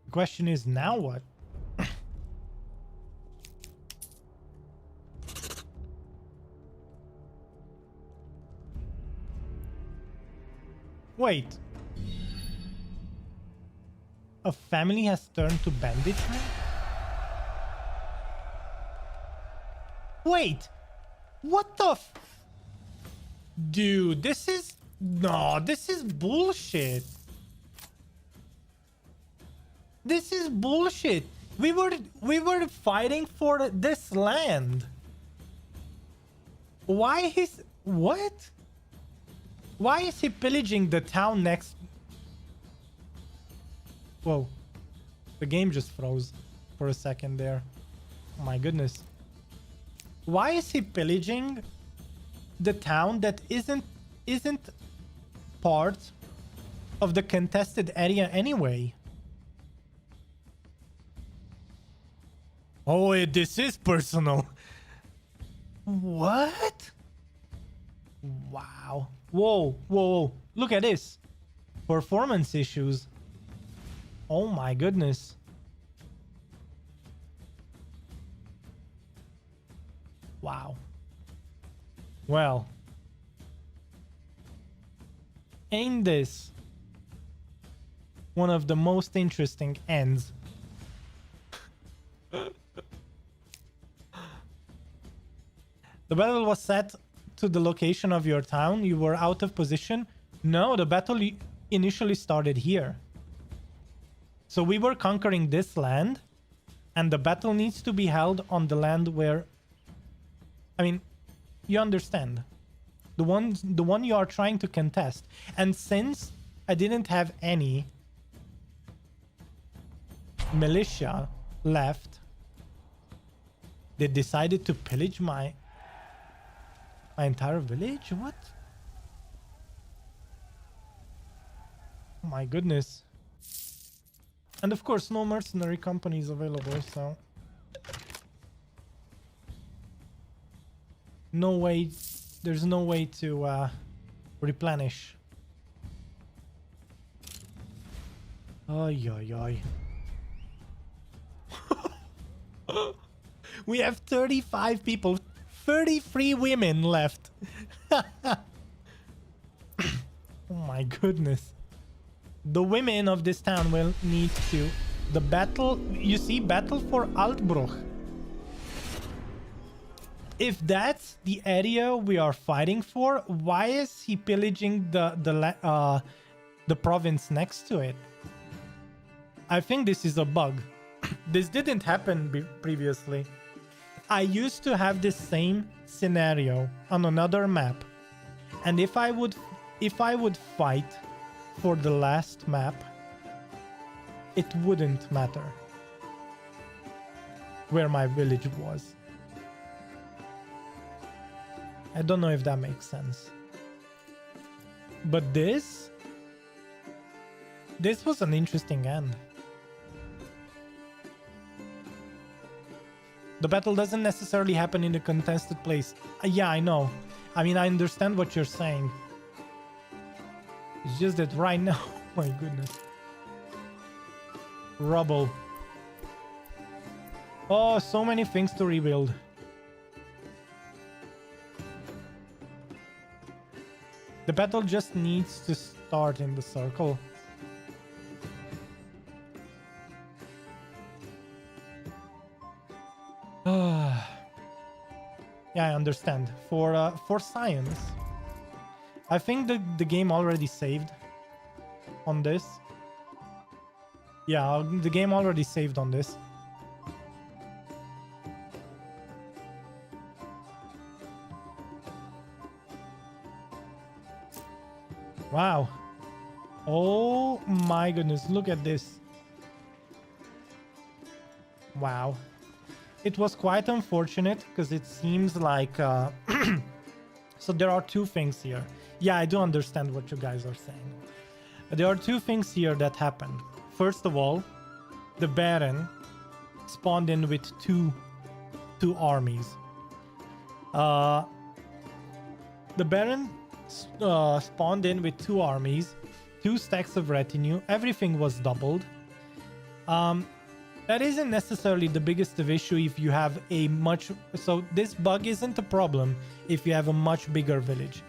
Speaker 1: The question is, now what? Wait. A family has turned to banditry? Wait! What the f... Dude, this is... No, this is bullshit. This is bullshit. We were fighting for this land. Why is... What? Why is he pillaging the town next... Whoa. The game just froze for a second there. Oh my goodness. Why is he pillaging the town that isn't part of the contested area anyway? Oh, this is personal. What? Wow. Whoa, whoa. Look at this. Performance issues. Oh my goodness. Wow. Well. Ain't this one of the most interesting ends? The battle was set to the location of your town. You were out of position. No, the battle initially started here. So we were conquering this land, and the battle needs to be held on the land where... I mean, you understand. The one you are trying to contest. And since I didn't have any militia left, they decided to pillage my entire village? What? Oh my goodness. And of course, no mercenary companies available, so... No way... There's no way to replenish. Ay, ay, ay. We have 35 people, 33 women left. Oh my goodness. The women of this town will need to... The battle... You see, battle for Altbruch. If that's the area we are fighting for, why is he pillaging the province next to it? I think this is a bug. This didn't happen previously. I used to have this same scenario on another map, and if I would fight for the last map, it wouldn't matter where my village was. I don't know if that makes sense. But this was an interesting end. The battle doesn't necessarily happen in a contested place. Yeah, I know. I mean, I understand what you're saying. It's just that right now... Oh my goodness. Rubble. Oh, so many things to rebuild. The battle just needs to start in the circle. Yeah, I understand. For science, I think the game already saved on this. Yeah, the game already saved on this. Wow. Oh my goodness, look at this. Wow. It was quite unfortunate because it seems like... so there are two things here. Yeah, I do understand what you guys are saying. There are two things here that happened. First of all, the Baron spawned in with two armies. The Baron spawned in with two armies, 2 stacks of retinue. Everything was doubled. That isn't necessarily the biggest of issue if you have a much... So this bug isn't a problem if you have a much bigger village.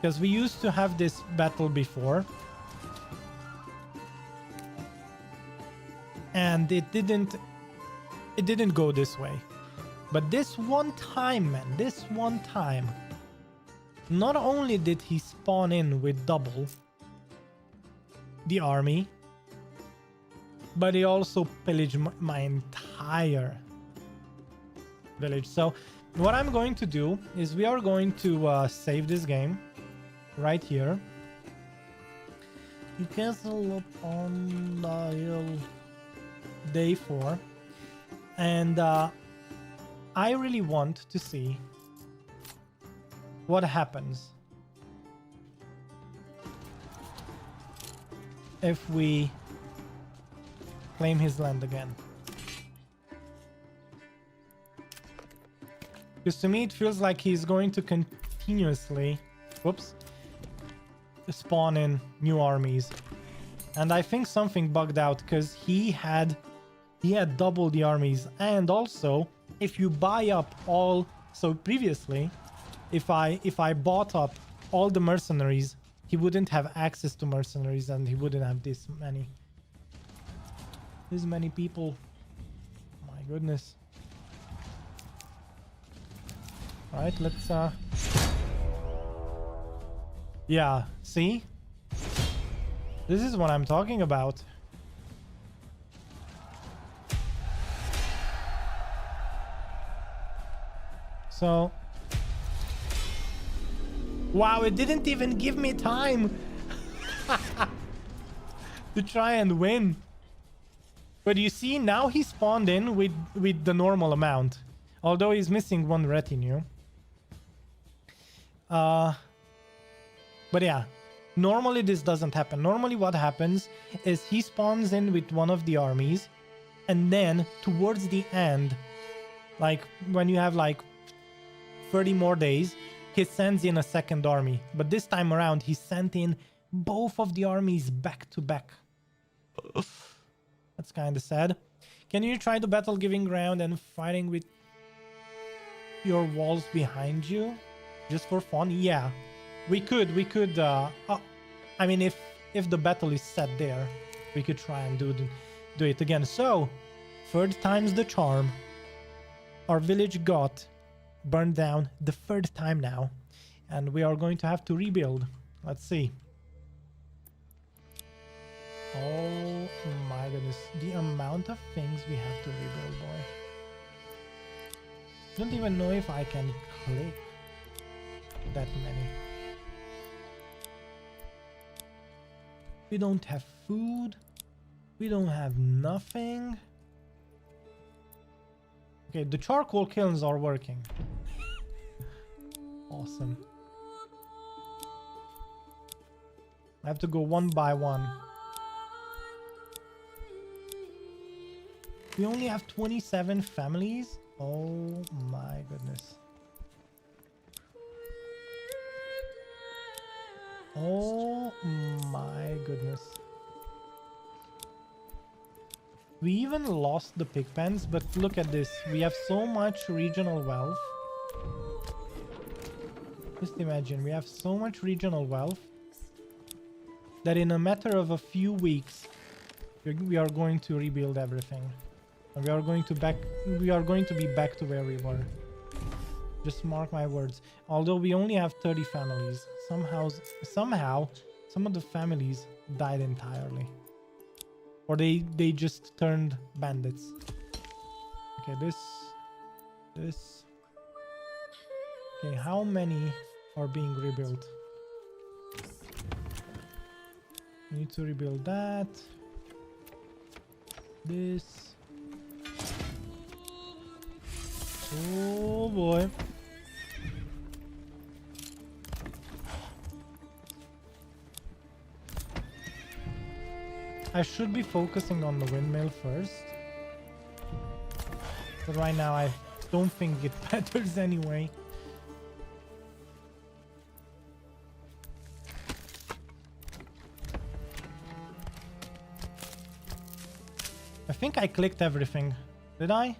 Speaker 1: Because we used to have this battle before. And it didn't go this way. But this one time, man, this one time, not only did he spawn in with double the army, but he also pillaged my entire village. So what I'm going to do is we are going to save this game right here. You castle upon the hill, day 4. And I really want to see what happens if we claim his land again. Because to me it feels like he's going to continuously spawn in new armies. And I think something bugged out because he had double the armies. And also, if you buy up all... So previously, if I bought up all the mercenaries, he wouldn't have access to mercenaries and he wouldn't have this many people. My goodness. All right, let's yeah, see? This is what I'm talking about. So wow, it didn't even give me time to try and win. But you see, now he spawned in with the normal amount, although he's missing 1 retinue. But yeah, normally this doesn't happen. Normally what happens is he spawns in with one of the armies, and then towards the end, like when you have like 30 more days, he sends in a second army. But this time around, he sent in both of the armies back to back. That's kind of sad. Can you try the battle giving ground and fighting with your walls behind you? Just for fun? Yeah. We could, I mean, if the battle is set there, we could try and do it again. So, 3rd time's the charm. Our village got burned down the 3rd time now, and we are going to have to rebuild. Let's see. Oh my goodness, the amount of things we have to rebuild, boy. Don't even know if I can click that many. We don't have food. We don't have nothing. Okay, the charcoal kilns are working. Awesome. I have to go one by one. We only have 27 families? Oh my goodness. Oh my goodness. We even lost the pig pens, but look at this. We have so much regional wealth. Just imagine, we have so much regional wealth that in a matter of a few weeks, we are going to rebuild everything. And we are going to be back to where we were. Just mark my words. Although we only have 30 families, somehow some of the families died entirely. Or they just turned bandits. Okay, this. Okay, how many are being rebuilt? Need to rebuild that. This. Oh boy. I should be focusing on the windmill first. But right now I don't think it matters anyway. I think I clicked everything. Did I?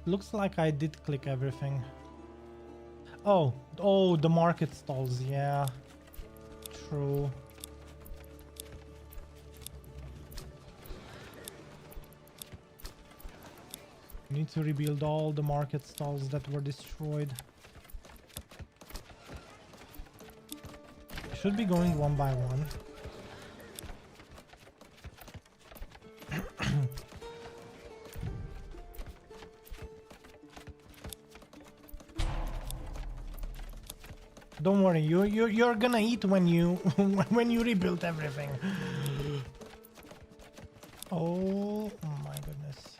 Speaker 1: Looks like I did click everything. Oh, the market stalls. Yeah, true. We need to rebuild all the market stalls that were destroyed. Should be going one by one. Don't worry, you're gonna eat when you when you rebuild everything. Oh my goodness.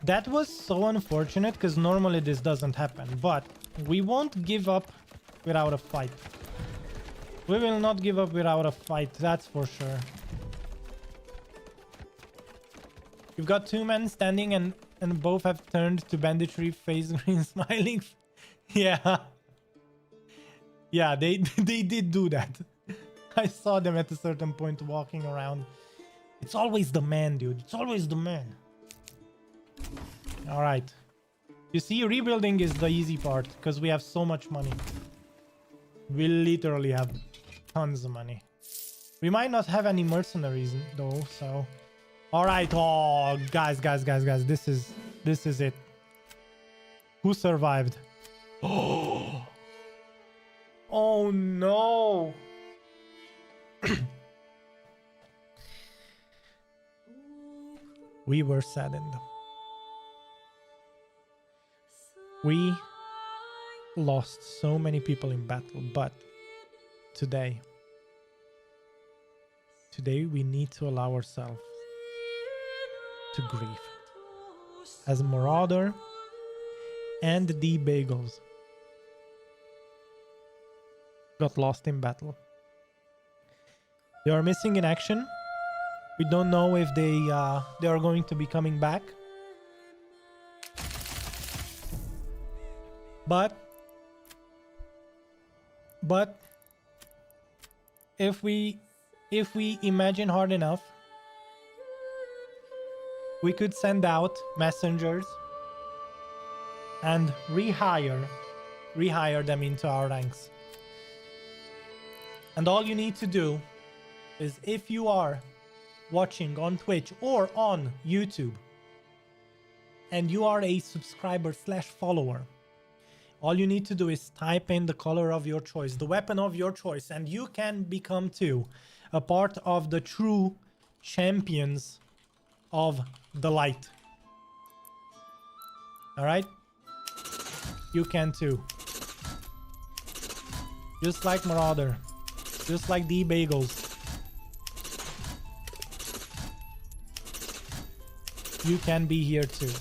Speaker 1: That was so unfortunate because normally this doesn't happen, but we won't give up without a fight. We will not give up without a fight, that's for sure. You've got two men standing and both have turned to banditry, face green, smiling. Yeah. Yeah, they did do that. I saw them at a certain point walking around. It's always the man, dude. It's always the man. All right. You see, rebuilding is the easy part because we have so much money. We literally have tons of money. We might not have any mercenaries though, so... All right. Oh, guys. This is it. Who survived? Oh, oh no. We were saddened. We lost so many people in battle, but today we need to allow ourselves to grieve. As Marauder and the Bagels got lost in battle. They are missing in action. We don't know if they are going to be coming back. But if we imagine hard enough, we could send out messengers and rehire them into our ranks. And all you need to do is, if you are watching on Twitch or on YouTube and you are a subscriber / follower, all you need to do is type in the color of your choice, the weapon of your choice, and you can become too a part of the true champions of the light. All right? You can too. Just like Marauder. Just like the Bagels. You can be here too.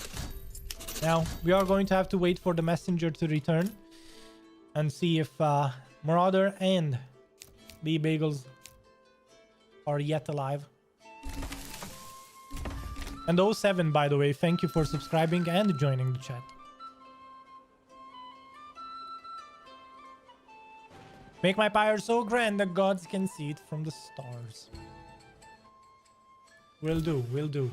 Speaker 1: Now, we are going to have to wait for the messenger to return and see if Marauder and the Bagels are yet alive. And 07, by the way, thank you for subscribing and joining the chat. Make my pyre so grand the gods can see it from the stars. Will do, will do.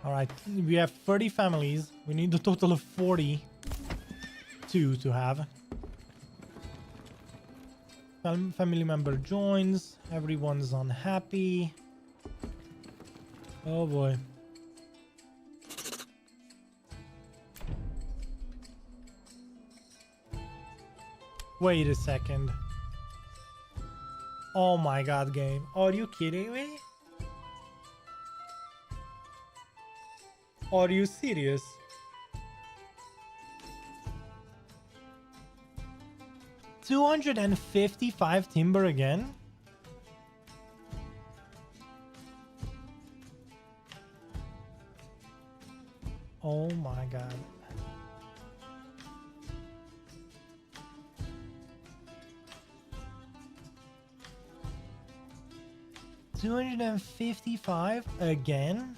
Speaker 1: All right, we have 30 families. We need a total of 42 to have. Family member joins. Everyone's unhappy. Oh boy. Wait a second. Oh my god, game. Are you kidding me? Are you serious? $255 timber again? Oh my god. $255 again?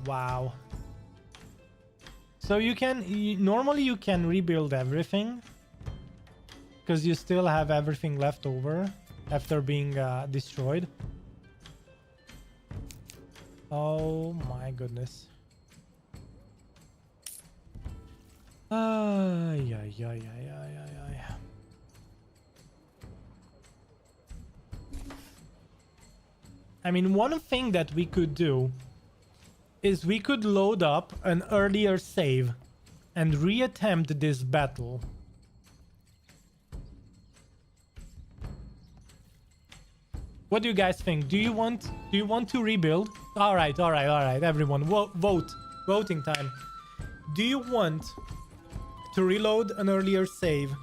Speaker 1: Wow. So normally you can rebuild everything because you still have everything left over after being destroyed. Oh my goodness. Ay, ay, ay, ay, ay, ay, ay. I mean, one thing that we could do is we could load up an earlier save and reattempt this battle. What do you guys think? Do you want to rebuild? All right, everyone, vote. Voting time. Do you want to reload an earlier save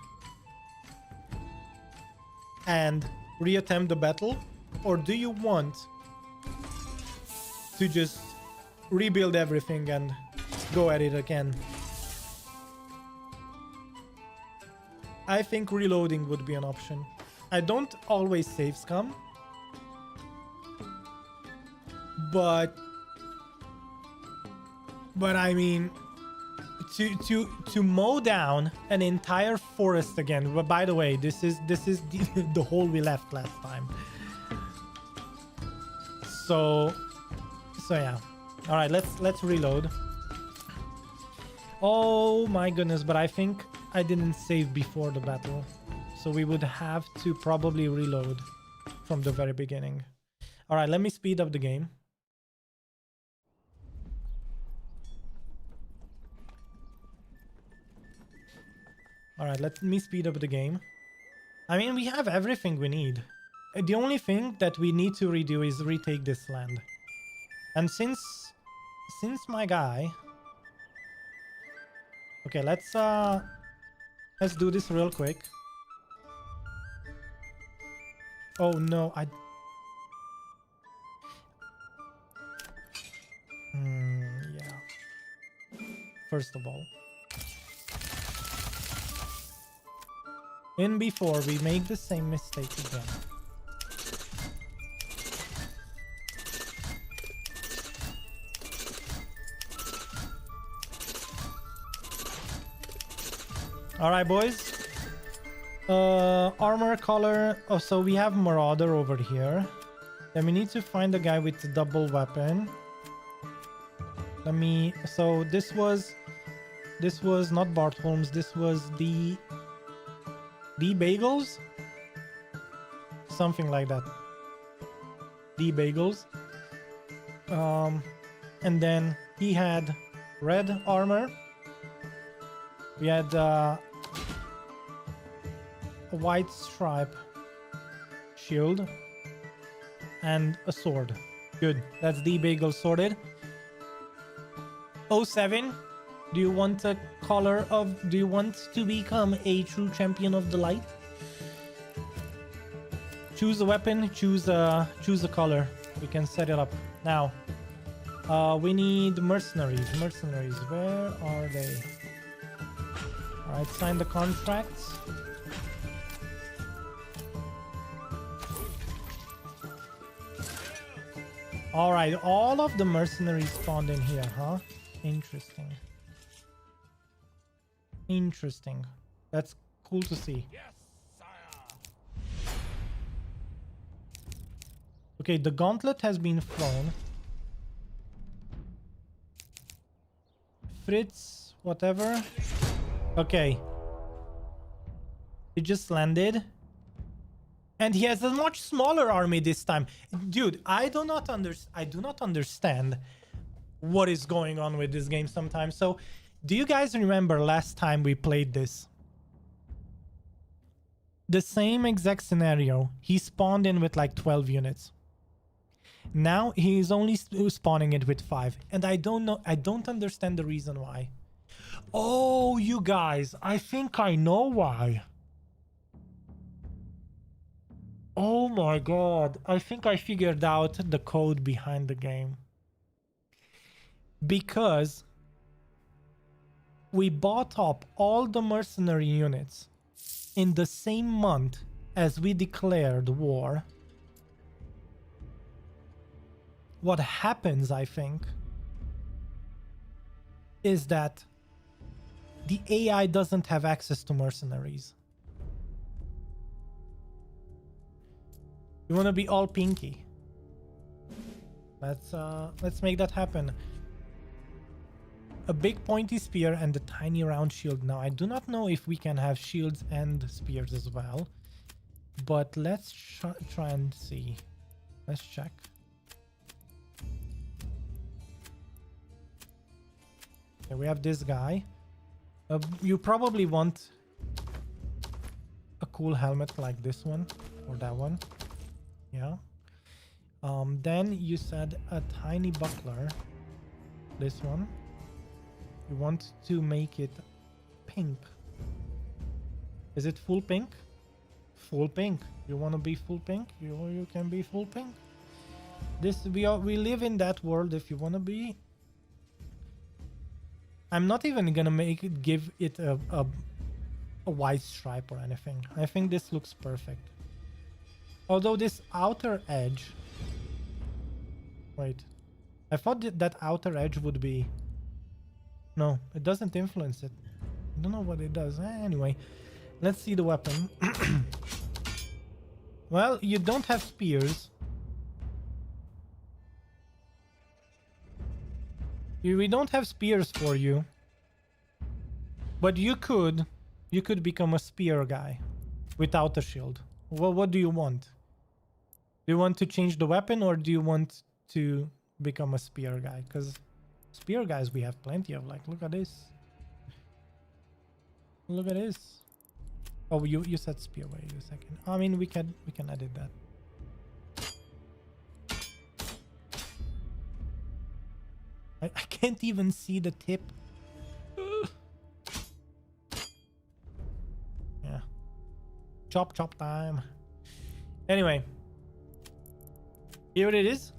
Speaker 1: and reattempt the battle, or do you want to just rebuild everything and go at it again? I think reloading would be an option. I don't always save scum, but I mean, to mow down an entire forest again. But by the way, this is the hole we left last time. So yeah. All right, let's reload. Oh my goodness, but I think I didn't save before the battle, so we would have to probably reload from the very beginning. All right, let me speed up the game. All right, let me speed up the game. I mean, we have everything we need. The only thing that we need to redo is retake this land. And since my guy... Okay, let's do this real quick. Oh no, yeah. First of all, before we make the same mistake again. All right, boys. Armor color. Oh, so we have Marauder over here. Then we need to find the guy with the double weapon. So this was not Bart Holmes. This was the Bagels, something like that. The Bagels. And then he had red armor. We had a white stripe shield and a sword. Good. That's the Bagel sorted. 07. Do you want a color of... Do you want to become a true champion of the light? Choose a weapon. Choose a color. We can set it up now. We need mercenaries. Mercenaries. Where are they? All right, sign the contracts. All right, all of the mercenaries spawned in here, huh? Interesting. Interesting. That's cool to see. Okay, the gauntlet has been thrown. Fritz, whatever. Okay. He just landed. And he has a much smaller army this time. Dude, I do not understand what is going on with this game sometimes. So, do you guys remember last time we played this? The same exact scenario. He spawned in with like 12 units. Now he's only spawning it with 5. And I don't understand the reason why. Oh, you guys, I think I know why. Oh my god, I think I figured out the code behind the game. Because we bought up all the mercenary units in the same month as we declared war. What happens, I think, is that the AI doesn't have access to mercenaries. You want to be all pinky. Let's make that happen. A big pointy spear and a tiny round shield. Now, I do not know if we can have shields and spears as well, but let's try and see. Let's check. Okay, we have this guy. You probably want a cool helmet like this one or that one. Yeah. Then you said a tiny buckler. This one. You want to make it pink. Is it full pink? Full pink. You want to be full pink? You can be full pink. We live in that world if you want to be. I'm not even gonna give it a white stripe or anything. I think this looks perfect. Although this outer edge... Wait. I thought that outer edge would be... No, it doesn't influence it. I don't know what it does. Anyway, let's see the weapon. Well, you don't have spears. We don't have spears for you. But you could become a spear guy without a shield. Well, what do you want? Do you want to change the weapon or do you want to become a spear guy? Because spear guys we have plenty of. Like, look at this. Look at this. Oh, you said spear. Wait a second. I mean, we can edit that. I can't even see the tip. Yeah. Chop time. Anyway. Here it is.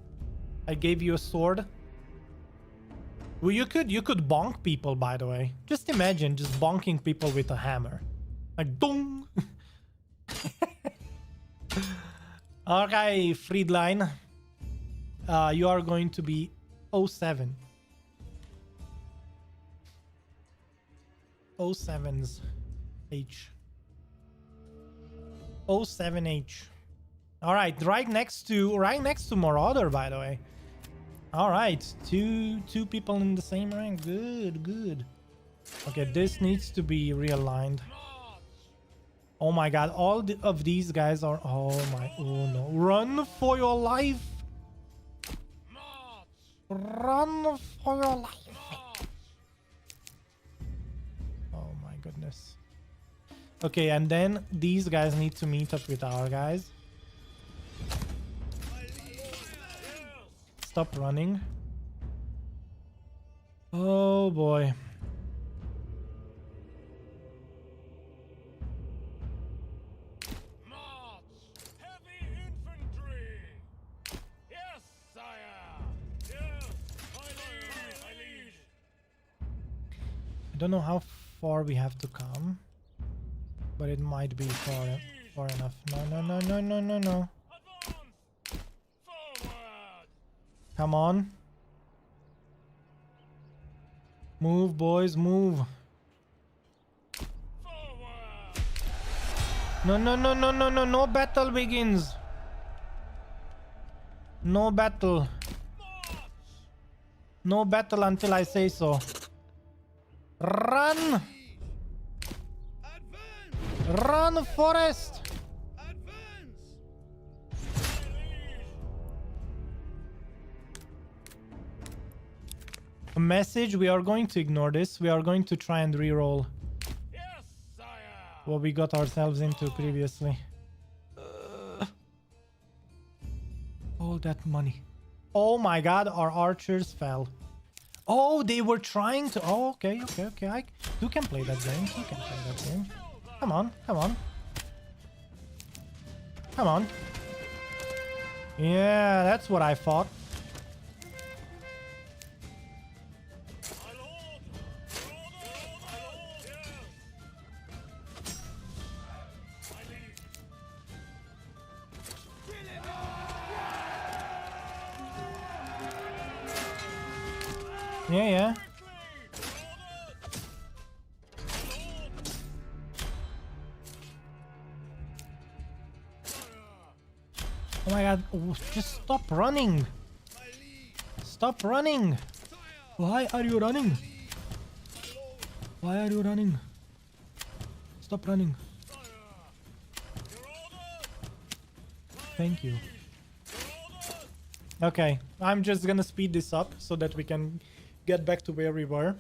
Speaker 1: I gave you a sword. Well, you could bonk people, by the way. Just imagine just bonking people with a hammer. Like, dong! Okay, Friedline. You are going to be 07. 07's H. 07H. All right, right next to Marauder, by the way. All right, two people in the same rank. Good. Okay, this needs to be realigned. Oh my god, all of these guys are... Oh no. Run for your life. Run for your life. Oh my goodness. Okay, and then these guys need to meet up with our guys. Stop running. Oh boy. I don't know how far we have to come. But it might be far enough. No. Come on. Move, boys, move. No battle begins. No battle. No battle until I say so. Run! Run, Forest! A message, we are going to ignore this. We are going to try and re-roll what we got ourselves into previously. All that money. Oh my god, our archers fell. Oh, they were trying to... Oh, okay. You can play that game. You can play that game. Come on. Yeah, that's what I thought. Yeah. Oh my god, just stop running. Stop running. Why are you running? Stop running. Thank you. Okay, I'm just gonna speed this up so that we can get back to where we were.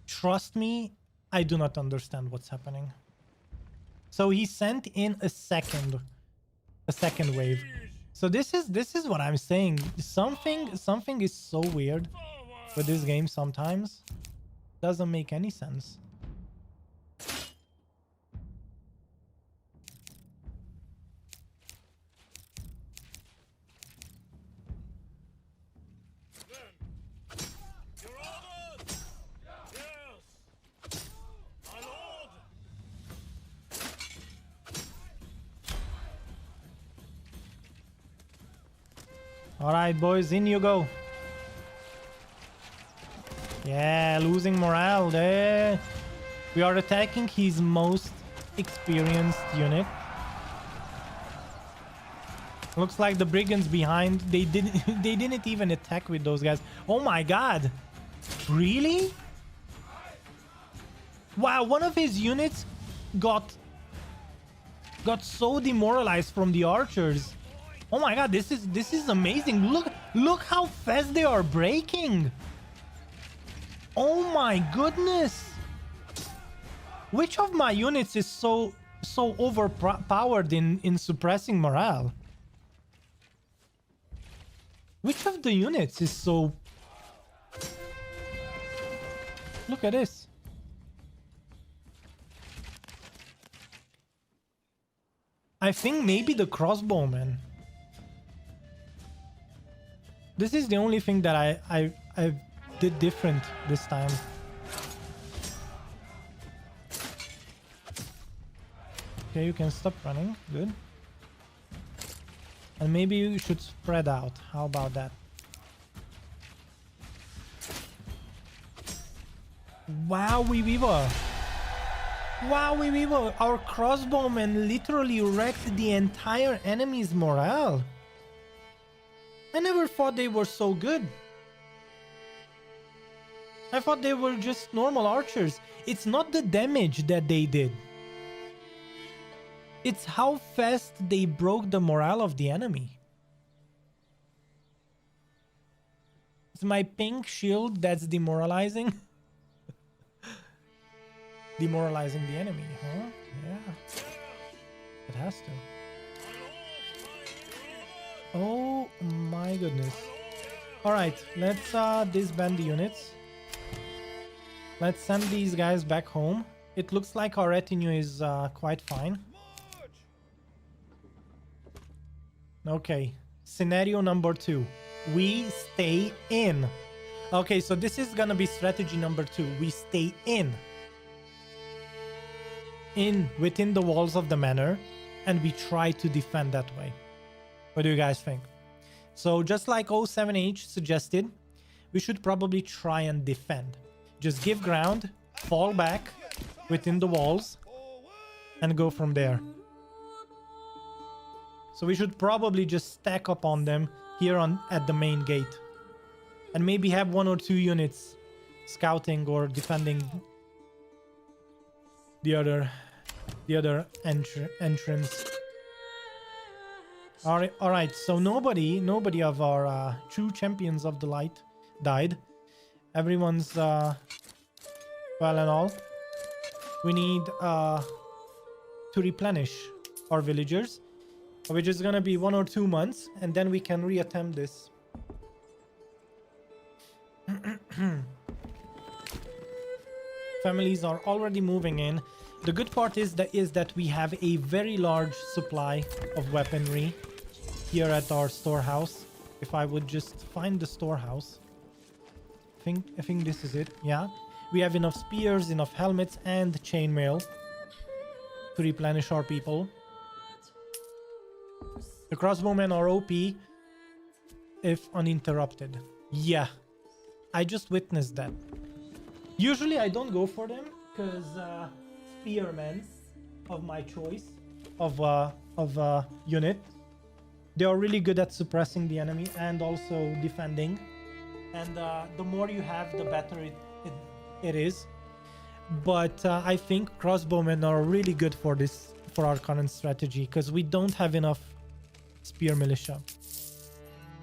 Speaker 1: Trust me, I do not understand what's happening. So he sent in a second wave. So this is what I'm saying. Something is so weird with this game sometimes. Doesn't make any sense. Alright, boys, in you go. Yeah, losing morale there. We are attacking his most experienced unit. Looks like the brigands behind, they didn't even attack with those guys. Oh my god. Really? Wow, one of his units got so demoralized from the archers. Oh my god, this is amazing. Look how fast they are breaking. Oh my goodness. Which of my units is so overpowered in suppressing morale? Which of the units is so... Look at this. I think maybe the crossbowman. This is the only thing that I did different this time. Okay, you can stop running. Good. And maybe you should spread out. How about that? Wowie weaver. Wowie weaver. Our crossbowmen literally wrecked the entire enemy's morale. I never thought they were so good. I thought they were just normal archers. It's not the damage that they did. It's how fast they broke the morale of the enemy. It's my pink shield that's demoralizing. Demoralizing the enemy, huh? Yeah. It has to. Oh my goodness. Alright, let's disband the units. Let's send these guys back home. It looks like our retinue is quite fine. Okay, scenario number 2. We stay in. Okay, so this is gonna be strategy number 2. We stay in within the walls of the manor, and we try to defend that way. What do you guys think? So just like 07H suggested, we should probably try and defend. Just give ground, fall back within the walls, and go from there. So we should probably just stack up on them here at the main gate. And maybe have 1 or 2 units scouting or defending the other entrance. All right. So nobody of our true champions of the light died. Everyone's well and all. We need to replenish our villagers, which is gonna be 1 or 2 months, and then we can reattempt this. Families are already moving in. The good part is that we have a very large supply of weaponry here at our storehouse. If I would just find the storehouse, I think this is it. Yeah, we have enough spears, enough helmets, and chainmail to replenish our people. The crossbowmen are OP if uninterrupted. Yeah, I just witnessed that. Usually I don't go for them because spearmen of my choice of unit, they are really good at suppressing the enemy and also defending. And the more you have, the better it is. But I think crossbowmen are really good for our current strategy because we don't have enough spear militia.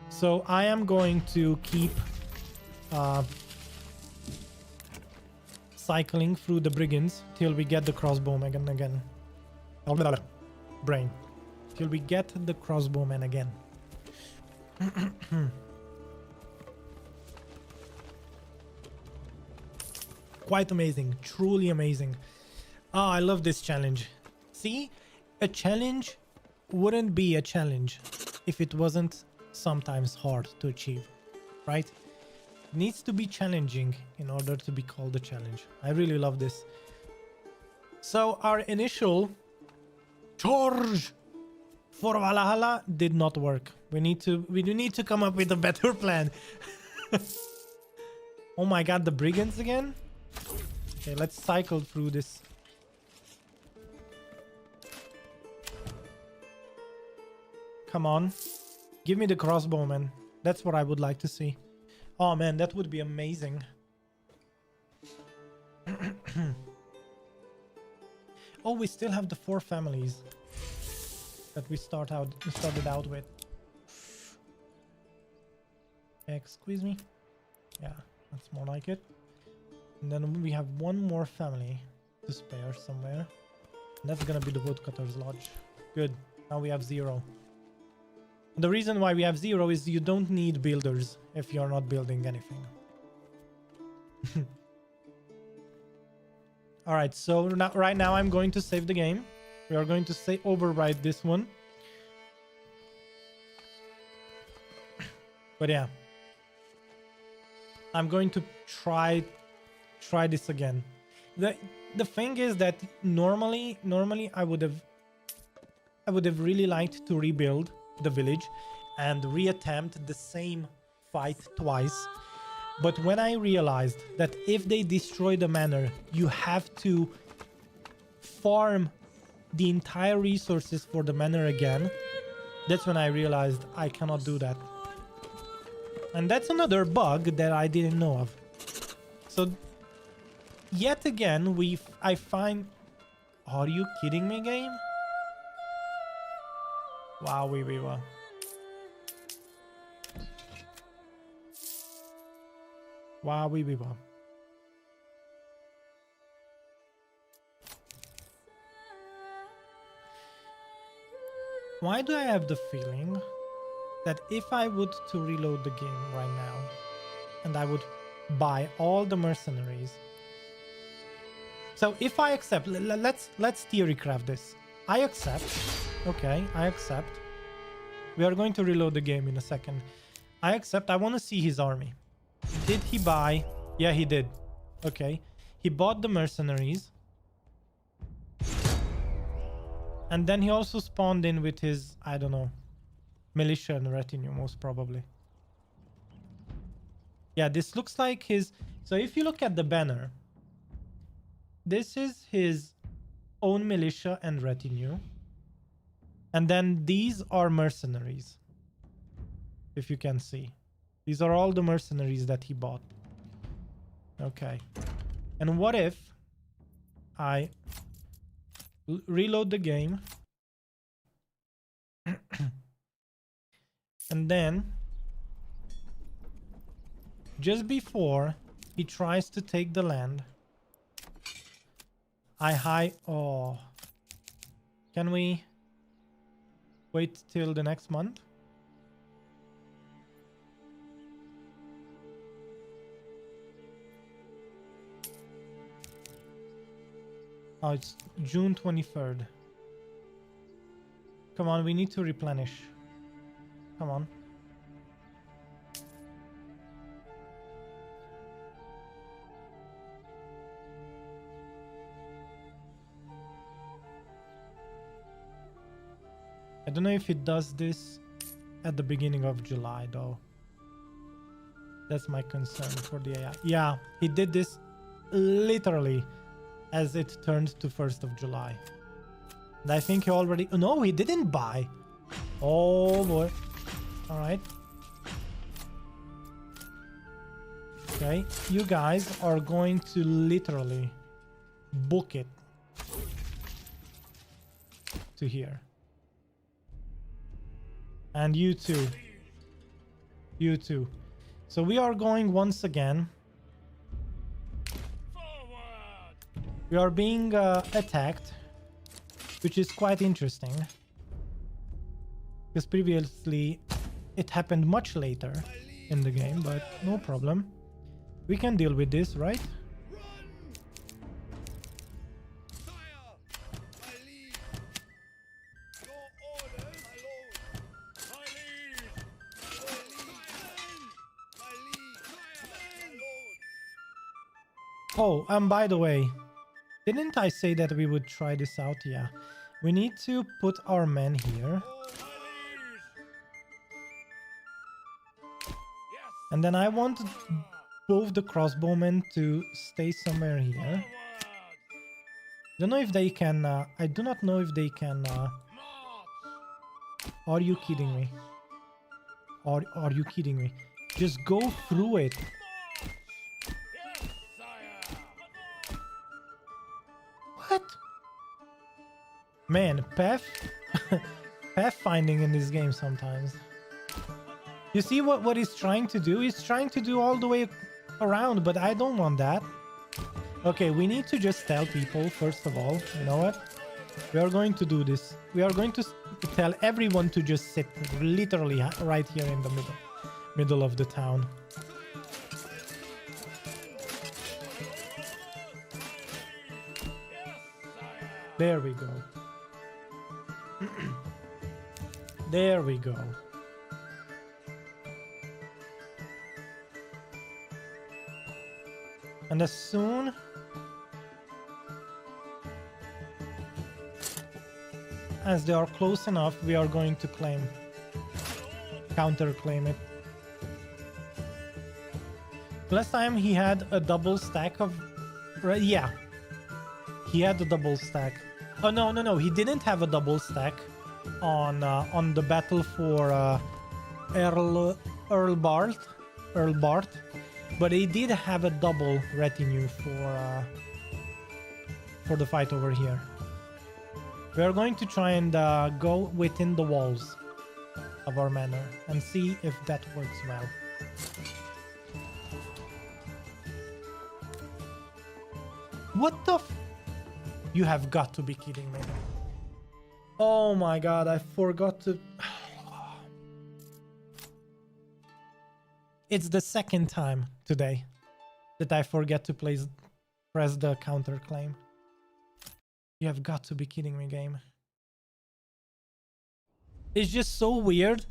Speaker 1: So I am going to keep cycling through the brigands till we get the crossbowmen again. Brain. Till we get the crossbowmen again. Quite amazing. Truly amazing. Oh, I love this challenge. See? A challenge wouldn't be a challenge if it wasn't sometimes hard to achieve, right? It needs to be challenging in order to be called a challenge. I really love this. So our initial charge for Valhalla did not work. We do need to come up with a better plan. Oh my god, the brigands again? Okay, let's cycle through this. Come on. Give me the crossbowman. That's what I would like to see. Oh man, that would be amazing. Oh, we still have the 4 families that we started out with. Excuse me. Yeah, that's more like it. And then we have 1 more family to spare somewhere. And that's gonna be the woodcutter's lodge. Good. Now we have 0. The reason why we have 0 is you don't need builders if you're not building anything. Alright, so right now I'm going to save the game. We are going to override this one. But yeah. I'm going to try this again. The thing is that normally I would have really liked to rebuild the village and reattempt the same fight twice. But when I realized that if they destroy the manor, you have to farm the entire resources for the manor again, that's when I realized I cannot do that. And that's another bug that I didn't know of. So yet again, I find... Are you kidding me, game? Wow, we were. Wow, we were. Why do I have the feeling that if I would to reload the game right now and I would buy all the mercenaries. So if I accept, let's theory craft this. I accept. Okay, I accept. We are going to reload the game in a second. I accept. I want to see his army. Did he buy? Yeah, he did. Okay. He bought the mercenaries. And then he also spawned in with his, I don't know, militia and retinue, most probably. Yeah, this looks like his... So if you look at the banner, this is his own militia and retinue. And then these are mercenaries. If you can see. These are all the mercenaries that he bought. Okay. And what if I reload the game and then just before he tries to take the land, oh, can we wait till the next month? Oh, it's June 23rd. Come on, we need to replenish. Come on. I don't know if it does this at the beginning of July, though. That's my concern for the AI. Yeah, he did this literally as it turned to 1st of July. And I think he already... No, he didn't buy. Oh, boy. All right. Okay, you guys are going to literally book it to here. And you too. You too. So we are going once again. We are being attacked, which is quite interesting. Because previously it happened much later in the game, but no problem. We can deal with this, right? Oh, by the way, didn't I say that we would try this out? Yeah. We need to put our men here. And then I want both the crossbowmen to stay somewhere here. Don't know if they can... I do not know if they can... Are you kidding me? Are you kidding me? Just go through it. What? Man, pathfinding in this game sometimes. You see what he's trying to do? He's trying to do all the way around, but I don't want that. Okay, we need to just tell people, first of all, you know what? We are going to do this. We are going to tell everyone to just sit literally right here in the middle of the town. There we go. There we go. And as soon as they are close enough, we are going to counter-claim it. Last time he had a double stack of... Yeah. He had a double stack. Oh, no. He didn't have a double stack on the battle for Earl Bart. But he did have a double retinue for the fight over here. We are going to try and go within the walls of our manor and see if that works well. What the You have got to be kidding me. Oh my god, I forgot to... It's the second time today that I forget to press the counter claim. You have got to be kidding me, game. It's just so weird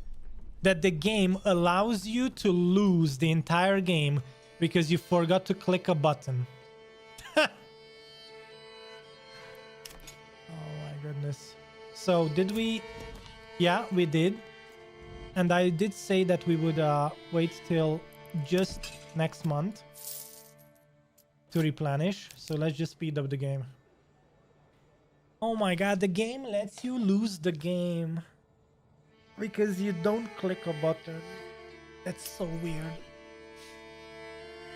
Speaker 1: that the game allows you to lose the entire game because you forgot to click a button. Oh my goodness. So did we... Yeah, we did. And I did say that we would wait till just next month to replenish. So let's just speed up the game. Oh my god, the game lets you lose the game because you don't click a button. That's so weird.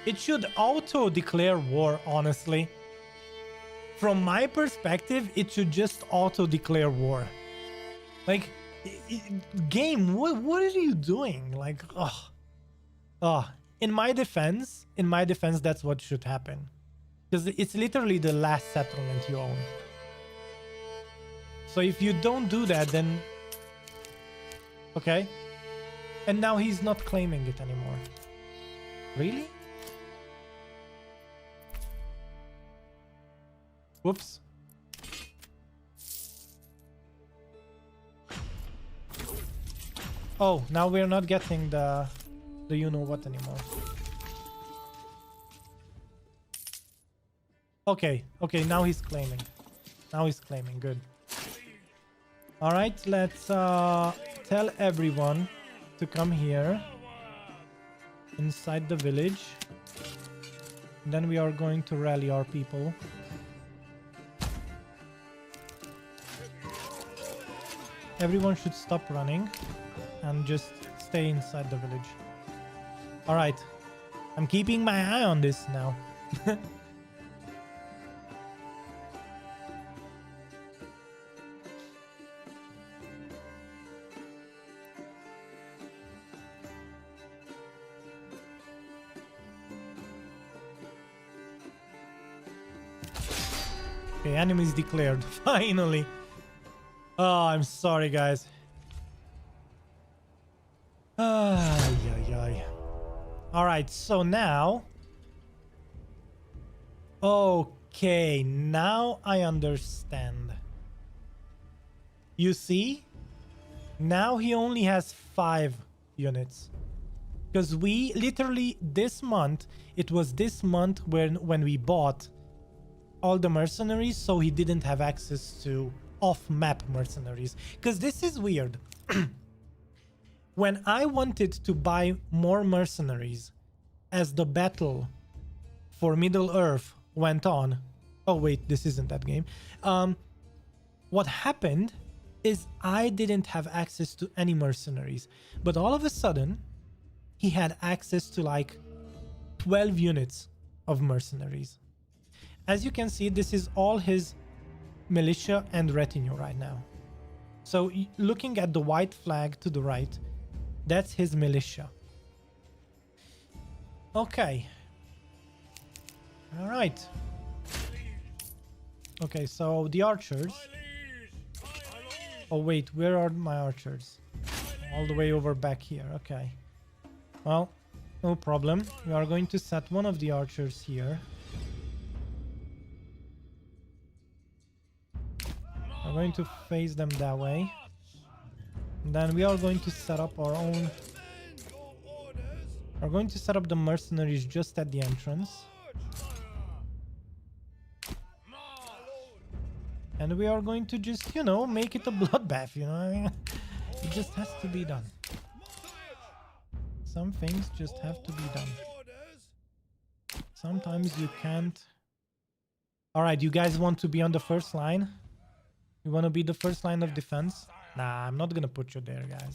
Speaker 1: It should auto declare war, honestly. From my perspective, it should just auto declare war. Like, game, what are you doing? Like, in my defense, that's what should happen. Because it's literally the last settlement you own. So if you don't do that, then... Okay. And now he's not claiming it anymore. Really? Whoops. Oh, now we're not getting the you-know-what anymore. Okay, now he's claiming. Good. Alright, let's tell everyone to come here inside the village. And then we are going to rally our people. Everyone should stop running and just stay inside the village. Alright, I'm keeping my eye on this now. Okay, enemies declared. Finally. Oh, I'm sorry, guys. Alright, so now... Okay, now I understand. You see? Now he only has 5 units. Because we literally, this month, it was this month when we bought all the mercenaries, so he didn't have access to off-map mercenaries. Because this is weird. When I wanted to buy more mercenaries as the battle for Middle-earth went on... Oh wait, this isn't that game. What happened is I didn't have access to any mercenaries. But all of a sudden, he had access to like 12 units of mercenaries. As you can see, this is all his militia and retinue right now. So looking at the white flag to the right, that's his militia. Okay. All right. Okay, so the archers. Oh wait, where are my archers? All the way over back here. Okay. Well, no problem. We are going to set one of the archers here. We're going to face them that way. And then we are going to set up our own... We're going to set up the mercenaries just at the entrance. And we are going to just, you know, make it a bloodbath, you know? I mean, it just has to be done. Some things just have to be done. Sometimes you can't... Alright, you guys want to be on the first line? You want to be the first line of defense? Nah, I'm not gonna put you there, guys.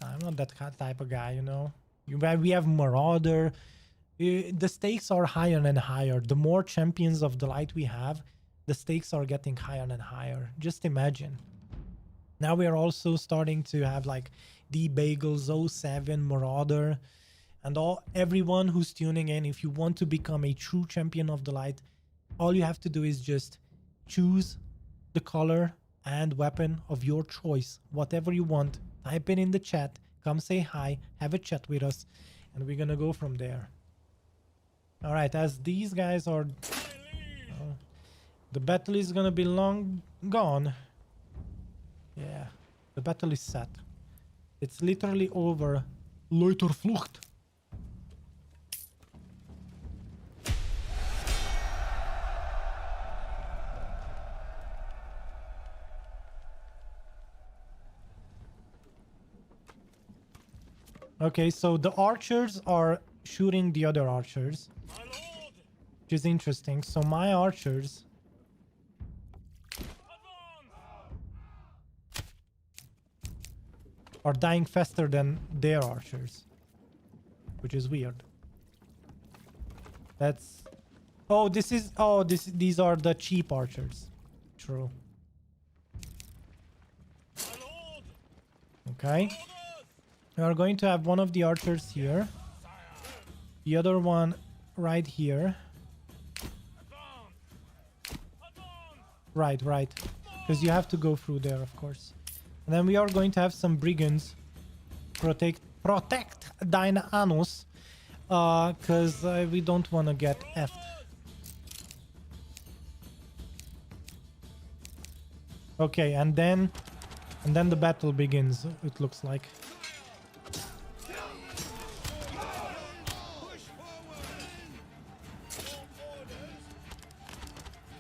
Speaker 1: Nah, I'm not that type of guy, you know? We have Marauder. The stakes are higher and higher. The more champions of the light we have, the stakes are getting higher and higher. Just imagine. Now we are also starting to have like D-Bagels, 07, Marauder, and everyone who's tuning in. If you want to become a true champion of the light, all you have to do is just choose the color and weapon of your choice, whatever you want. Type it in the chat, come say hi, have a chat with us, and we're gonna go from there. All right, as these guys are the battle is gonna be long gone. Yeah, the battle is set. It's literally over. Leuterflucht. Okay, so the archers are shooting the other archers, which is interesting. So my archers are dying faster than their archers, which is weird. That's... Oh, this is... Oh, these are the cheap archers. True. Okay. We are going to have one of the archers here. The other one right here. Right. Because you have to go through there, of course. And then we are going to have some brigands protect thine anus. Because we don't want to get effed. Okay, and then the battle begins, it looks like.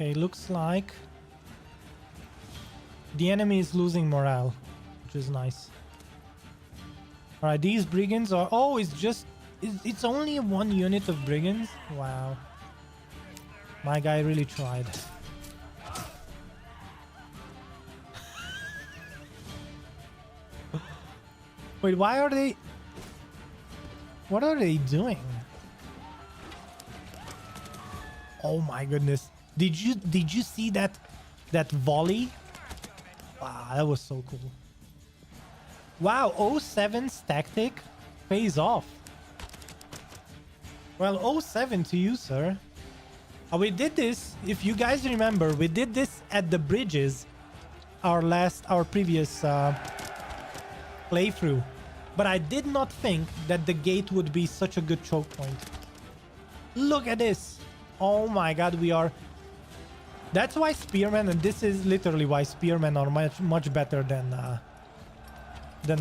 Speaker 1: Okay, looks like the enemy is losing morale, which is nice. Alright, these brigands are... Oh, it's only one unit of brigands? Wow. My guy really tried. Wait, why are they... What are they doing? Oh my goodness. Did you see that volley? Wow, that was so cool. Wow, 07's tactic pays off. Well, 07 to you, sir. We did this, if you guys remember, we did this at the bridges, our previous playthrough. But I did not think that the gate would be such a good choke point. Look at this. Oh my god, we are... That's why spearmen, and this is literally why spearmen are much better than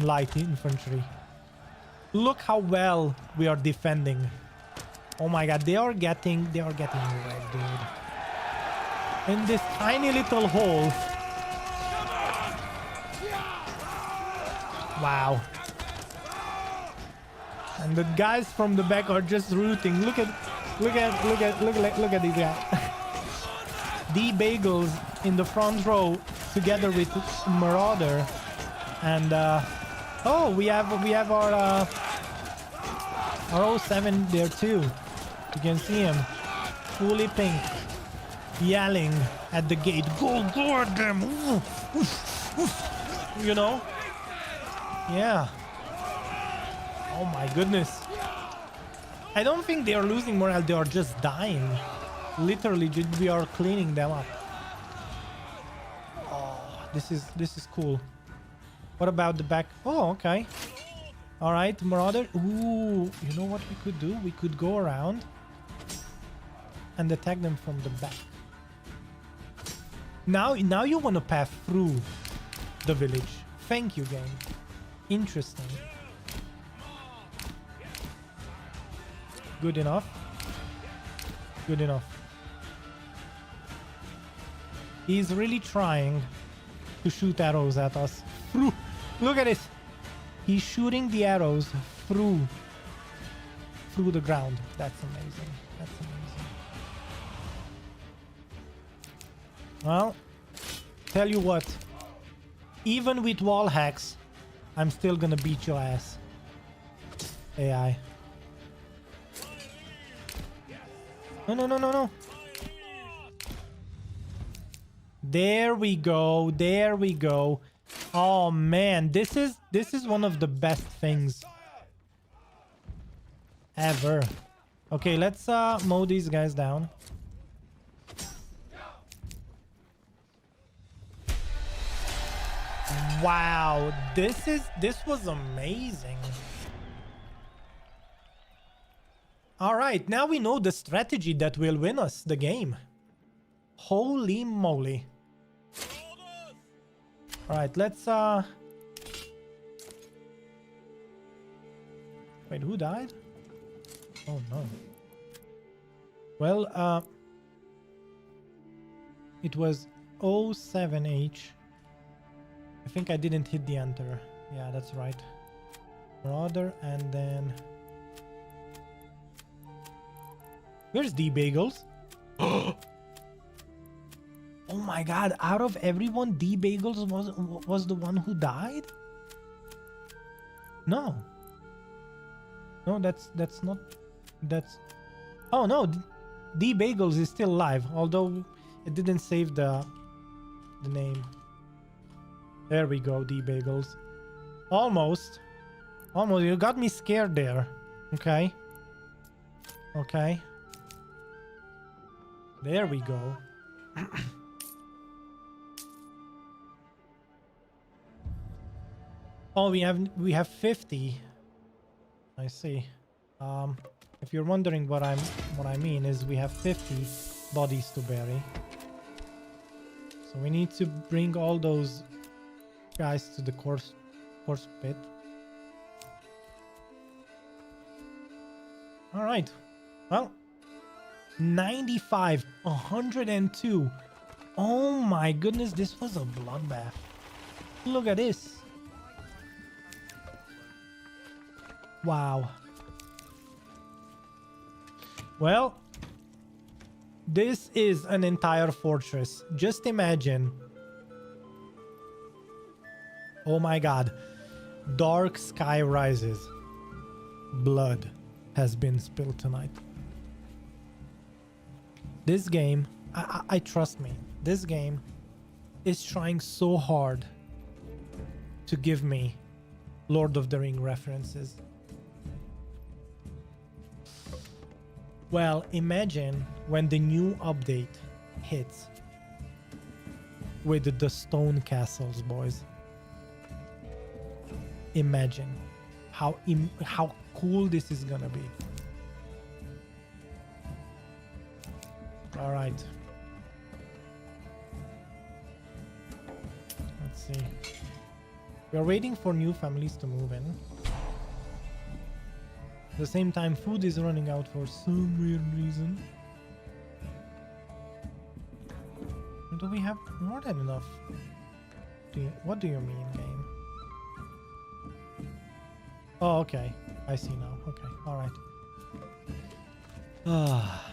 Speaker 1: light infantry. Look how well we are defending. Oh my god, they are getting wrecked, dude. In this tiny little hole. Wow. And the guys from the back are just rooting. Look at these guys. The Bagels in the front row together with Marauder. And oh, we have our 07 there too. You can see him fully pink, yelling at the gate, go guard them. You know? Yeah. Oh my goodness. I don't think they are losing morale, they are just dying. Literally, we are cleaning them up. Oh, this is cool. What about the back? Oh, okay. All right, Marauder. Ooh, you know what we could do? We could go around and attack them from the back. Now you want to pass through the village. Thank you, game. Interesting. Good enough. Good enough. He's really trying to shoot arrows at us. Through. Look at it. He's shooting the arrows through the ground. That's amazing. That's amazing. Well, tell you what. Even with wall hacks, I'm still gonna beat your ass. AI. No. There we go. There we go. Oh man, this is one of the best things ever. Okay, let's mow these guys down. Wow, this was amazing. All right, now we know the strategy that will win us the game. Holy moly. All right, let's Wait, who died? Oh no. Well, it was 07H. I think I didn't hit the enter. Yeah, that's right. Marauder, and then... Where's D Bagels? Oh my god, out of everyone, D Bagels was the one who died? No. No, that's not... That's... Oh no, D Bagels is still alive, although it didn't save the name. There we go, D Bagels. Almost. Almost, you got me scared there. Okay. Okay. There we go. Oh, we have 50. I see. If you're wondering what I mean is we have 50 bodies to bury. So we need to bring all those guys to the corpse pit. All right. Well, 95, 102. Oh my goodness, this was a bloodbath. Look at this. Wow. Well, this is an entire fortress. Just imagine. Oh my god. Dark sky rises. Blood has been spilled tonight. This game, I trust me, this game is trying so hard to give me Lord of the Ring references. Well, imagine when the new update hits with the stone castles, boys. Imagine how cool this is gonna be. All right. Let's see. We are waiting for new families to move in. At the same time, food is running out for some weird reason. Do we have more than enough? What do you mean, game? Oh, okay. I see now. Okay. All right. Ah.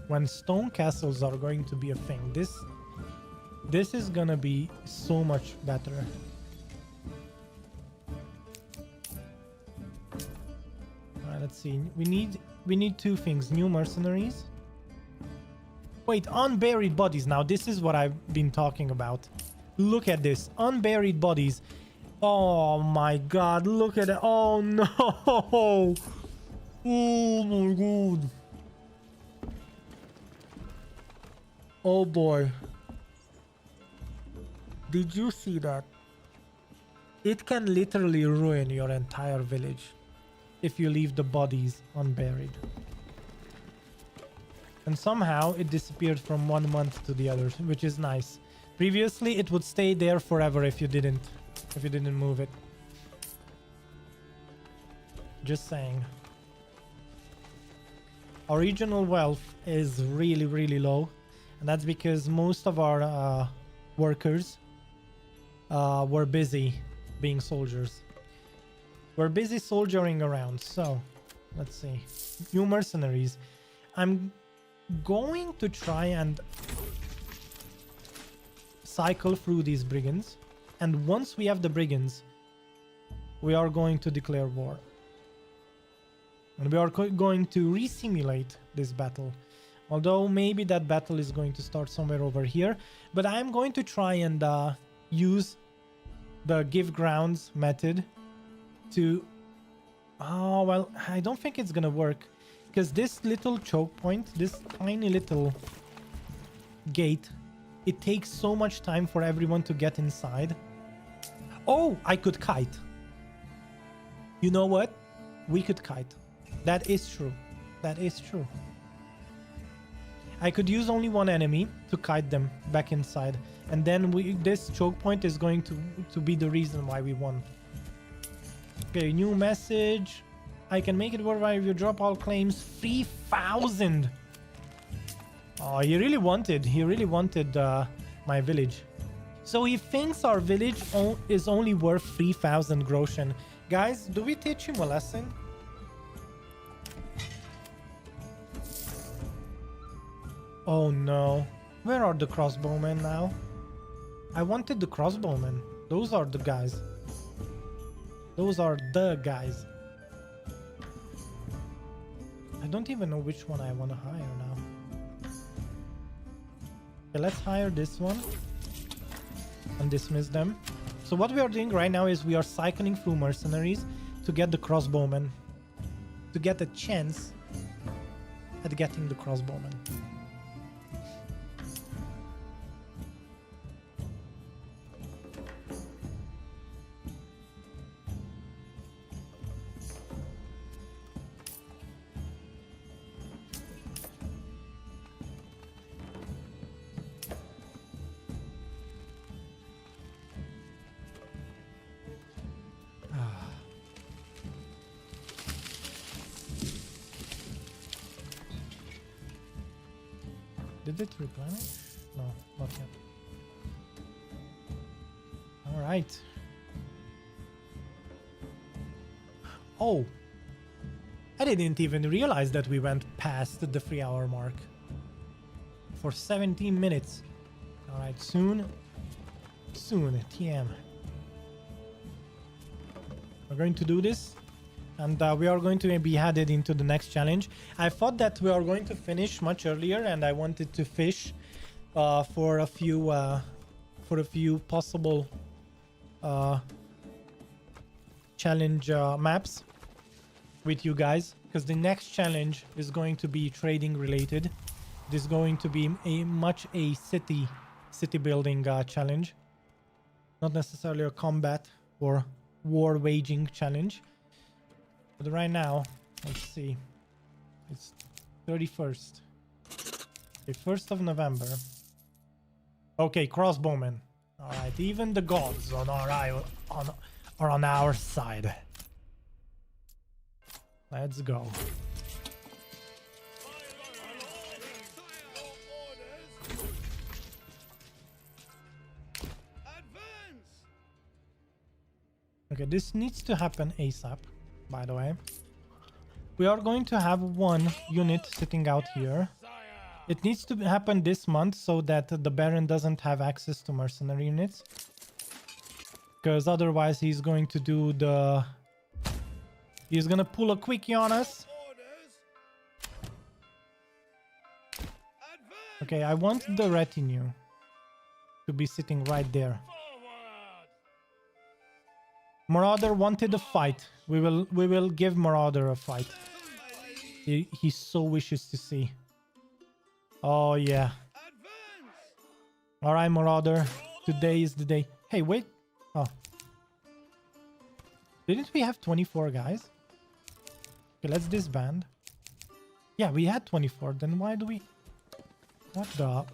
Speaker 1: When stone castles are going to be a thing, this is gonna be so much better. Alright, let's see. We need two things. New mercenaries. Wait, unburied bodies. Now this is what I've been talking about. Look at this. Unburied bodies. Oh my god, look at it. Oh no. Oh my god. Oh boy. Did you see that? It can literally ruin your entire village if you leave the bodies unburied. And somehow it disappeared from 1 month to the other, which is nice. Previously it would stay there forever if you didn't move it. Just saying. Our regional wealth is really, really low. And that's because most of our workers were busy being soldiers. We're busy soldiering around. So, let's see. New mercenaries. I'm going to try and cycle through these brigands. And once we have the brigands, we are going to declare war. And we are going to re-simulate this battle. Although maybe that battle is going to start somewhere over here. But I'm going to try and use the give grounds method to... Oh, well, I don't think it's going to work. Because this little choke point, this tiny little gate, it takes so much time for everyone to get inside. Oh, I could kite. You know what? We could kite. That is true. That is true. I could use only one enemy to kite them back inside. And then this choke point is going to be the reason why we won. Okay, new message. I can make it worthwhile if you drop all claims. 3,000. Oh, he really wanted my village. So he thinks our village is only worth 3,000 groschen. Guys, do we teach him a lesson? Oh no. Where are the crossbowmen now? I wanted the crossbowmen. Those are the guys. Those are the guys. I don't even know which one I want to hire now. Okay, let's hire this one and dismiss them. So what we are doing right now is we are cycling through mercenaries to get the crossbowmen, to get a chance at getting the crossbowmen. Did it replenish? No, not yet. All right. Oh, I didn't even realize that we went past the 3-hour mark for 17 minutes. All right, soon, TM. We're going to do this. And we are going to be headed into the next challenge. I thought that we are going to finish much earlier, and I wanted to fish for a few possible challenge maps with you guys, because the next challenge is going to be trading related. It is going to be a city building challenge, not necessarily a combat or war waging challenge. But right now, let's see. It's 31st. Okay, 1st of November. Okay, crossbowmen. All right, even the gods are on our side. Let's go. Okay, this needs to happen ASAP. By the way, we are going to have one unit sitting out here. It needs to happen this month so that the Baron doesn't have access to mercenary units, because otherwise he's going to do he's gonna pull a quickie on us. Okay, I want the retinue to be sitting right there. Marauder wanted a fight. We will give Marauder a fight. He so wishes to see. Oh yeah. All right, Marauder. Today is the day. Hey, wait. Oh. Didn't we have 24 guys? Okay, let's disband. Yeah, we had 24. Then why do we... What the...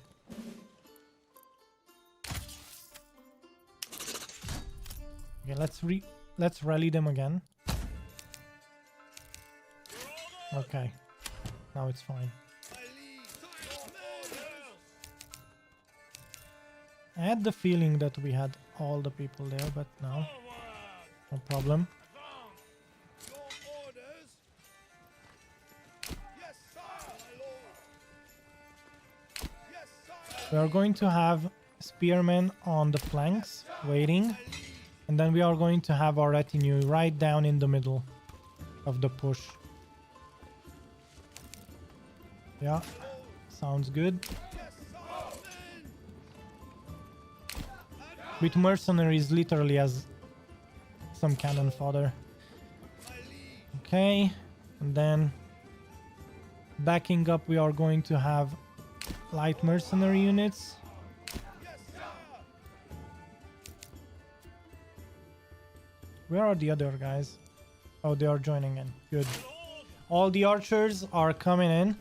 Speaker 1: Okay, let's rally them again. Okay. Now it's fine. I had the feeling that we had all the people there, but no. No problem. We are going to have spearmen on the flanks waiting. And then we are going to have our retinue right down in the middle of the push. Yeah, sounds good. With mercenaries literally as some cannon fodder. Okay, and then backing up we are going to have light mercenary units. Where are the other guys? Oh, they are joining in. Good. All the archers are coming in.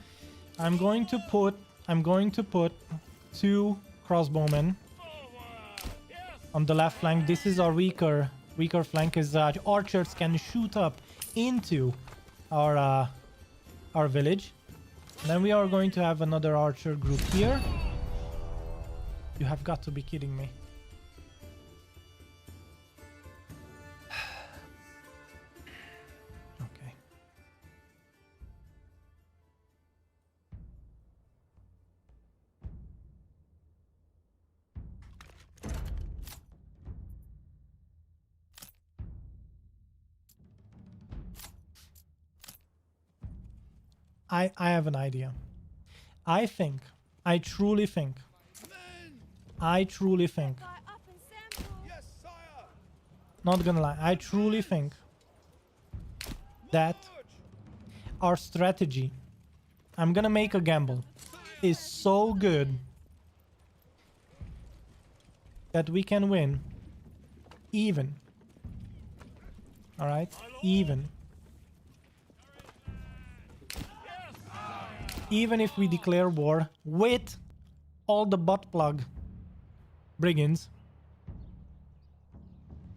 Speaker 1: I'm going to put I'm going to put 2 crossbowmen on the left flank. This is our weaker flank, is archers can shoot up into our village. And then we are going to have another archer group here. You have got to be kidding me. Okay. I have an idea. I truly think not gonna lie, I truly think that our strategy, I'm gonna make a gamble, is so good that we can win even. All right, even if we declare war with all the butt plug brigands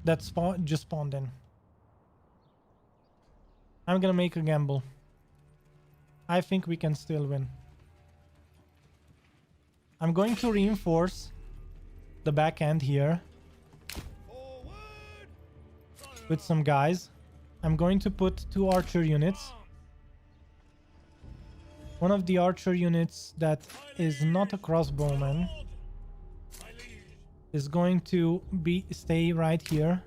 Speaker 1: that just spawned in. I'm gonna make a gamble. I think we can still win. I'm going to reinforce the back end here with some guys. I'm going to put 2 archer units. One of the archer units that is not a crossbowman is going to stay right here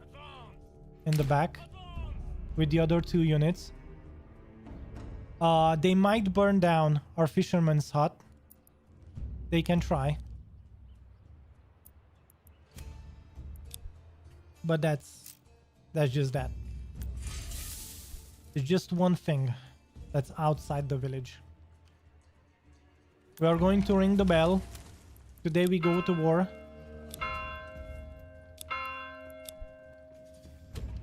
Speaker 1: in the back with the other 2 units. They might burn down our fisherman's hut. They can try. But that's just that. It's just one thing that's outside the village. We are going to ring the bell. Today we go to war.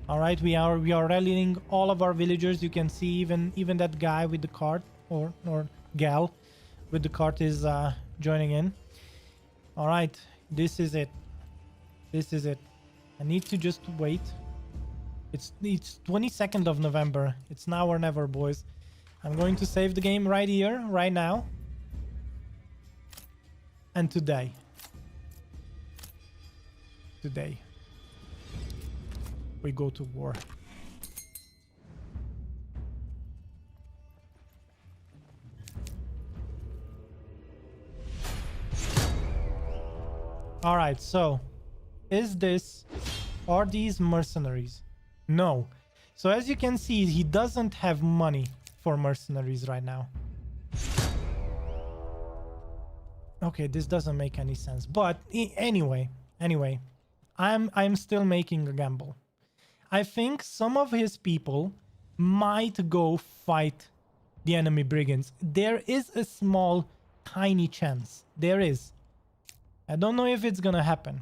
Speaker 1: All right, we are rallying all of our villagers. You can see even that guy with the cart or gal with the cart is joining in. All right, this is it. This is it. I need to just wait. It's 22nd of November. It's now or never, boys. I'm going to save the game right here, right now. And today. We go to war. All right, so are these mercenaries? No. So as you can see, he doesn't have money for mercenaries right now. Okay, this doesn't make any sense. But anyway, I'm still making a gamble. I think some of his people might go fight the enemy brigands. There is a small, tiny chance. There is. I don't know if it's gonna happen.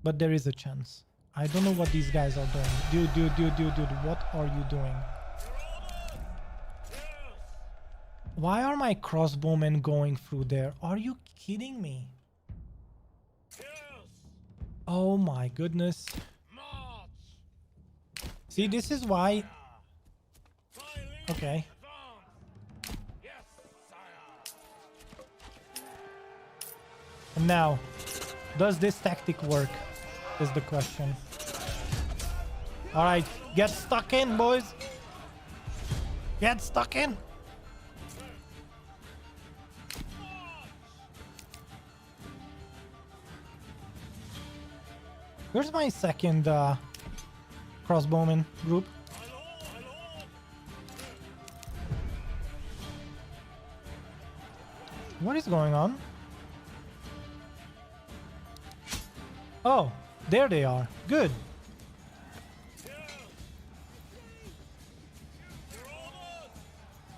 Speaker 1: But there is a chance. I don't know what these guys are doing. Dude, what are you doing? Why are my crossbowmen going through there? Are you kidding me? Oh my goodness. See, this is why... Okay. And now, does this tactic work? Is the question. Alright, get stuck in, boys. Get stuck in. Where's my second crossbowman group? What is going on? Oh, there they are. Good.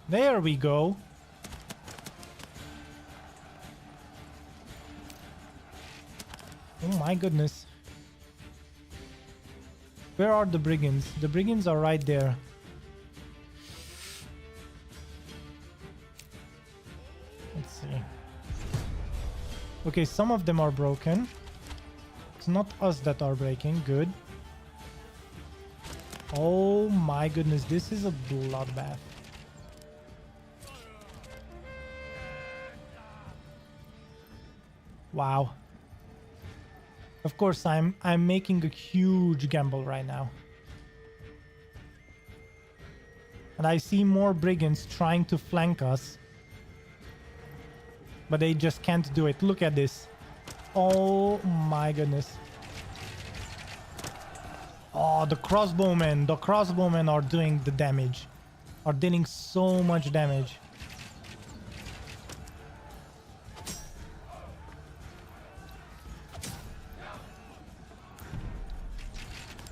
Speaker 1: There we go. Oh my goodness. Where are the brigands? The brigands are right there. Okay, some of them are broken. It's not us that are breaking. Good. Oh my goodness, this is a bloodbath. Wow. Of course, I'm making a huge gamble right now. And I see more brigands trying to flank us. But they just can't do it. Look at this. Oh my goodness. Oh, the crossbowmen. The crossbowmen are doing the damage. Are dealing so much damage.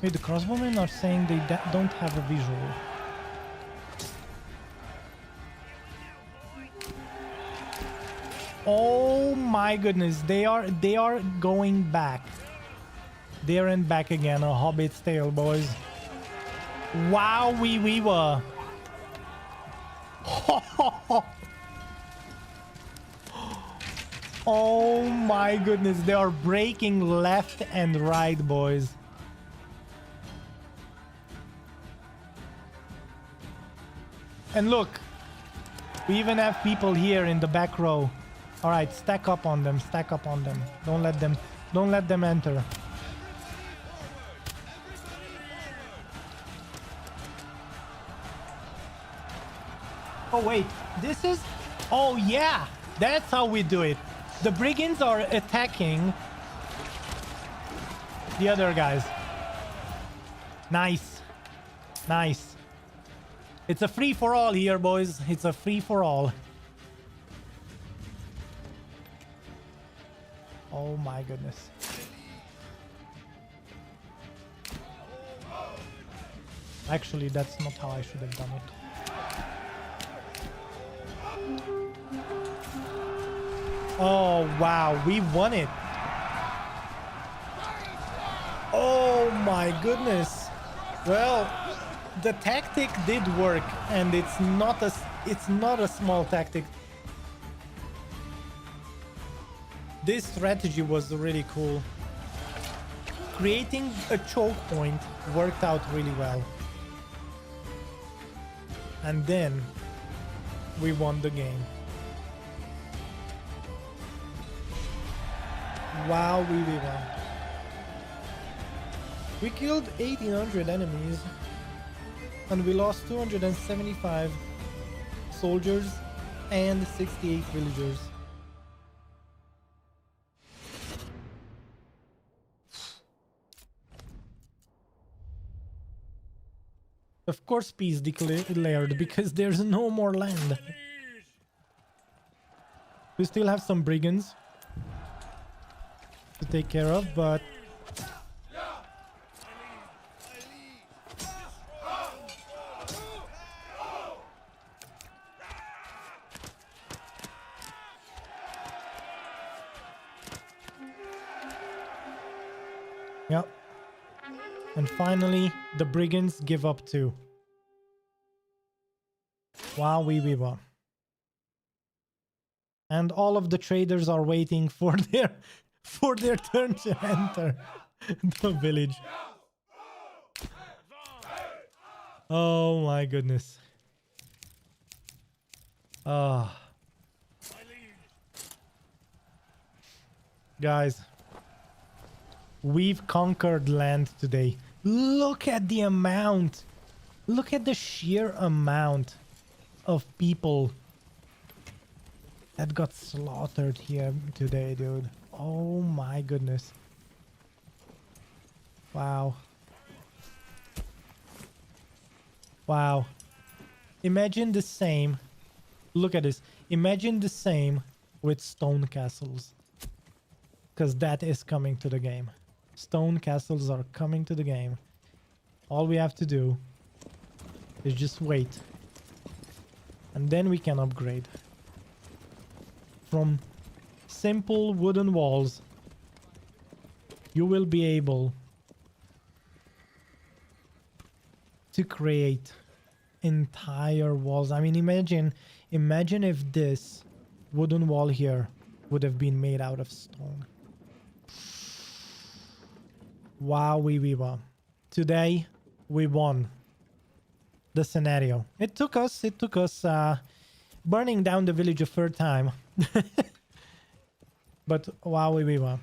Speaker 1: Wait, the crossbowmen are saying they don't have a visual. Oh my goodness, they are going back. There and back again, a hobbit's tale, boys. Wow, we were. Oh my goodness, they are breaking left and right, boys. And look, we even have people here in the back row. All right, stack up on them, stack up on them. Don't let them enter. Oh wait, this is, oh yeah, that's how we do it. The brigands are attacking the other guys. Nice, nice. It's a free for all here, boys. It's a free for all. Oh my goodness. Actually, that's not how I should have done it. Oh wow, we won it. Oh my goodness. Well, the tactic did work, and it's not a small tactic. This strategy was really cool. Creating a choke point worked out really well. And then we won the game. Wow, we won. We killed 1800 enemies and we lost 275 soldiers and 68 villagers. Of course peace declared because there's no more land. We still have some brigands to take care of, but yep. And finally, the brigands give up too. Wow, we won. And all of the traders are waiting for their turn to enter the village. Oh my goodness. Ah. Guys, we've conquered land today. Look at the amount. Look at the sheer amount of people that got slaughtered here today, dude. Oh my goodness. Wow. Wow. Imagine the same. Look at this. Imagine the same with stone castles. Because that is coming to the game. Stone castles are coming to the game. All we have to do is just wait. And then we can upgrade. From simple wooden walls, you will be able to create entire walls. I mean, imagine if this wooden wall here would have been made out of stone. Wow, we won. Today, we won the scenario. It took us burning down the village a third time. But wow, we won.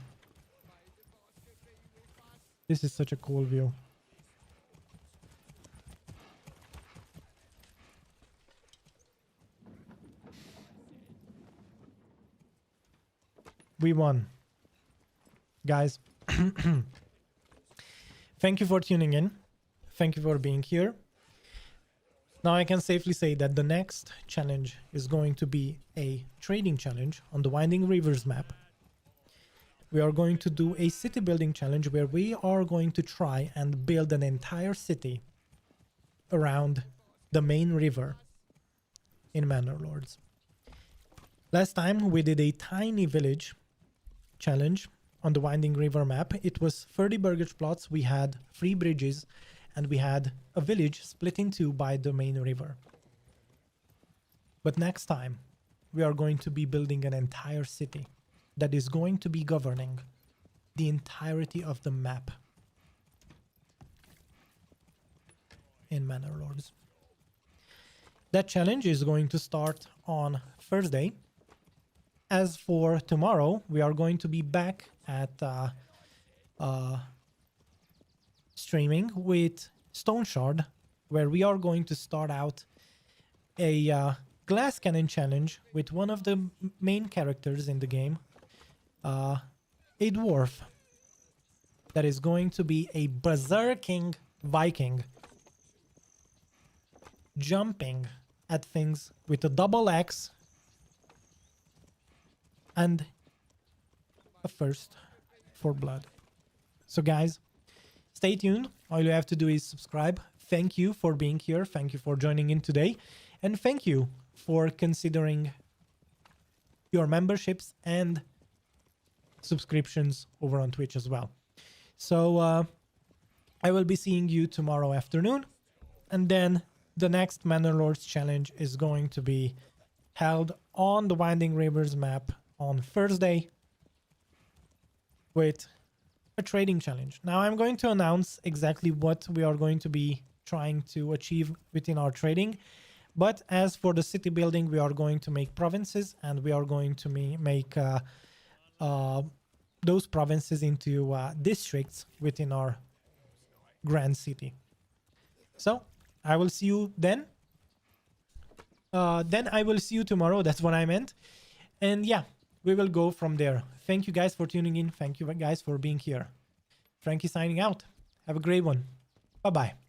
Speaker 1: This is such a cool view. We won. Guys, thank you for tuning in. Thank you for being here. Now I can safely say that the next challenge is going to be a trading challenge on the Winding Rivers map. We are going to do a city building challenge where we are going to try and build an entire city around the main river in Manor Lords. Last time we did a tiny village challenge on the Winding River map. It was 30 burgage plots, we had 3 bridges, and we had a village split in 2 by the main river. But next time, we are going to be building an entire city that is going to be governing the entirety of the map in Manor Lords. That challenge is going to start on Thursday. As for tomorrow, we are going to be back at streaming with Stone Shard, where we are going to start out a glass cannon challenge with one of the main characters in the game, a dwarf that is going to be a berserking Viking, jumping at things with a double axe and a thirst for blood. So guys, stay tuned. All you have to do is subscribe. Thank you for being here. Thank you for joining in today. And thank you for considering your memberships and subscriptions over on Twitch as well. So I will be seeing you tomorrow afternoon. And then the next Manor Lords challenge is going to be held on the Winding Rivers map on Thursday with a trading challenge. Now I'm going to announce exactly what we are going to be trying to achieve within our trading. But as for the city building, we are going to make provinces, and we are going to make those provinces into districts within our grand city. So I will see you then. Then I will see you tomorrow. That's what I meant. And yeah, we will go from there. Thank you guys for tuning in. Thank you guys for being here. Frankie signing out. Have a great one. Bye-bye.